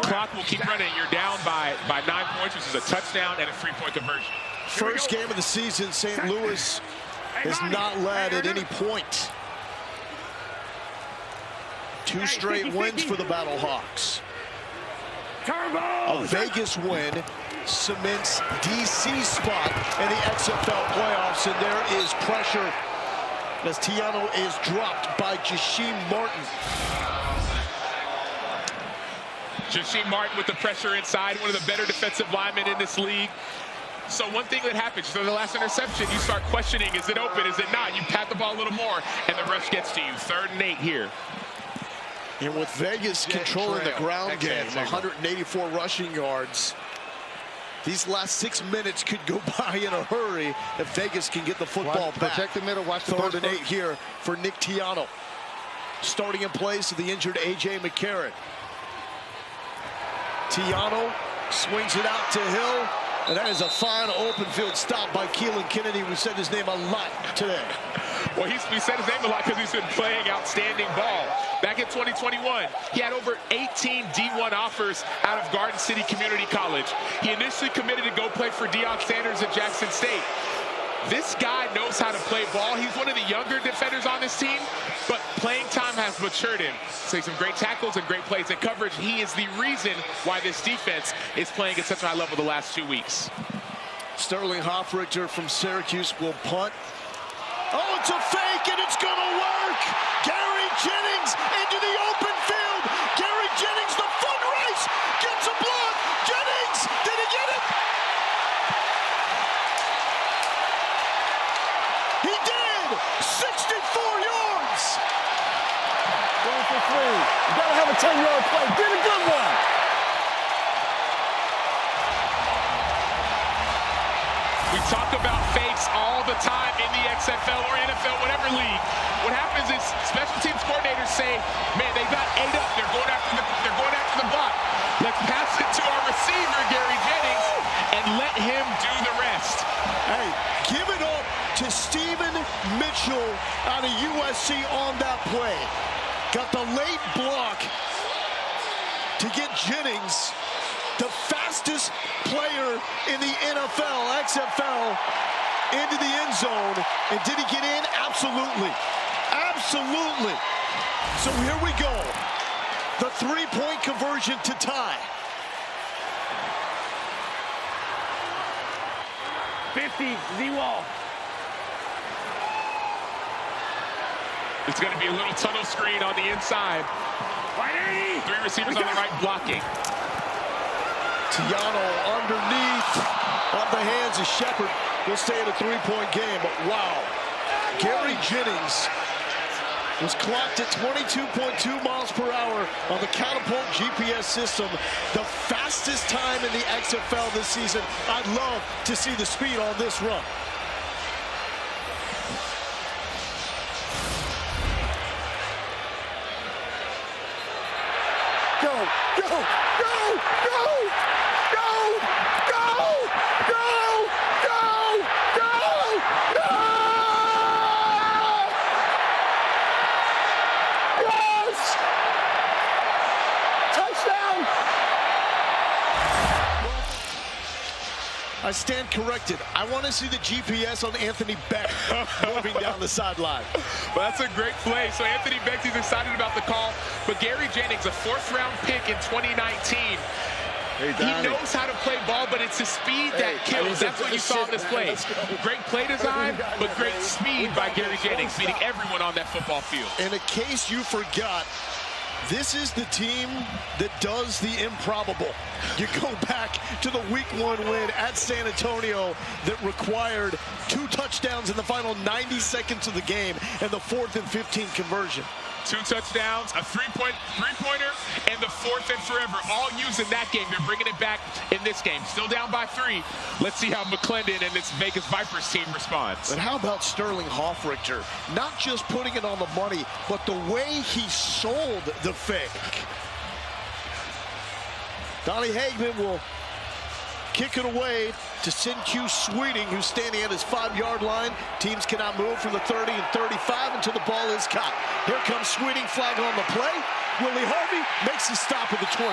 [SPEAKER 3] clock will keep running. You're down by 9 points, which is a touchdown and a 3-point conversion.
[SPEAKER 2] First game of the season, St. Louis has not led at any point. 2 straight wins for the BattleHawks. A Vegas win cements DC's spot in the XFL playoffs, and there is pressure as Tiano is dropped by Jasheem Martin.
[SPEAKER 3] Jasheem Martin with the pressure inside, one of the better defensive linemen in this league. So one thing that happens, for the last interception, you start questioning, is it open, is it not? You pat the ball a little more, and the rush gets to you. 3rd and 8 here.
[SPEAKER 2] And with Vegas controlling the ground game, 184 rushing yards, these last 6 minutes could go by in a hurry if Vegas can get the football back.
[SPEAKER 15] Protect the middle, watch the
[SPEAKER 2] 3rd and 8 here for Nick Tiano. Starting in place of the injured A.J. McCarron. Tiano swings it out to Hill, and that is a fine open field stop by Keelan Kennedy. We said his name a lot today.
[SPEAKER 3] Well, we said his name a lot because he's been playing outstanding ball. Back in 2021, he had over 18 D1 offers out of Garden City Community College. He initially committed to go play for Deion Sanders at Jackson State. This guy knows how to play ball. He's one of the younger defenders on this team, but playing time has matured him. So some great tackles and great plays and coverage. He is the reason why this defense is playing at such a high level the last 2 weeks.
[SPEAKER 2] Sterling Hoffrichter from Syracuse will punt. Oh, it's a fake, and it's going to work. Gary Jennings into the open field. Gary Jennings, the foot race, gets a block. Jennings, did he get it? He did. 64 yards.
[SPEAKER 10] Going for 3. You got to have a 10-yard play. Get a good one.
[SPEAKER 3] We talk about fakes all the time in the XFL or NFL, whatever league. What happens is special teams coordinators say, man, they got 8 up. They're going after the block. Let's pass it to our receiver, Gary Jennings, and let him do the rest.
[SPEAKER 2] Hey, give it up to Stephen Mitchell out of USC on that play. Got the late block to get Jennings, the fastest player in the NFL, XFL, into the end zone. And did he get in? Absolutely. Absolutely. So here we go. The 3-point conversion to tie.
[SPEAKER 10] 50, Z-wall.
[SPEAKER 3] It's going to be a little tunnel screen on the inside. 3 receivers on the right blocking.
[SPEAKER 2] Tiano underneath on the hands of Shepard. Will stay in a 3-point game, but wow. Gary Jennings was clocked at 22.2 miles per hour on the Catapult GPS system. The fastest time in the XFL this season. I'd love to see the speed on this run.
[SPEAKER 10] Go, go, go, go, go, go, go, go, go, go! Yes! Touchdown!
[SPEAKER 2] I stand corrected. I want to see the GPS on Anthony Beck moving down the sideline.
[SPEAKER 3] Well, that's a great play. So Anthony Beck is excited about the call, but Gary Jennings, a 4th-round pick in 2019. He knows how to play ball, but it's his speed that kills. That's what you saw in this play. Great play design, but great speed by Gary Jennings, beating everyone on that football field.
[SPEAKER 2] In case you forgot, this is the team that does the improbable. You go back to the Week 1 win at San Antonio that required 2 touchdowns in the final 90 seconds of the game and the 4th and 15 conversion.
[SPEAKER 3] 2 touchdowns, a three-pointer, and the 4th and forever, all used in that game. They're bringing it back in this game. Still down by 3. Let's see how McClendon and this Vegas Vipers team responds.
[SPEAKER 2] But how about Sterling Hoffrichter? Not just putting it on the money, but the way he sold the fake. Donnie Hagman will kick it away to Sin-Q Sweeting, who's standing at his 5-yard line. Teams cannot move from the 30 and 35 until the ball is caught. Here comes Sweeting, flag on the play. Willie Harvey makes the stop at the 20.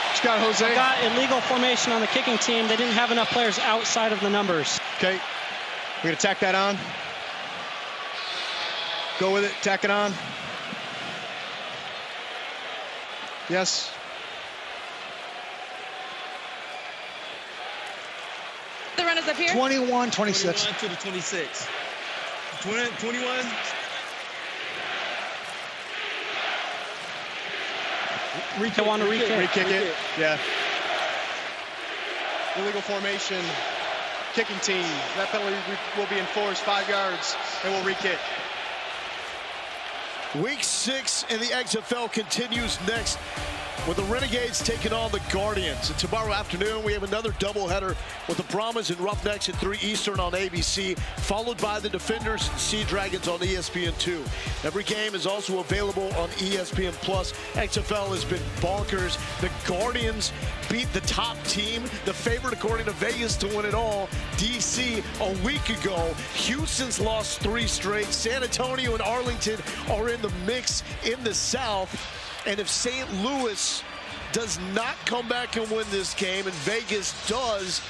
[SPEAKER 11] What you got, Jose?
[SPEAKER 20] I got illegal formation on the kicking team. They didn't have enough players outside of the numbers.
[SPEAKER 11] Okay, we're gonna tack that on. Go with it, tack it on. Yes.
[SPEAKER 18] The runners up here.
[SPEAKER 14] 21, 26.
[SPEAKER 13] 21 to the 26. 21.
[SPEAKER 20] They want to
[SPEAKER 11] Re-kick it. Yeah. Illegal formation. Kicking team. That penalty will be enforced 5 yards, and we'll re-kick.
[SPEAKER 2] Week 6 in the XFL continues next with the Renegades taking on the Guardians. And tomorrow afternoon, we have another doubleheader with the Brahmas and Roughnecks at 3 Eastern on ABC, followed by the Defenders and Sea Dragons on ESPN2. Every game is also available on ESPN+. XFL has been bonkers. The Guardians beat the top team, the favorite according to Vegas to win it all, DC, a week ago. Houston's lost 3 straight. San Antonio and Arlington are in the mix in the South. And if St. Louis does not come back and win this game, and Vegas does,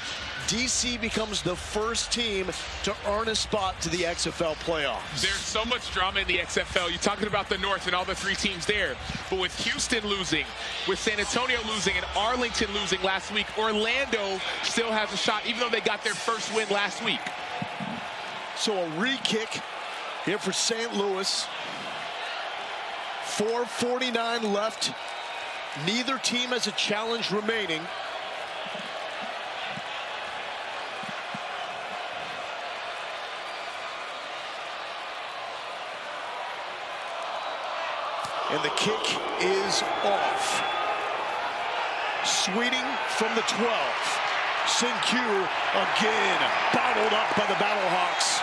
[SPEAKER 2] DC becomes the first team to earn a spot to the XFL playoffs.
[SPEAKER 3] There's so much drama in the XFL. You're talking about the North and all the 3 teams there. But with Houston losing, with San Antonio losing, and Arlington losing last week, Orlando still has a shot, even though they got their first win last week.
[SPEAKER 2] So a re-kick here for St. Louis. 4:49 left. Neither team has a challenge remaining. And the kick is off. Sweeting from the 12. Sin-Q again, bottled up by the BattleHawks.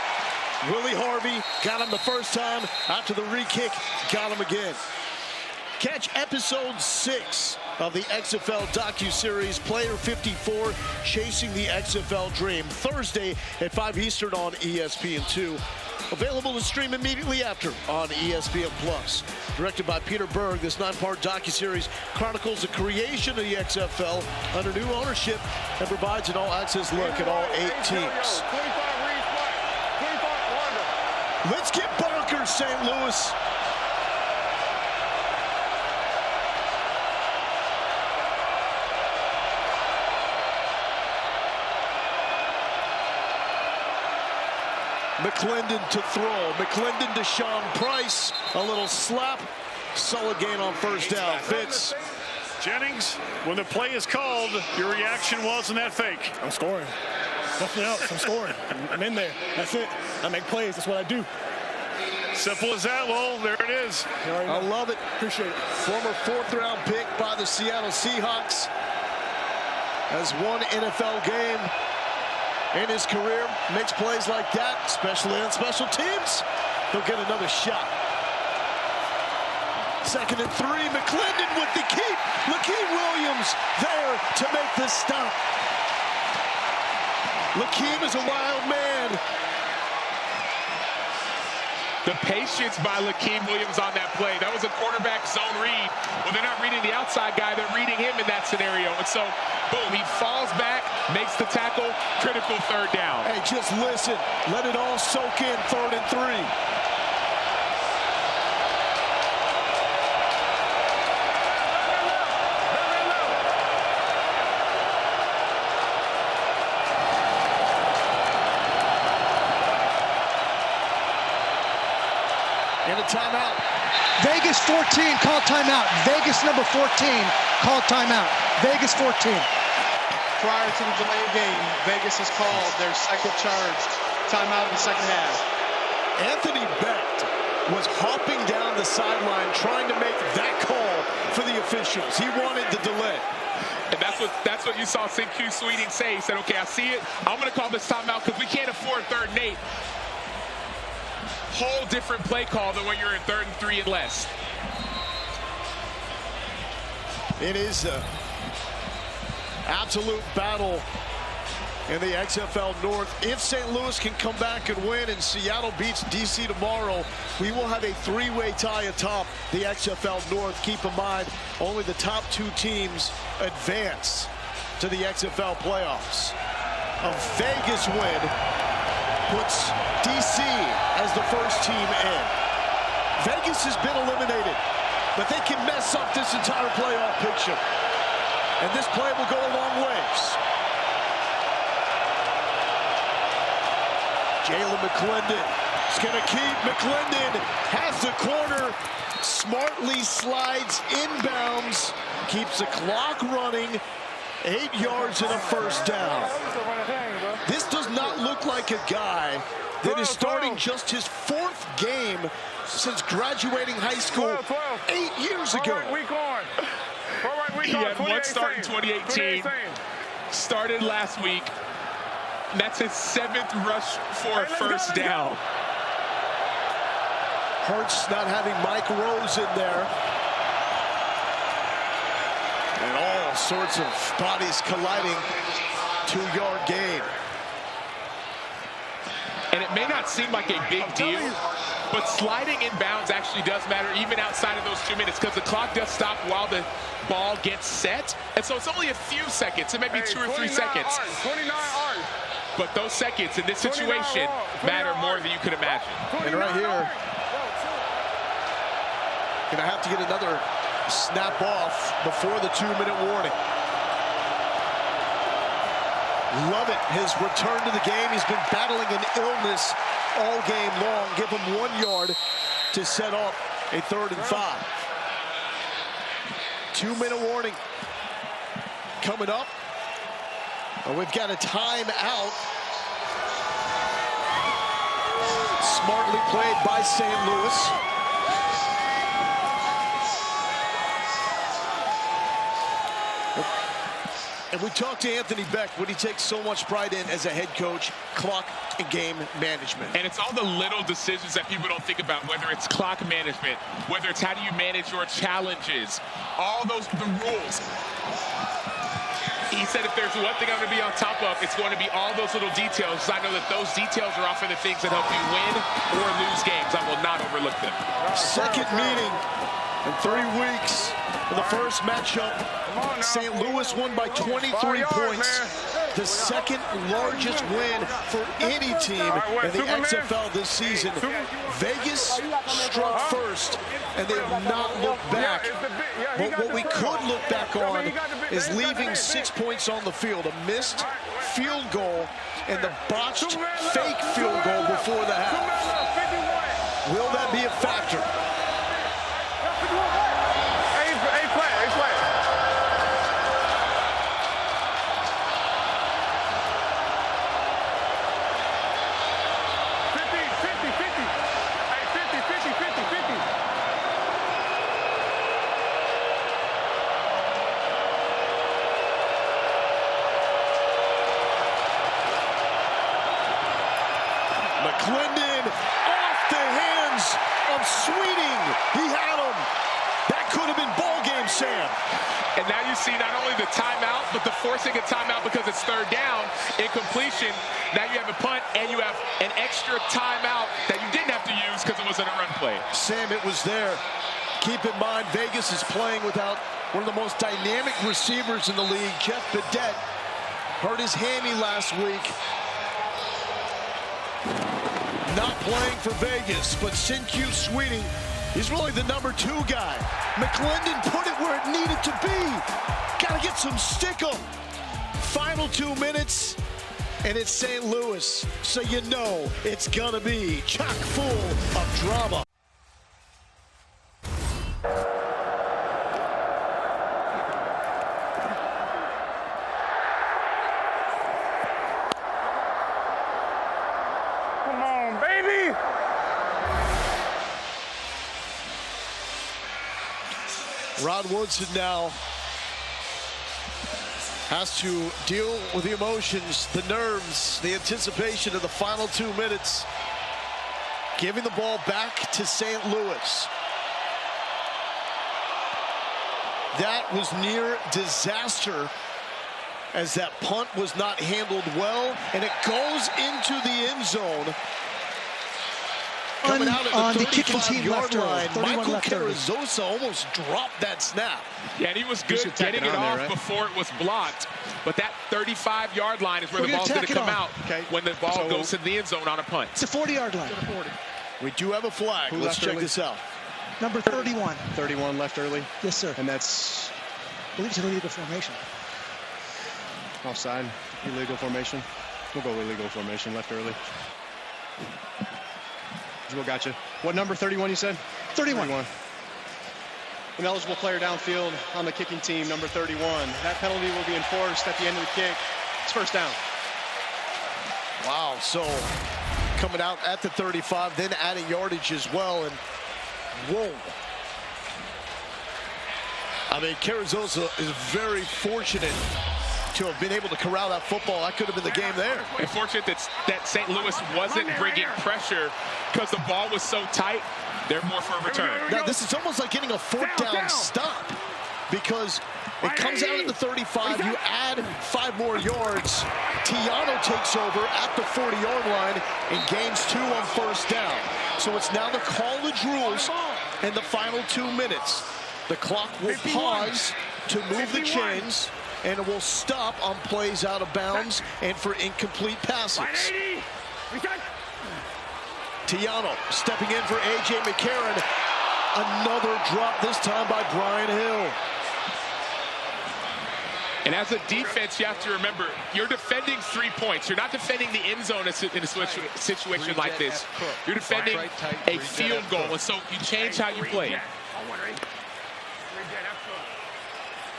[SPEAKER 2] Willie Harvey got him the first time. After the re-kick, got him again. Catch episode 6 of the XFL docuseries, Player 54, Chasing the XFL Dream, Thursday at 5 Eastern on ESPN2. Available to stream immediately after on ESPN+. Directed by Peter Berg, this 9-part docuseries chronicles the creation of the XFL under new ownership and provides an all-access look at all 8 teams. Let's get bonkers, St. Louis. McClendon to throw. McClendon to Sean Price. A little slap. Solid gain on first down. Fitz.
[SPEAKER 6] Jennings, when the play is called, your reaction was in that fake.
[SPEAKER 9] I'm scoring. Nothing else. I'm scoring. I'm in there. That's it. I make plays. That's what I do.
[SPEAKER 6] Simple as that, Lowell. There it is.
[SPEAKER 2] I love it.
[SPEAKER 9] Appreciate it.
[SPEAKER 2] Former 4th-round pick by the Seattle Seahawks. Has one NFL game in his career. Makes plays like that, especially on special teams. He'll get another shot. 2nd and 3. McClendon with the keep. Lakeem Williams there to make the stop. Lakeem is a wild man.
[SPEAKER 3] The patience by Lakeem Williams on that play. That was a quarterback zone read. Well, they're not reading the outside guy. They're reading him in that scenario. And so, boom, he falls back, makes the tackle, critical 3rd down.
[SPEAKER 2] Hey, just listen. Let it all soak in. 3rd and 3. In a timeout.
[SPEAKER 14] Vegas 14, call timeout. Vegas number 14, call timeout. Vegas 14.
[SPEAKER 11] Prior to the delay of game, Vegas has called their second charged timeout in the second half.
[SPEAKER 2] Anthony Becht was hopping down the sideline trying to make that call for the officials. He wanted the delay.
[SPEAKER 3] And that's what you saw CQ Sweeting say. He said, okay, I see it. I'm going to call this timeout because we can't afford 3rd and 8. Whole different play call than when you're in 3rd and 3 and less.
[SPEAKER 2] It is an absolute battle in the XFL North. If St. Louis can come back and win and Seattle beats DC tomorrow, we will have a 3-way tie atop the XFL North. Keep in mind, only the top 2 teams advance to the XFL playoffs. A Vegas win puts DC as the first team in. Vegas has been eliminated, but they can mess up this entire playoff picture. And this play will go a long ways. Jalen McClendon is going to keep. McClendon has the corner, smartly slides inbounds, keeps the clock running. 8 yards and a first down. This does not look like a guy that is starting just his 4th game since graduating high school 8 years ago.
[SPEAKER 3] He had one start in 2018, started last week. That's his 7th rush for a first down.
[SPEAKER 2] Hurts not having Mike Rose in there. And all sorts of bodies colliding. 2-yard gain.
[SPEAKER 3] And it may not seem like a big deal, but sliding inbounds actually does matter even outside of those 2 minutes because the clock does stop while the ball gets set. And so it's only a few seconds, it may be 2 or 3 seconds.
[SPEAKER 1] 29 hours.
[SPEAKER 3] But those seconds in this situation matter more than you could imagine.
[SPEAKER 2] And right here, gonna have to get another snap off before the 2-minute warning. Lovett has returned to the game. He's been battling an illness all game long. Give him 1 yard to set up a 3rd and 5. 2-minute warning coming up. And we've got a timeout. Smartly played by St. Louis. And we talked to Anthony Becht, what he takes so much pride in as a head coach, clock and game management.
[SPEAKER 3] And it's all the little decisions that people don't think about, whether it's clock management, whether it's how do you manage your challenges, all those, the rules. He said if there's one thing I'm going to be on top of, it's going to be all those little details. I know that those details are often the things that help you win or lose games. I will not overlook them.
[SPEAKER 2] Second meeting in 3 weeks for the first matchup. St. Louis won by 23 points. the second largest win for any team in the XFL this season. Vegas struck first, and they have not looked back. But what we could look back on is leaving 6 points on the field. A missed field goal and the botched fake field goal before the half. Will that be a factor? McClendon off the hands of Sweeting. He had him. That could have been ball game, Sam.
[SPEAKER 3] And now you see not only the timeout, but the forcing a timeout because it's third down, incompletion. Now you have a punt and you have an extra timeout that you didn't have to use because it wasn't a run play.
[SPEAKER 2] Sam, it was there. Keep in mind, Vegas is playing without one of the most dynamic receivers in the league. Jeff Bedett hurt his hammy last week. Not playing for Vegas, but Sin-Q Sweeting, he's really the number 2 guy. McClendon put it where it needed to be. Gotta get some stickum. Final 2 minutes, and it's St. Louis, so you know it's gonna be chock full of drama. Rod Woodson now has to deal with the emotions, the nerves, the anticipation of the final 2 minutes. Giving the ball back to St. Louis. That was near disaster as that punt was not handled well, and it goes into the end zone. Coming out at the 35-yard line, Michael Carrizosa almost dropped that snap.
[SPEAKER 3] Yeah, and he was good getting it off before it was blocked. But that 35-yard line is where the ball's going to come out when the ball goes to the end zone on a punt.
[SPEAKER 14] It's a 40-yard line.
[SPEAKER 2] We do have a flag. Let's check this out.
[SPEAKER 14] Number 31.
[SPEAKER 11] 31 left early?
[SPEAKER 14] Yes, sir.
[SPEAKER 11] And that's...
[SPEAKER 14] I believe it's an illegal formation.
[SPEAKER 11] Offside, illegal formation. We'll go illegal formation, left early. Gotcha. What number 31 you said?
[SPEAKER 14] 31.
[SPEAKER 11] An eligible player downfield on the kicking team, number 31. That penalty will be enforced at the end of the kick. It's first down.
[SPEAKER 2] Wow, so coming out at the 35, then adding yardage as well, and whoa. I mean, Carrizosa is very fortunate to have been able to corral that football. That could have been the game there.
[SPEAKER 3] Unfortunate that St. Louis wasn't bringing pressure because the ball was so tight. Therefore, for a return.
[SPEAKER 2] Now, this is almost like getting a 4th down stop because it comes out at the 35. You add 5 more yards. Tiano takes over at the 40-yard line and gains 2 on first down. So it's now the college rules and the final 2 minutes. The clock will pause to move the chains, and it will stop on plays out of bounds and for incomplete passes. Tiano stepping in for A.J. McCarron. Another drop, this time by Brian Hill.
[SPEAKER 3] And as a defense, you have to remember, you're defending 3 points. You're not defending the end zone in a situation like this. You're defending a field goal, and so you change how you play.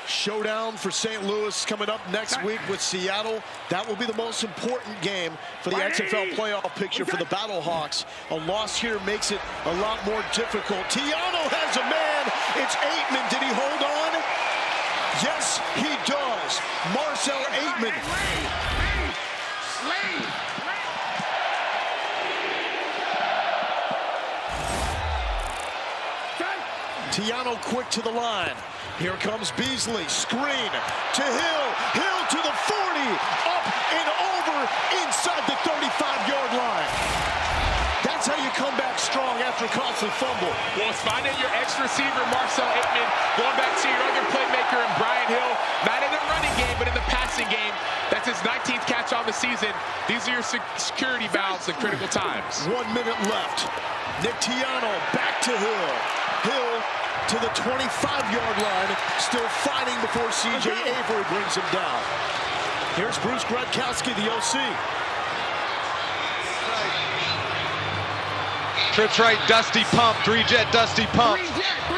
[SPEAKER 2] Showdown for St. Louis coming up next week with Seattle. That will be the most important game for the XFL playoff picture for the BattleHawks. A loss here makes it a lot more difficult. Tiano has a man. It's Aitman. Did he hold on? Yes, he does. Marcel Aitman. Tiano quick to the line. Here comes Beasley, screen to Hill, Hill to the 40, up and over inside the 35-yard line. That's how you come back strong after after a costly fumble.
[SPEAKER 3] Well, it's finding your ex-receiver, Marcel Aikman, going back to your other playmaker in Brian Hill, not in the running game, but in the passing game. That's his 19th catch on the season. These are your security valves at critical times.
[SPEAKER 2] 1 minute left. Nick Tiano back to Hill. Hill to the 25-yard line, still fighting before C.J. Avery brings him down. Here's Bruce Gradkowski, the OC.
[SPEAKER 15] Trips right, Dusty pump, 3-jet Dusty pump.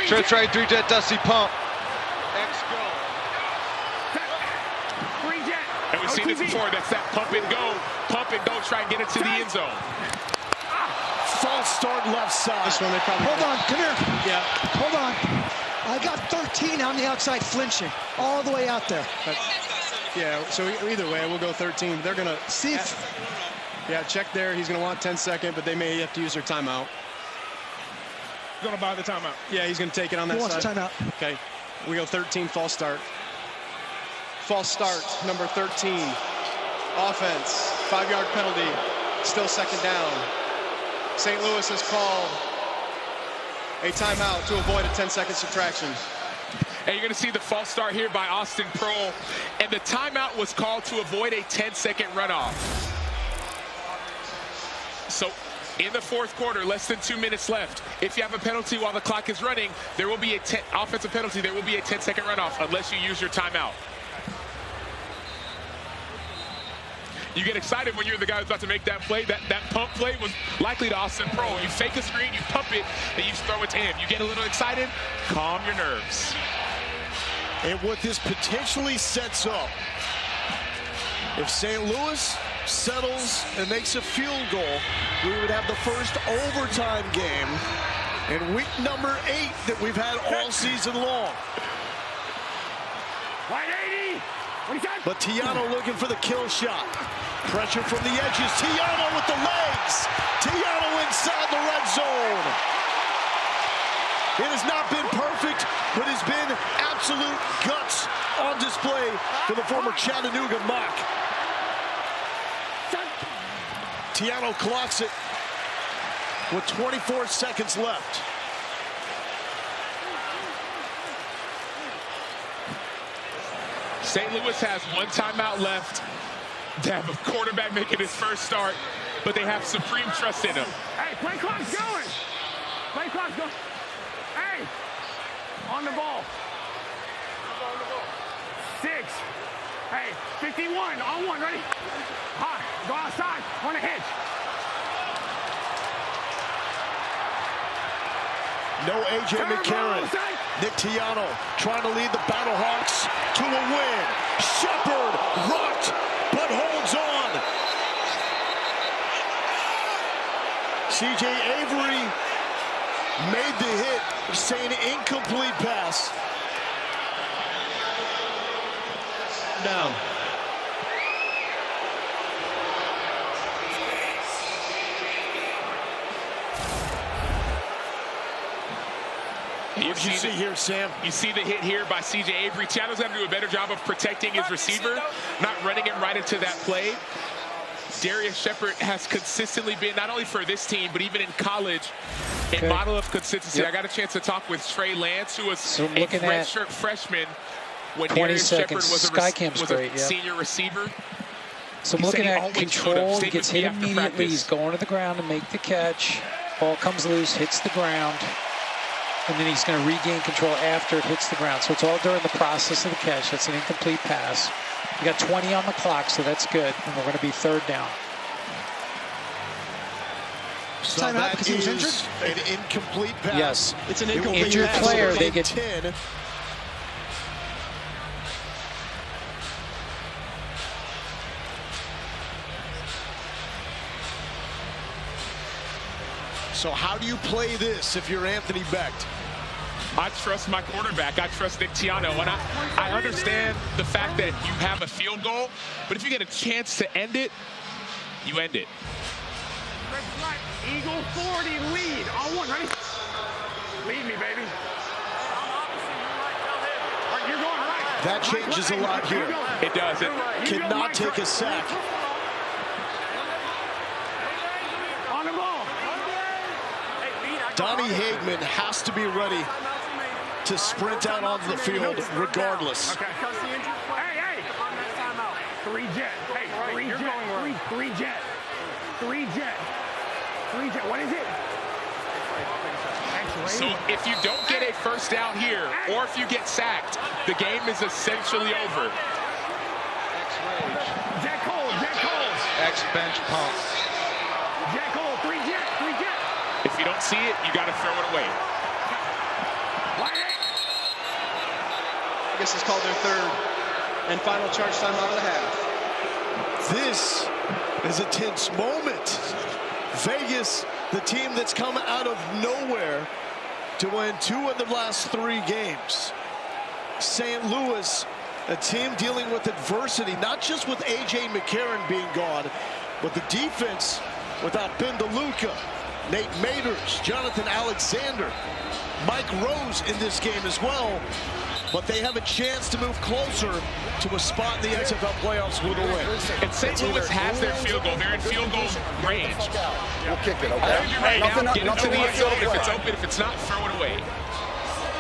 [SPEAKER 15] Trips right, 3-jet Dusty pump.
[SPEAKER 3] And we've seen this before. That's that pump and go, try and get it to the end zone.
[SPEAKER 2] False start left side.
[SPEAKER 14] This one they probably hold on, come here. Yeah. Hold on. I got 13 on the outside flinching, all the way out there.
[SPEAKER 11] Yeah, so either way, we'll go 13. They're going to see if... Yeah, check there. He's going to want 10 seconds, but they may have to use their timeout.
[SPEAKER 9] Going to buy the timeout.
[SPEAKER 11] Yeah, he's going to take it on that side.
[SPEAKER 14] He wants timeout.
[SPEAKER 11] Okay, we go 13, false start. False start, number 13. Offense, 5-yard penalty, still second down. St. Louis has called a timeout to avoid a 10-second subtraction.
[SPEAKER 3] And you're going to see the false start here by Austin Prohl. And the timeout was called to avoid a 10-second runoff. So in the fourth quarter, less than 2 minutes left. If you have a penalty while the clock is running, there will be a offensive penalty. There will be a 10-second runoff unless you use your timeout. You get excited when you're the guy who's about to make that play. That pump play was likely to Austin Prohl. You fake a screen, you pump it, and you throw it to him. You get a little excited, calm your nerves.
[SPEAKER 2] And what this potentially sets up, if St. Louis settles and makes a field goal, we would have the first overtime game in week number 8 that we've had all season long. But Tiano looking for the kill shot. Pressure from the edges. Tiano with the legs. Tiano inside the red zone. It has not been perfect, but has been absolute guts on display for the former Chattanooga Mock. Tiano clocks it with 24 seconds left.
[SPEAKER 3] St. Louis has 1 timeout left. They have a quarterback making his first start, but they have supreme trust in him.
[SPEAKER 10] Hey, play clock's going. Play clock's going. Hey, on the ball. 6. Hey, 51, on 1, ready? Hot, go outside, on a hitch.
[SPEAKER 2] No A.J. McCarron. Nick Tiano trying to lead the BattleHawks to a win. Shepard rocked, but holds on. C.J. Avery made the hit, saying incomplete pass.
[SPEAKER 11] Down.
[SPEAKER 2] What did you see here, Sam?
[SPEAKER 3] You see the hit here by C.J. Avery. Tiano's got to do a better job of protecting his receiver, not running it right into that play. Darius Shepard has consistently been, not only for this team, but even in college, a model of consistency. Yep. I got a chance to talk with Trey Lance, who was a redshirt freshman when Darius Shepard was a senior receiver.
[SPEAKER 16] So I'm looking at control. He gets hit immediately. He's going to the ground to make the catch. Ball comes loose, hits the ground. And then he's going to regain control after it hits the ground. So it's all during the process of the catch. That's an incomplete pass. We got 20 on the clock, so that's good. And we're going to be third down.
[SPEAKER 2] So timeout because he was injured? An incomplete pass.
[SPEAKER 16] Yes.
[SPEAKER 11] It's an incomplete
[SPEAKER 16] injured
[SPEAKER 11] pass.
[SPEAKER 16] player. They get
[SPEAKER 2] 10. So how do you play this if you're Anthony Becht?
[SPEAKER 3] I trust my quarterback. I trust Nick Tiano. And I understand the fact that you have a field goal, but if you get a chance to end it, you end it.
[SPEAKER 10] Eagle 40 lead. On 1, ready? Lead me, baby. You're going right.
[SPEAKER 2] That changes a lot here.
[SPEAKER 3] It does. It
[SPEAKER 2] cannot take a sack.
[SPEAKER 10] On the ball.
[SPEAKER 2] Donnie Hagman has to be ready to sprint out onto the field regardless.
[SPEAKER 10] Okay. Hey! Three jet. Hey, three jet. What is it?
[SPEAKER 3] So if you don't get a first down here, or if you get sacked, the game is essentially over.
[SPEAKER 10] Jack Cole.
[SPEAKER 15] X-bench pump.
[SPEAKER 10] Jack Cole, three jet.
[SPEAKER 3] If you don't see it, you got to throw it away.
[SPEAKER 11] I guess it's called their third and final charge time out of the half.
[SPEAKER 2] This is a tense moment. Vegas, the team that's come out of nowhere to win 2 of the last 3 games. St. Louis, a team dealing with adversity, not just with A.J. McCarron being gone, but the defense without Ben DeLuca, Nate Maters, Jonathan Alexander, Mike Rose in this game as well. But they have a chance to move closer to a spot in the XFL playoffs with a win.
[SPEAKER 3] And St. Louis has their field goal. They're in field goal range.
[SPEAKER 8] We'll kick it, okay?
[SPEAKER 3] Get into the end zone. If it's open, if it's not, throw it away.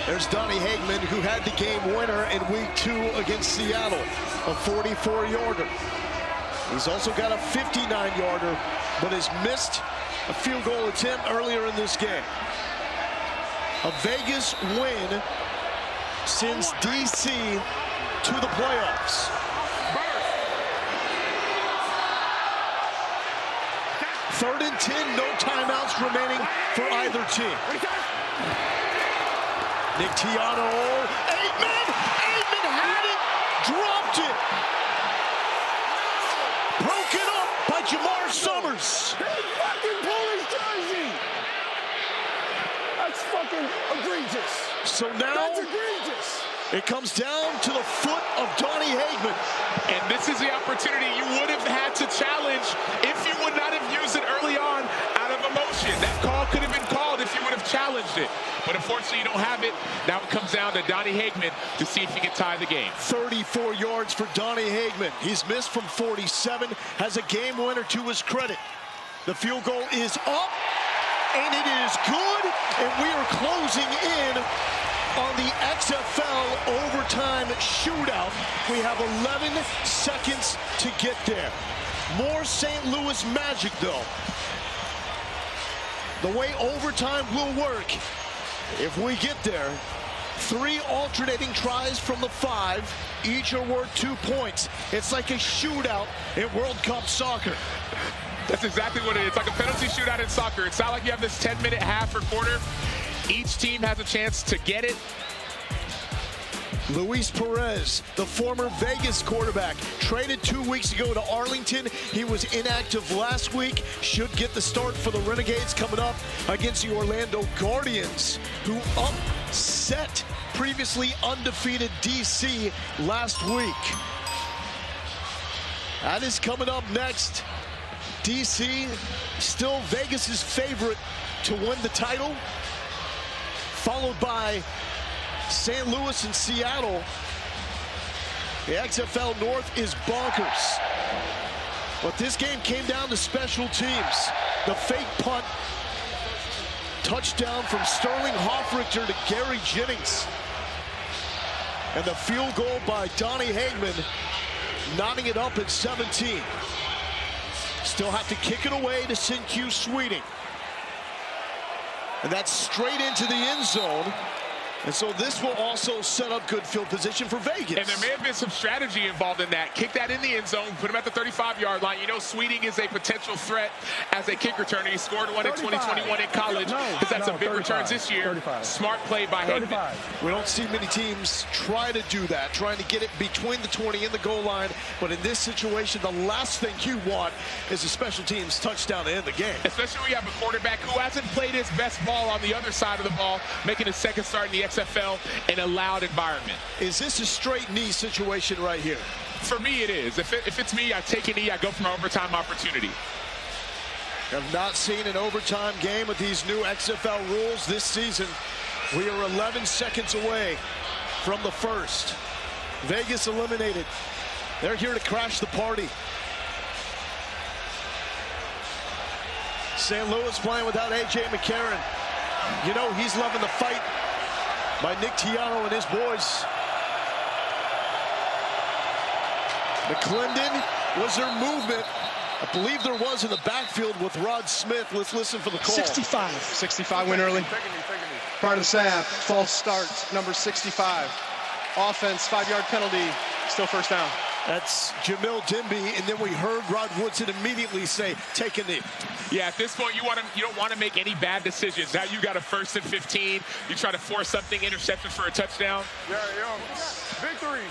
[SPEAKER 2] There's Donnie Hagman, who had the game winner in week 2 against Seattle, a 44-yarder. He's also got a 59-yarder, but has missed a field goal attempt earlier in this game. A Vegas win sends DC to the playoffs. Third and 10, no timeouts remaining for either team. Nick Tiano, Aitman had it, dropped it. Broken up by Jamar Summers.
[SPEAKER 10] He fucking pulled his jersey. That's fucking egregious.
[SPEAKER 2] So now
[SPEAKER 10] That's egregious.
[SPEAKER 2] It comes down to the foot of Donnie Hagman.
[SPEAKER 3] And this is the opportunity you would have had to challenge if you would not have used it early on out of emotion. That call could have been called if you would have challenged it. But unfortunately, you don't have it. Now it comes down to Donnie Hagman to see if he can tie the game.
[SPEAKER 2] 34 yards for Donnie Hagman. He's missed from 47, has a game winner to his credit. The field goal is up, and it is good, and we are closing in on the XFL overtime shootout. We have 11 seconds to get there. More St. Louis magic, though. The way overtime will work, if we get there, 3 alternating tries from the 5, each are worth 2 points. It's like a shootout in World Cup soccer.
[SPEAKER 3] That's exactly what it is. It's like a penalty shootout in soccer. It's not like you have this 10-minute half or quarter. Each team has a chance to get it.
[SPEAKER 2] Luis Perez, the former Vegas quarterback, traded 2 weeks ago to Arlington. He was inactive last week. Should get the start for the Renegades coming up against the Orlando Guardians, who upset previously undefeated DC last week. That is coming up next. DC still Vegas's favorite to win the title, followed by St. Louis and Seattle. The XFL North is bonkers. But this game came down to special teams. The fake punt, touchdown from Sterling Hoffrichter to Gary Jennings. And the field goal by Donnie Hagman, knotting it up at 17. Still have to kick it away to Q Sweeting. And that's straight into the end zone. And so this will also set up good field position for Vegas.
[SPEAKER 3] And there may have been some strategy involved in that. Kick that in the end zone, put him at the 35-yard line. You know Sweeting is a potential threat as a kick returner. He scored one in 2021 in college. He's had some big returns this year.
[SPEAKER 10] 35.
[SPEAKER 3] Smart play by Hagman.
[SPEAKER 2] We don't see many teams try to do that, trying to get it between the 20 and the goal line. But in this situation, the last thing you want is a special teams touchdown to end the game.
[SPEAKER 3] Especially when you have a quarterback who hasn't played his best ball on the other side of the ball, making his second start in the XFL in a loud environment.
[SPEAKER 2] Is this a straight knee situation right here?
[SPEAKER 3] For me, it is. If it's me, I take a knee, I go for my overtime opportunity.
[SPEAKER 2] Have not seen an overtime game with these new XFL rules this season. We are 11 seconds away from the first. Vegas eliminated. They're here to crash the party. St. Louis playing without A.J. McCarron. You know he's loving the fight by Nick Tiano and his boys. McClendon, was there movement? I believe there was in the backfield with Rod Smith. Let's listen for the call.
[SPEAKER 11] 65 went early. Part of the snap, false start, number 65. Offense, 5-yard penalty, still first down.
[SPEAKER 2] That's Jamil Dimby, and then we heard Rod Woodson immediately say, take a knee.
[SPEAKER 3] Yeah, at this point, you don't want to make any bad decisions. Now you got a 1st and 15. You try to force something, interception for a touchdown.
[SPEAKER 12] Yeah, victory.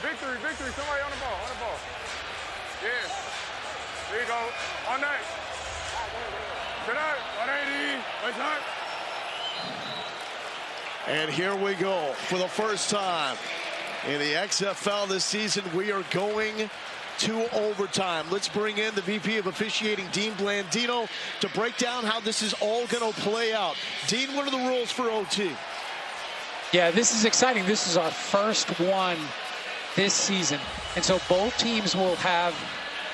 [SPEAKER 12] Victory. Somebody on the ball. Yeah. There you go. On that. Tonight, 180. What's up?
[SPEAKER 2] And here we go for the first time in the XFL this season. We are going to overtime. Let's bring in the VP of Officiating, Dean Blandino, to break down how this is all going to play out. Dean, what are the rules for OT?
[SPEAKER 16] Yeah, this is exciting. This is our first one this season. And so both teams will have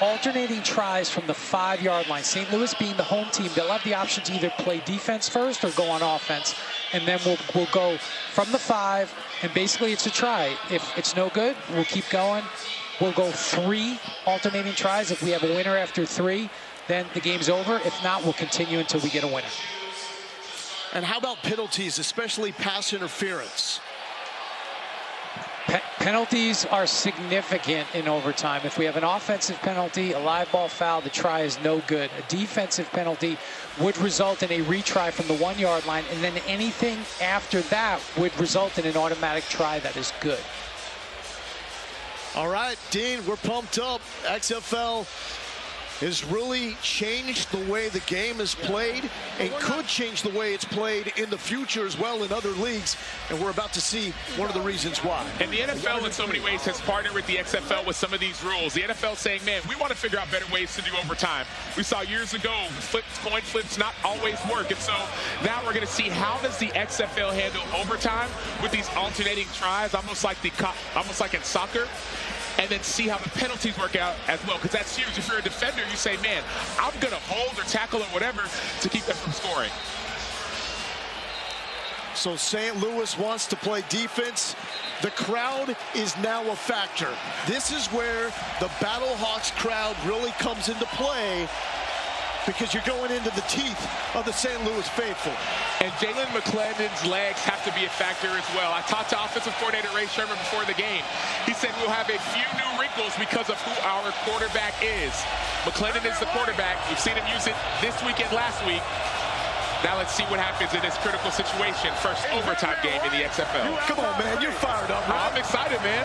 [SPEAKER 16] alternating tries from the 5-yard line. St. Louis being the home team, they'll have the option to either play defense first or go on offense. And then we'll go from the 5, and basically it's a try. If it's no good, we'll keep going. We'll go 3 alternating tries. If we have a winner after 3, then the game's over. If not, we'll continue until we get a winner.
[SPEAKER 2] And how about penalties, especially pass interference?
[SPEAKER 16] Penalties are significant in overtime. If we have an offensive penalty, a live ball foul, the try is no good. A defensive penalty would result in a retry from the 1-yard line, and then anything after that would result in an automatic try that is good.
[SPEAKER 2] All right, Dean, we're pumped up. XFL has really changed the way the game is played and could change the way it's played in the future as well in other leagues, and we're about to see one of the reasons why.
[SPEAKER 3] And the NFL in so many ways has partnered with the XFL with some of these rules. The NFL saying, man, we want to figure out better ways to do overtime. We saw years ago coin flips not always work, and so now we're going to see how does the XFL handle overtime with these alternating tries, almost like in soccer. And then see how the penalties work out as well, because that's huge. If you're a defender, you say, man, I'm going to hold or tackle or whatever to keep them from scoring.
[SPEAKER 2] So St. Louis wants to play defense. The crowd is now a factor. This is where the BattleHawks crowd really comes into play, because you're going into the teeth of the St. Louis faithful.
[SPEAKER 3] And Jalen McClendon's legs have to be a factor as well. I talked to offensive coordinator Ray Sherman before the game. He said we'll have a few new wrinkles because of who our quarterback is. McClendon is the quarterback. We've seen him use it this week and last week. Now let's see what happens in this critical situation. First overtime game in the XFL.
[SPEAKER 2] Come on, man. You're fired up, man.
[SPEAKER 3] I'm excited, man.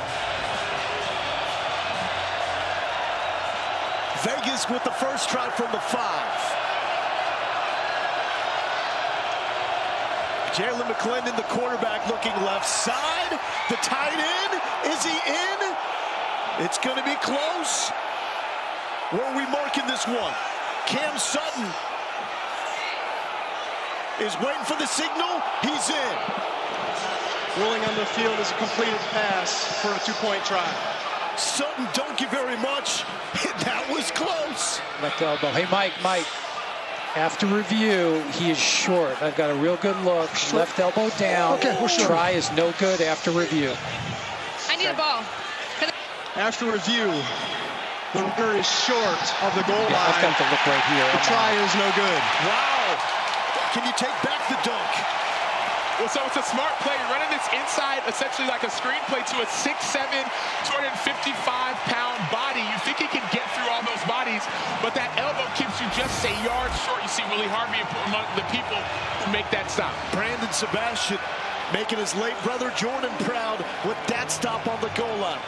[SPEAKER 2] Vegas with the first try from the 5. Jalen McClendon, the quarterback, looking left side. The tight end, is he in? It's going to be close. Where are we marking this one? Cam Sutton is waiting for the signal. He's in.
[SPEAKER 11] Ruling on the field is a completed pass for a 2-point try.
[SPEAKER 2] Sutton don't give very much. That was close.
[SPEAKER 16] Left elbow. Hey, Mike. After review, he is short. I've got a real good look. Left elbow down.
[SPEAKER 14] Okay, we're short.
[SPEAKER 16] Try is no good after review.
[SPEAKER 18] I need a ball.
[SPEAKER 11] After review, the runner is short of the goal line.
[SPEAKER 16] I've got the look right here.
[SPEAKER 11] The try is no good.
[SPEAKER 2] Wow. Can you take back the dunk?
[SPEAKER 3] Well, so it's a smart play, running this inside, essentially like a screenplay to a 6'7", 255-pound body. You think he can get through all those bodies, but that elbow keeps you just a yard short. You see Willie Harvey among the people who make that stop.
[SPEAKER 2] Brandon Sebastian making his late brother Jordan proud with that stop on the goal line.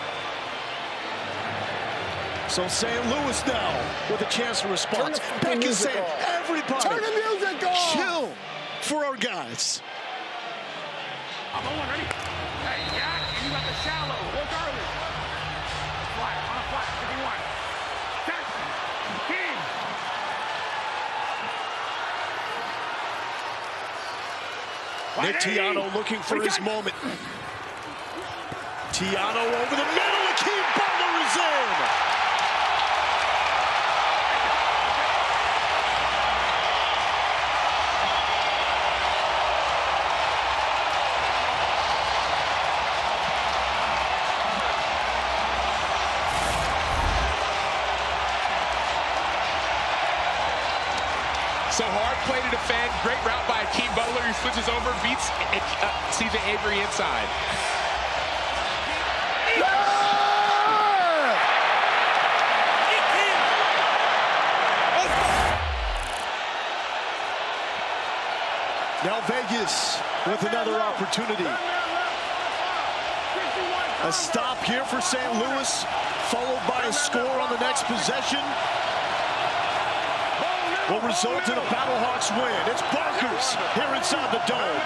[SPEAKER 2] So St. Louis now with a chance to respond. Beck is saying, everybody,
[SPEAKER 10] turn the music on.
[SPEAKER 2] Chill for our guys.
[SPEAKER 10] I'm on, ready? Hey, yeah, you got the shallow. Look early. Flat, on a flat, 51.
[SPEAKER 2] Nick Tiano looking for his moment. Tiano over the middle. Akeem Butler is in.
[SPEAKER 3] So hard play to defend. Great route by Akeem Butler. He switches over, beats CJ Avery inside.
[SPEAKER 2] Now Vegas with another opportunity. A stop here for St. Louis, followed by a score on the next possession. Will result in a BattleHawks win. It's Barkers here inside the dome.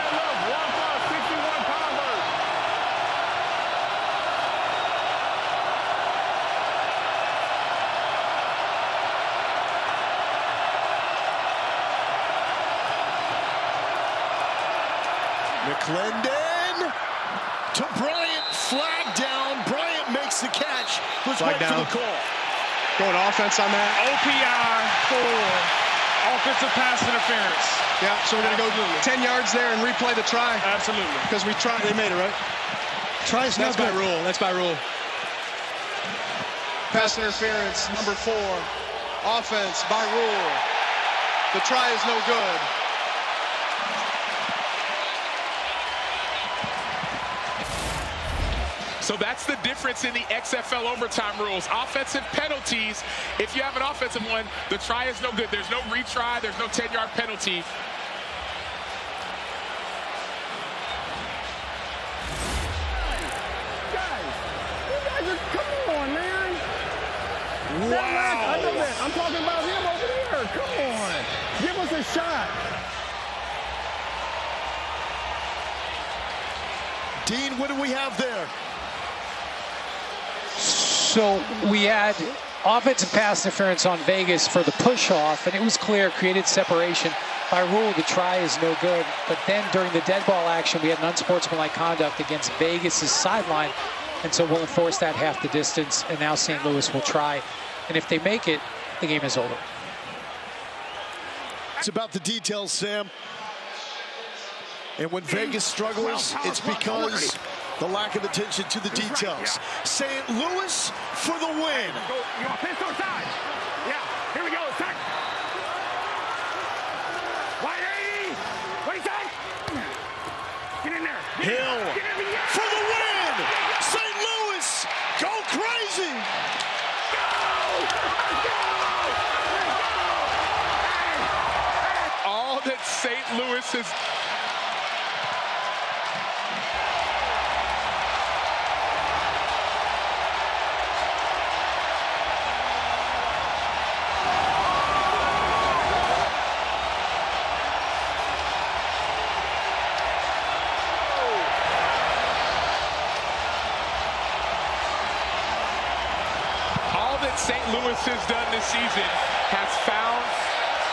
[SPEAKER 2] McClendon to Bryant, flag down. Bryant makes the catch. Let's wait for the call.
[SPEAKER 11] Going offense on that.
[SPEAKER 3] OPI for offensive pass interference.
[SPEAKER 11] Yeah, so we're going to go 10 yards there and replay the try.
[SPEAKER 3] Absolutely.
[SPEAKER 11] Because we tried, they made it, right?
[SPEAKER 14] Try's
[SPEAKER 11] That's
[SPEAKER 14] no
[SPEAKER 11] by
[SPEAKER 14] good.
[SPEAKER 11] rule. That's by rule. Pass interference, number 4. Offense by rule. The try is no good.
[SPEAKER 3] So that's the difference in the XFL overtime rules. Offensive penalties, if you have an offensive one, the try is no good. There's no retry, there's no 10-yard penalty.
[SPEAKER 10] Come on, man. Wow. I know that. I'm talking about him over there. Come on. Give us a shot.
[SPEAKER 2] Dean, what do we have there?
[SPEAKER 16] So we had offensive pass interference on Vegas for the push-off, and it was clear, created separation. By rule, the try is no good. But then during the dead ball action, we had an unsportsmanlike conduct against Vegas's sideline, and so we'll enforce that half the distance, and now St. Louis will try. And if they make it, the game is over.
[SPEAKER 2] It's about the details, Sam. And when Vegas struggles, it's because the lack of attention to the details. St. Louis for the win.
[SPEAKER 10] You want pistol side? Yeah, here we go. Attack. 180. What do you say? Get in there.
[SPEAKER 2] Hill for the win. St. Louis, go crazy.
[SPEAKER 3] All that St. Louis has... St. Louis has done this season has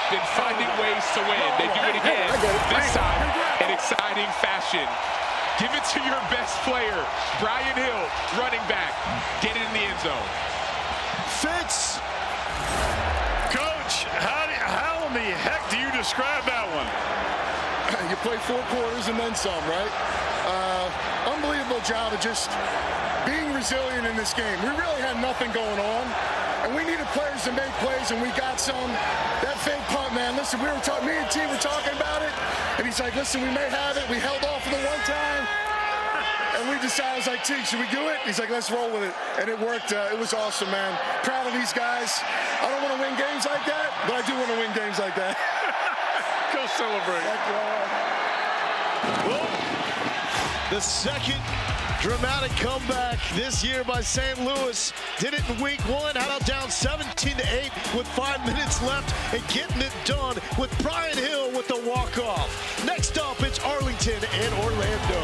[SPEAKER 3] been finding ways to win. They do it again, this time in exciting fashion. Give it to your best player, Brian Hill, running back. Get it in the end zone.
[SPEAKER 2] Fitz.
[SPEAKER 6] Coach, how in the heck do you describe that one?
[SPEAKER 8] You play 4 quarters and then some, right? Unbelievable job of just being resilient in this game. We really had nothing going on, and we needed players to make plays, and we got some. That fake punt, man, listen, me and T were talking about it, and he's like, listen, we may have it. We held off for the one time, and we decided, I was like, T, should we do it? He's like, let's roll with it, and it worked. It was awesome, man. Proud of these guys. I don't want to win games like that, but I do want to win games like that.
[SPEAKER 6] Go celebrate.
[SPEAKER 2] Well, the second dramatic comeback this year by St. Louis. Did it in week 1, had out down 17-8 with 5 minutes left and getting it done with Brian Hill with the walk-off. Next up, it's Arlington and Orlando.